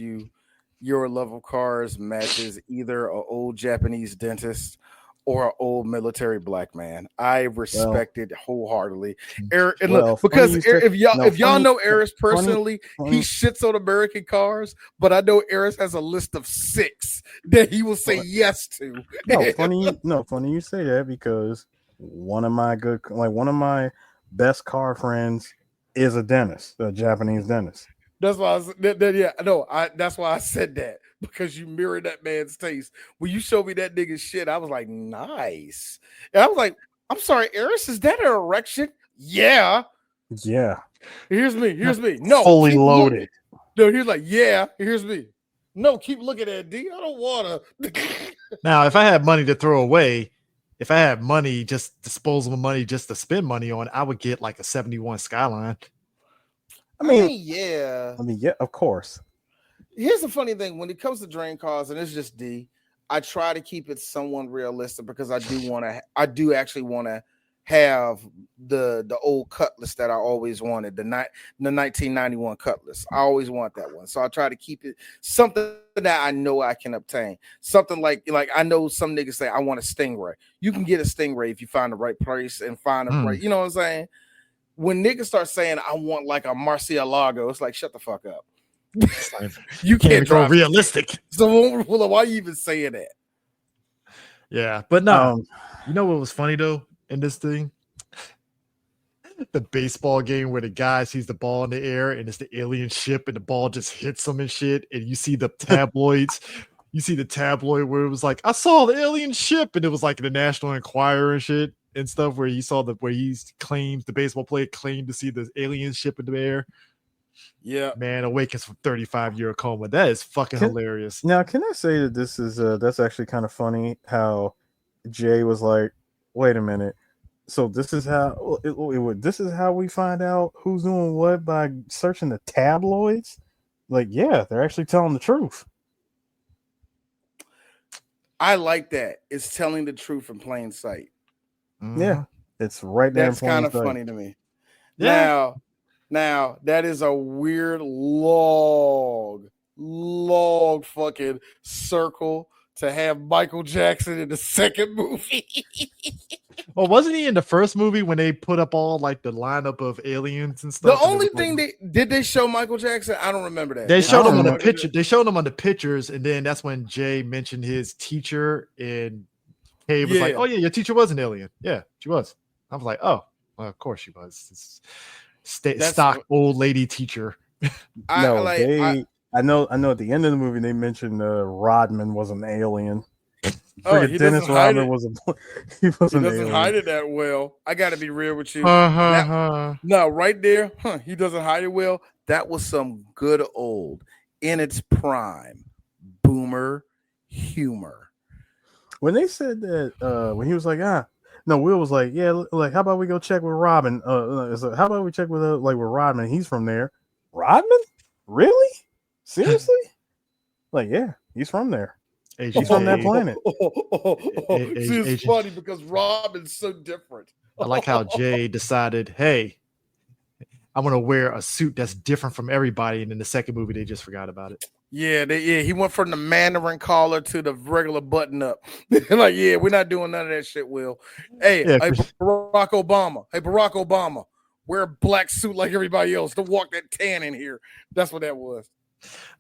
your love of cars matches either an old Japanese dentist or an old military black man. I respect it wholeheartedly. If y'all know Eris personally, he shits on American cars, but I know Eris has a list of 6 that he will say yes to. Funny you say that, because one of my best car friends is a dentist, a Japanese dentist. That's why that's why I said that, because you mirrored that man's taste. When you showed me that nigga's shit, I was like, nice. And I was like, I'm sorry, Eris, is that an erection? Yeah. Yeah. Here's me. No, fully loaded. No, he was like, yeah, here's me. No, keep looking at it, D. I don't want to. Now, if I had money to throw away, if I had money, just disposable money, just to spend money on, I would get like a 71 Skyline. I mean, yeah. Of course. Here's the funny thing: when it comes to drain cars, and it's just D, I try to keep it somewhat realistic because I do actually want to have the old Cutlass that I always wanted, the 1991 Cutlass. I always want that one, so I try to keep it something that I know I can obtain. Something like I know some niggas say I want a Stingray. You can get a Stingray if you find the right place and find the right. You know what I'm saying? When niggas start saying I want like a Murcielago, it's like shut the fuck up. You can't drive realistic. So why are you even saying that? Yeah, but no. You know what was funny though in this thing? The baseball game where the guy sees the ball in the air and it's the alien ship and the ball just hits him and shit, and you see the tabloids. You see the tabloid where it was like, I saw the alien ship, and it was like the National Enquirer and shit and stuff where he saw where he claims the baseball player claimed to see the alien ship in the air. Yeah, man awakens from 35-year coma. That is fucking hilarious. Now, can I say that this is that's actually kind of funny how Jay was like, wait a minute. So this is how this is how we find out who's doing what by searching the tabloids? Like, yeah, they're actually telling the truth. I like that. It's telling the truth in plain sight. Mm-hmm. Yeah, it's right there. That's kind of funny to me. Yeah. Now that is a weird log fucking circle to have Michael Jackson in the second movie. Well, wasn't he in the first movie when they put up all like the lineup of aliens and stuff? The only thing they show Michael Jackson? I don't remember that. They showed him on the picture. They showed him on the pictures, and then that's when Jay mentioned his teacher, and Kay was like, "Oh yeah, your teacher was an alien. Yeah, she was." I was like, "Oh, well, of course she was." Stock old lady teacher. I know. At the end of the movie they mentioned Rodman was an alien. Dennis Rodman was he doesn't hide it that well. I got to be real with you. No, right there, he doesn't hide it well. That was some good old in its prime boomer humor. When they said that, when he was like, no, Will was like, yeah, like, how about we go check with Robin? So how about we check with with Rodman? He's from there. Rodman? Really? Seriously? Like, yeah, he's from there. He's from that planet. It's funny because Robin's so different. I like how Jay decided, hey, I want to wear a suit that's different from everybody, and in the second movie they just forgot about it. Yeah, he went from the Mandarin collar to the regular button up. Like, yeah, we're not doing none of that shit, Will. Hey, Barack Obama, wear a black suit like everybody else. Don't walk that tan in here. That's what that was.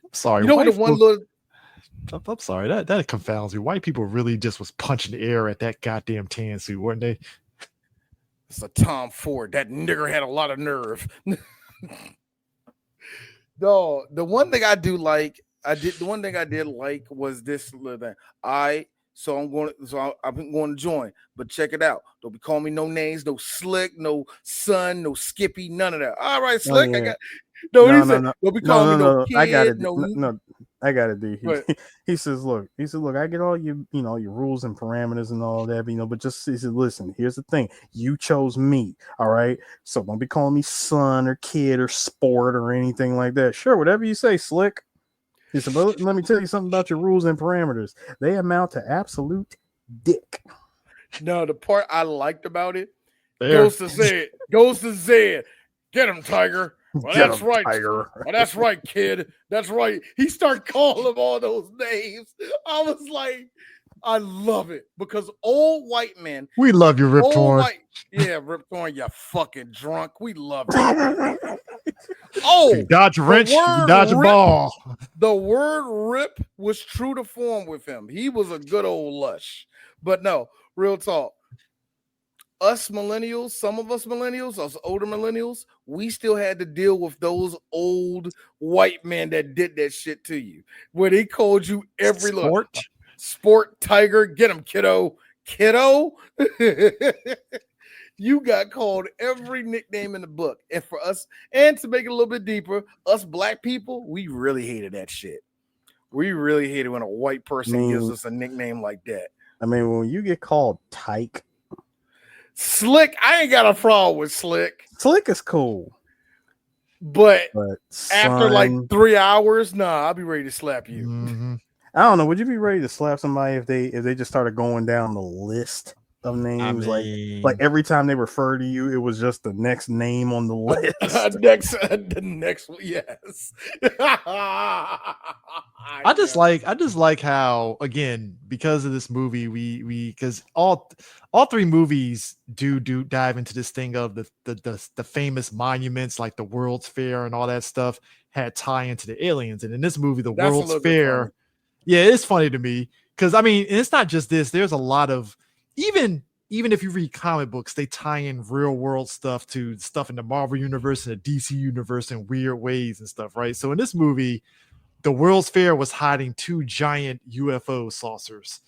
I'm sorry. You know what the one little... I'm sorry. That confounds me. White people really just was punching the air at that goddamn tan suit, weren't they? It's a Tom Ford. That nigger had a lot of nerve. No, the one thing I did like was this little thing. I'm going to join, but check it out. Don't be calling me no names, no Slick, no Son, no Skippy, none of that. All right, Slick, oh, yeah. I got. No. Don't be calling me no kid. I got it. I got it, dude. He says, look, I get all your rules and parameters and all that, but just, he said, listen, here's the thing. You chose me, all right? So don't be calling me son or kid or sport or anything like that. Sure, whatever you say, Slick. He said, but let me tell you something about your rules and parameters. They amount to absolute dick. No, the part I liked about it, goes to Zed. Get him, Tiger. Well, that's right. Tiger. Well, that's right, kid. That's right. He started calling him all those names. I was like, I love it because old white men. We love you, Rip Torn. Rip Torn, you fucking drunk. We love you. You dodge a wrench, you dodge a ball. The word rip was true to form with him. He was a good old lush. But no, real talk. us millennials, some of us millennials, us older millennials, we still had to deal with those old white men that did that shit to you, where they called you every sport tiger, get him, kiddo. You got called every nickname in the book. And for us, and to make it a little bit deeper, us black people, we really hated that shit. We really hated when a white person gives us a nickname like that. I mean, when you get called Tyke, Slick, I ain't got a problem with Slick. Slick is cool. But after like 3 hours, nah, I'll be ready to slap you. Mm-hmm. I don't know. Would you be ready to slap somebody if they just started going down the list of names? Like every time they refer to you, it was just the next name on the list. the next one, yes. I just like how, again, because of this movie, we because all three movies do dive into this thing of the famous monuments like the World's Fair and all that stuff had tie into the aliens. And in this movie, the World's Fair, yeah, it's funny to me because I mean, it's not just this. There's a lot of even if you read comic books, they tie in real world stuff to stuff in the Marvel universe and the DC universe in weird ways and stuff, right? So in this movie, the World's Fair was hiding 2 giant UFO saucers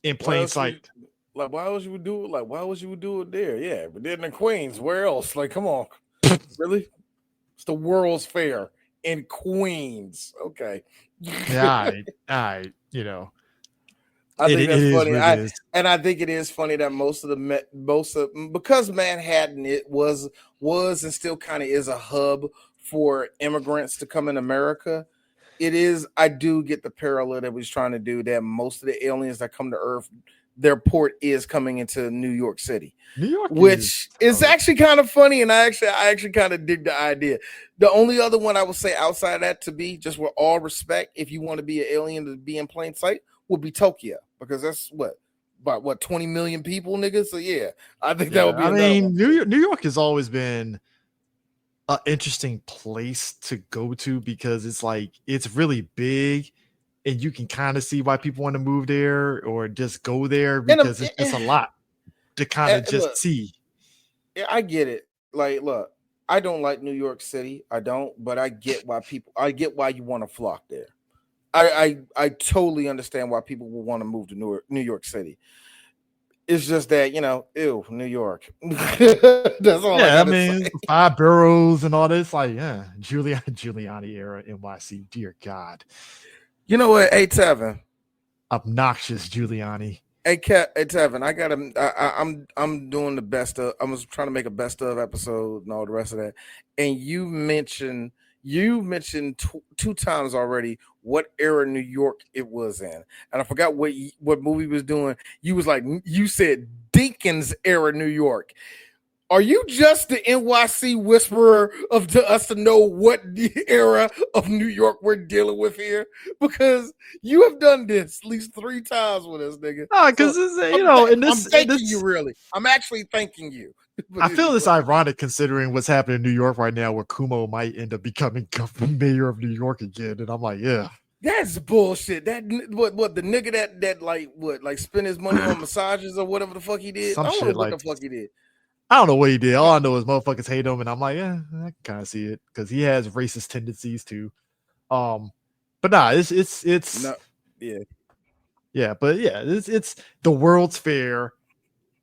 in plain sight. Why would you do it? Like, why would you do it there? Yeah, but then in Queens, where else? Like, come on, really? It's the World's Fair in Queens. Okay. Yeah, I you know. I think that's funny. I think it is funny that most of because Manhattan was and still kind of is a hub for immigrants to come in America. It is. I do get the parallel that we're trying to do that most of the aliens that come to Earth, their port is coming into New York City, which is actually kind of funny, and I actually kind of dig the idea. The only other one I would say outside of that, to be just with all respect, if you want to be an alien to be in plain sight, would be Tokyo, because that's about 20 million people, nigga. So yeah, I think that would be. I mean, New York has always been an interesting place to go to because it's really big. And you can kind of see why people want to move there or just go there because it's just a lot to kind of just see. Yeah, I get it. Like, look, I don't like New York City. I don't, but I get why you want to flock there. I totally understand why people will want to move to New York City. It's just that, ew, New York. That's all. Yeah, I mean, 5 boroughs and all this. Like, yeah, Giuliani era NYC. Dear God. You know what? Hey, Tevin. Obnoxious Giuliani. Hey, Tevin, I'm doing the best of. I was trying to make a best of episode and all the rest of that. And you mentioned 2 times already what era New York it was in, and I forgot what movie was doing. You said Dinkins era New York. Are you just the NYC whisperer to us to know what era of New York we're dealing with here? Because you have done this at least 3 times with us, nigga. Because I'm thanking you, really. I'm actually thanking you. I feel this ironic considering what's happening in New York right now, where Kumo might end up becoming mayor of New York again, and I'm like, yeah. That's bullshit. That what the nigga that spent his money on massages or whatever the fuck he did. I don't know what the fuck he did. I don't know what he did. All I know is motherfuckers hate him, and I'm like, yeah, I can kind of see it because he has racist tendencies too. But nah, it's no, yeah, but yeah, it's the World's Fair.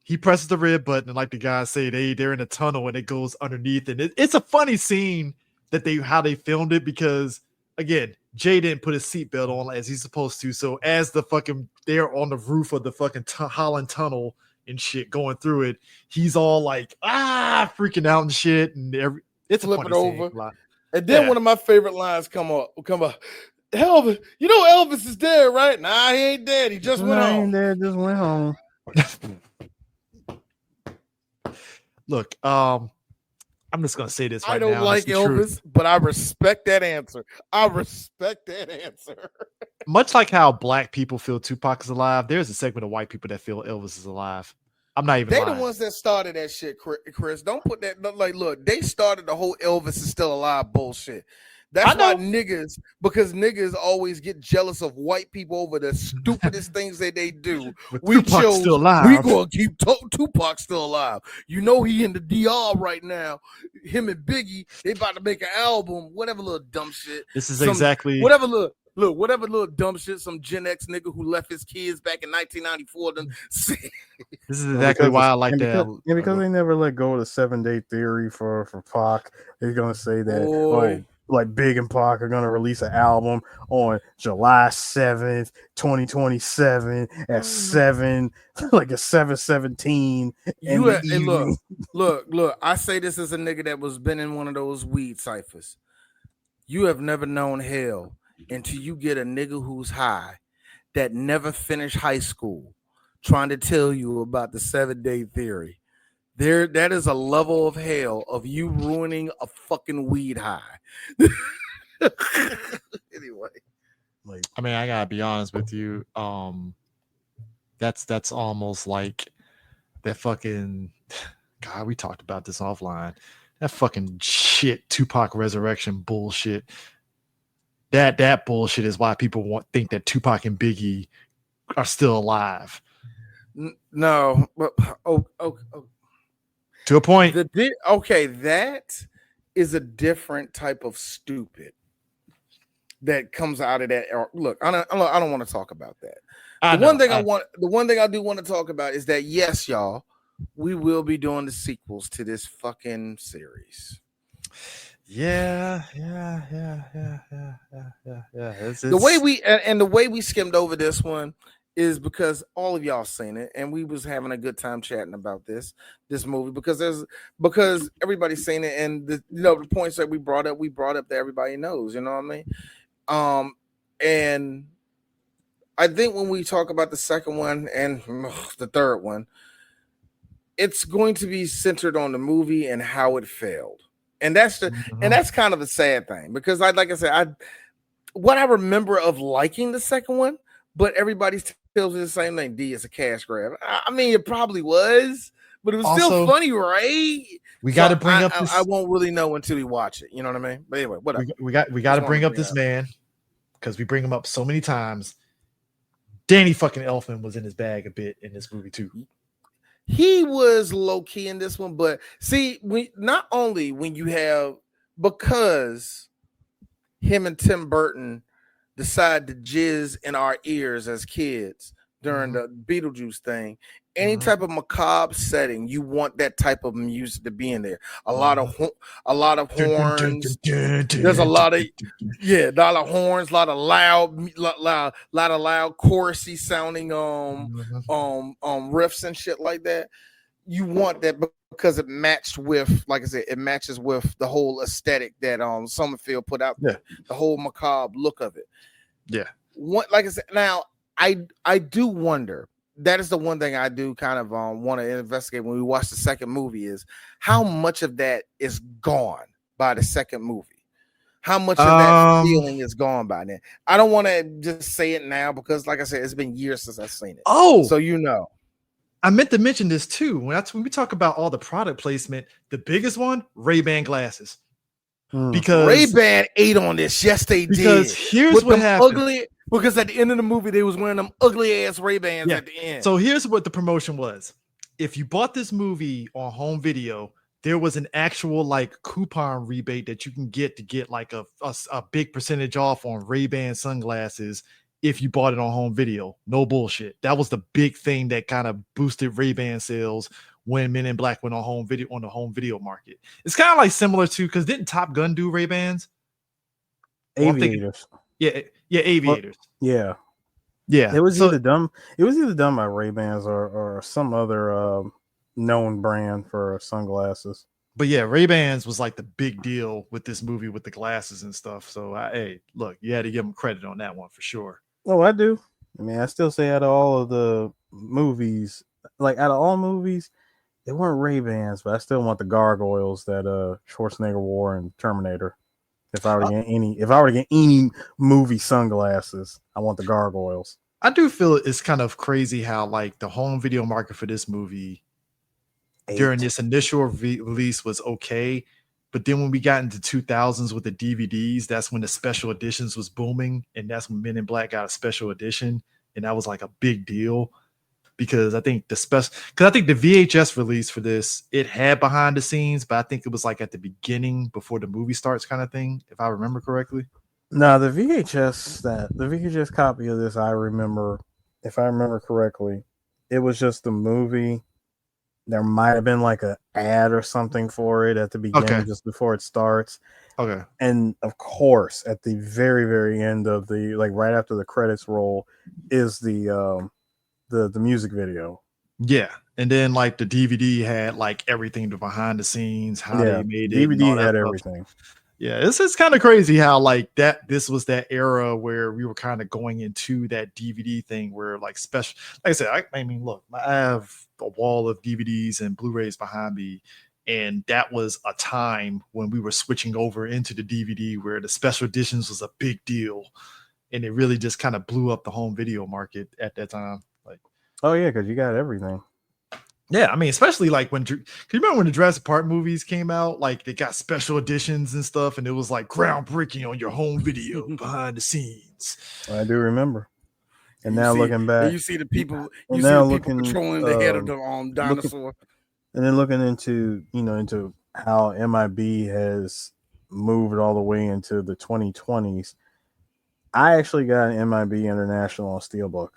He presses the red button, and like the guys say, they're in a tunnel and it goes underneath, and it's a funny scene that how they filmed it because again, Jay didn't put his seatbelt on as he's supposed to, so as they're on the roof of the fucking Holland Tunnel and shit going through it, he's all like freaking out and shit, and it's flipping over. And then one of my favorite lines come up. Elvis, Elvis is dead, right? Nah, he ain't dead. He just went home. Ain't dead, just went home. Look, I'm just gonna say this right now. I don't like Elvis, but I respect that answer. Much like how black people feel Tupac is alive, there's a segment of white people that feel Elvis is alive. I'm not even lying. They the ones that started that shit, Chris. Don't put that. Like, look, they started the whole Elvis is still alive bullshit. That's why because niggas always get jealous of white people over the stupidest things that they do. We Tupac's chose still alive. we gonna keep Tupac still alive. You know he in the DR right now. Him and Biggie, they about to make an album. Whatever little dumb shit. This is exactly whatever little dumb shit. Some Gen X nigga who left his kids back in 1994. This is exactly why I like that. Because they never let go of the 7-day theory for Pac. They're gonna say that like Big and Pac are gonna release an album on July 7th, 2027 at 7, like a 7:17. Look. I say this as a nigga that was been in one of those weed ciphers. You have never known hell until you get a nigga who's high that never finished high school trying to tell you about the 7-day theory. That is a level of hell of you ruining a fucking weed high. Anyway, I mean, I gotta be honest with you. That's almost like that fucking God. We talked about this offline. That fucking shit, Tupac resurrection bullshit. That bullshit is why people think that Tupac and Biggie are still alive. No, but to a point. That is a different type of stupid that comes out of that. Look, I don't want to talk about that. The one thing I do want to talk about is that yes, y'all, we will be doing the sequels to this fucking series. Yeah. The way we skimmed over this one is because all of y'all seen it, and we was having a good time chatting about this movie because everybody's seen it, and the points that we brought up that everybody knows. You know what I mean? And I think when we talk about the second one and the third one, it's going to be centered on the movie and how it failed. And that's and that's kind of a sad thing because like I said, what I remember of liking the second one, but everybody tells me the same thing. D is a cash grab. I mean, it probably was, but it was also still funny, right? We got to bring up this. I won't really know until we watch it. You know what I mean? But anyway, whatever. We got to bring up this man because we bring him up so many times. Danny fucking Elfman was in his bag a bit in this movie too. He was low key in this one, but see, not only when you have because him and Tim Burton decide to jizz in our ears as kids during the Beetlejuice thing. Any type of macabre setting, you want that type of music to be in there. A lot of horns. There's a lot of horns, a lot of loud chorusy sounding riffs and shit like that. You want that because it matched with, like I said, it matches with the whole aesthetic that Summerfield put out there, the whole macabre look of it. Yeah. Like I said, now I do wonder. That is the one thing I do kind of want to investigate when we watch the second movie is how much of that is gone by the second movie. How much of that feeling is gone by then? I don't want to just say it now because, like I said, it's been years since I've seen it. Oh, so you know. I meant to mention this too. When we talk about all the product placement, the biggest one, Ray-Ban glasses. Because Ray-Ban ate on this. Yes, they did. Because here's what happened. Because at the end of the movie, they was wearing them ugly ass Ray-Bans at the end. So here's what the promotion was. If you bought this movie on home video, there was an actual like coupon rebate that you can get like a big percentage off on Ray-Ban sunglasses if you bought it on home video. No bullshit. That was the big thing that kind of boosted Ray-Ban sales when Men in Black went on the home video market. It's kind of like similar to because didn't Top Gun do Ray-Bans? Aviators. Yeah, aviators. Yeah. It was either done by Ray-Bans or some other known brand for sunglasses. But yeah, Ray-Bans was like the big deal with this movie with the glasses and stuff. So hey, look, you had to give them credit on that one for sure. Oh, I do. I mean, I still say out of all of the movies, like out of all movies, they weren't Ray-Bans, but I still want the gargoyles that Schwarzenegger wore in Terminator. If I were to get any movie sunglasses, I want the gargoyles. I do feel it's kind of crazy how like the home video market for this movie during this initial release was okay, But then when we got into 2000s with the DVDs, that's when the special editions was booming, and that's when Men in Black got a special edition, and that was like a big deal because I think the VHS release for this, it had behind the scenes, but I think it was like at the beginning before the movie starts kind of thing, if I remember correctly. No, the VHS copy of this, I remember, if I remember correctly, it was just the movie. There might have been like an ad or something for it at the beginning, just before it starts. Okay. And of course, at the very, very end of the, like right after the credits roll, is the music video. Yeah. And then like the DVD had like everything behind the scenes, how they made it. DVD had everything. Yeah, it's kind of crazy how like this was that era where we were kind of going into that DVD thing where like special, like I said, I mean, look, I have a wall of DVDs and Blu-rays behind me, and that was a time when we were switching over into the DVD where the special editions was a big deal, and it really just kind of blew up the home video market at that time. Like, oh yeah, because you got everything. Yeah, I mean, especially like can you remember when the Jurassic Park movies came out? Like they got special editions and stuff, and it was like groundbreaking on your home video behind the scenes. I do remember. And now looking back, you see the people, controlling the head of the dinosaur, and then looking into how MIB has moved all the way into the 2020s. I actually got an MIB International on Steelbook.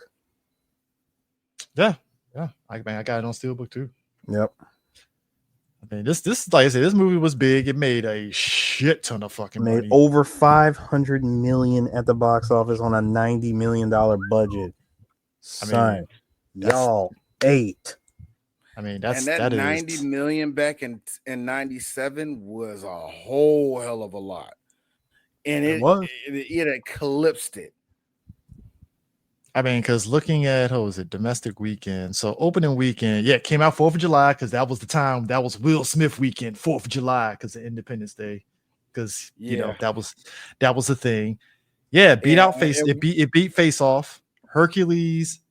Yeah. Yeah, I got it on Steelbook too. Yep. I mean, this like I said, this movie was big. It made a shit ton of fucking money. Over $500 million at the box office on a $90 million budget. Son, y'all ate. I mean, that 90 million back in 97 was a whole hell of a lot, and it eclipsed it. I mean, because looking at domestic weekend, so opening weekend, it came out 4th of July because that was the time, that was Will Smith weekend, 4th of July because of Independence Day, because that was the thing. Yeah, it beat Face Off, Hercules,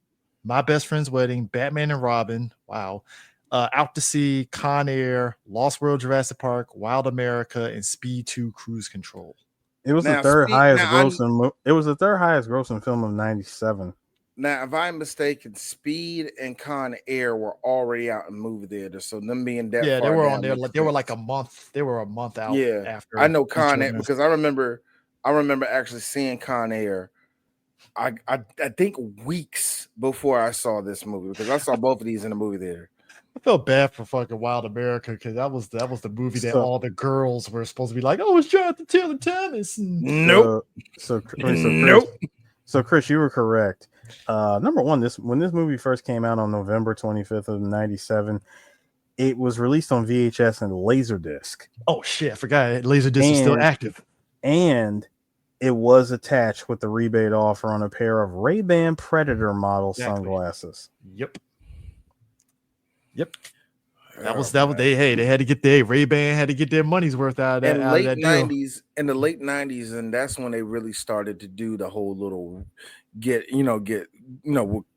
My Best Friend's Wedding, Batman and Robin, wow, Out to Sea, Con Air, Lost World, Jurassic Park, Wild America, and Speed 2 Cruise Control. It was the third highest grossing film of 97. Now, if I'm mistaken, Speed and Con Air were already out in movie theater, so them being that they were on there. They were like a month. They were a month out. Yeah, after I know Con Air because I remember actually seeing Con Air. I think weeks before I saw this movie because I saw both of these in the movie theater. I felt bad for fucking Wild America because that was the movie that all the girls were supposed to be like, oh, it's Jonathan Taylor Thomas. Nope. So Chris, you were correct. Number one, when this movie first came out on November 25th of 97, it was released on VHS and Laserdisc. Oh shit, I forgot Laserdisc was still active. And it was attached with the rebate offer on a pair of Ray-Ban Predator model sunglasses. Yep. That was they had to get their Ray-Ban had to get their money's worth out of that. In the late 90s, and that's when they really started to do the whole little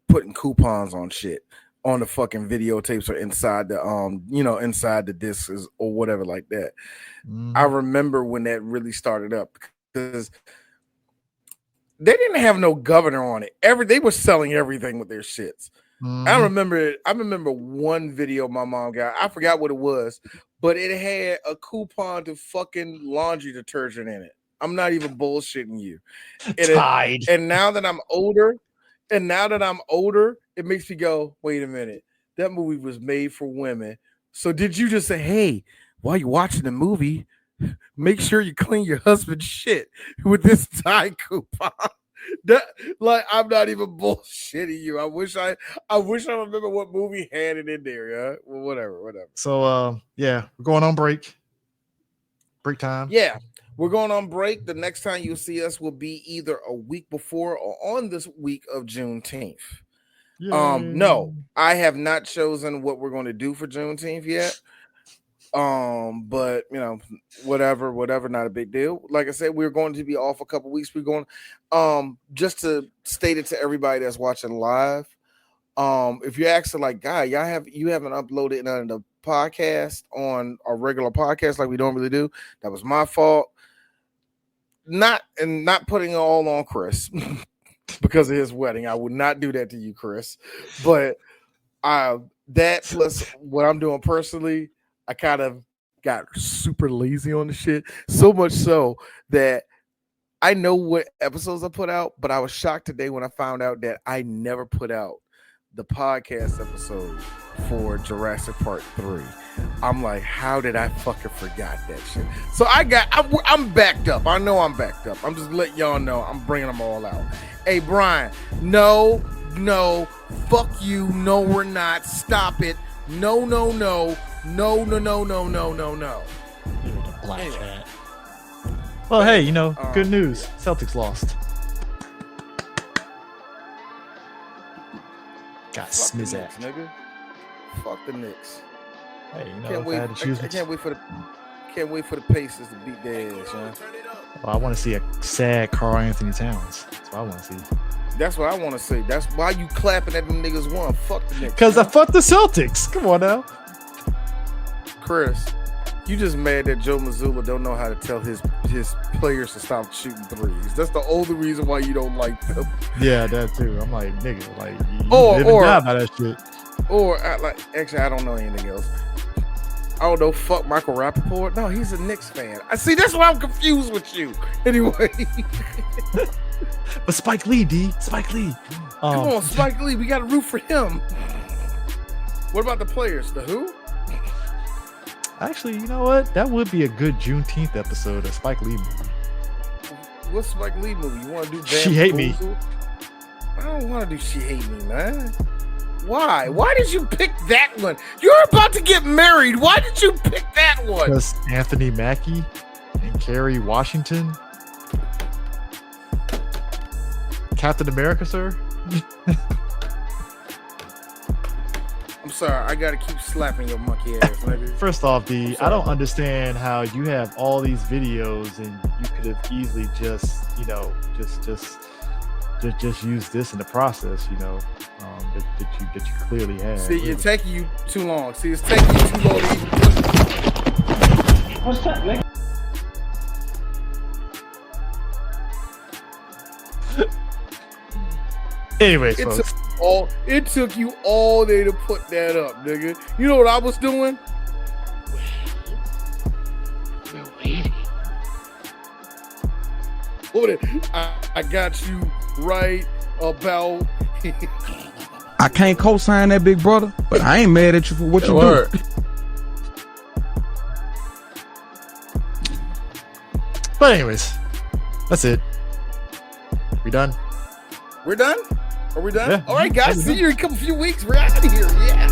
putting coupons on shit on the fucking videotapes or inside the discs or whatever like that. I remember when that really started up because they didn't have no governor on it. They were selling everything with their shits. I remember one video my mom got. I forgot what it was, but it had a coupon to fucking laundry detergent in it. I'm not even bullshitting you. And now that I'm older, it makes me go, wait a minute. That movie was made for women. So did you just say, hey, while you're watching the movie, make sure you clean your husband's shit with this Tide coupon? I'm not even bullshitting you. I wish I remember what movie had it in there. Yeah, well, whatever. So we're going on break time. Yeah, we're going on break. The next time you'll see us will be either a week before or on this week of Juneteenth. Yay. No, I have not chosen what we're going to do for Juneteenth yet. But whatever, not a big deal. Like I said, we're going to be off a couple weeks. We're going, just to state it to everybody that's watching live. If you're asking like, guy, you haven't uploaded none of the podcast on a regular podcast like we don't really do. That was my fault. Not putting it all on Chris because of his wedding. I would not do that to you, Chris. But that plus what I'm doing personally, I kind of got super lazy on the shit. So much so that I know what episodes I put out, but I was shocked today when I found out that I never put out the podcast episode for Jurassic Park 3. I'm like, how did I fucking forgot that shit? So I'm backed up. I know I'm backed up. I'm just letting y'all know I'm bringing them all out. Hey, Brian, no, fuck you. No, we're not. Stop it. No. Black hat. Well, hey, good news. Celtics lost. Got Smizak. Nigga. Fuck the Knicks. Hey, Can't wait for the Pacers to beat their ass, huh? Well, I want to see a sad Karl Anthony Towns. That's what I want to see. That's what I want to say. That's why you clapping at them niggas won. Fuck the Knicks. Because I fucked the Celtics. Come on now. Chris, you just mad that Joe Mazzulla don't know how to tell his players to stop shooting threes. That's the only reason why you don't like them. Yeah, that too. I'm like, nigga, like, you live and die by that shit. Or, actually, I don't know anything else. I don't know, fuck Michael Rappaport. No, he's a Knicks fan. I see, that's why I'm confused with you. Anyway. But Spike Lee, D. Spike Lee. Come on, Spike Lee. We got to root for him. What about the players? The who? Actually, you know what? That would be a good Juneteenth episode of Spike Lee movie. What Spike Lee movie? You want to do She Hate Me? I don't want to do She Hate Me, man. Why? Why did you pick that one? You're about to get married. Why did you pick that one? Because Anthony Mackie and Kerry Washington. Captain America, sir? I'm sorry. I got to keep slapping your monkey ass, nigga. First off, D, I don't understand how you have all these videos and you could have easily just use this in the process, that you clearly have. See, it's taking you too long. See, it's taking you too long to even put. What's that, nigga? Anyways, folks. It took you all day to put that up, nigga. You know what I was doing? We're waiting. I got you right about. I can't co-sign that, big brother, but I ain't mad at you for what you do. But anyways, that's it. We done? We're done? Are we done? Yeah. All right, guys. See you in a few weeks. We're out of here. Yeah.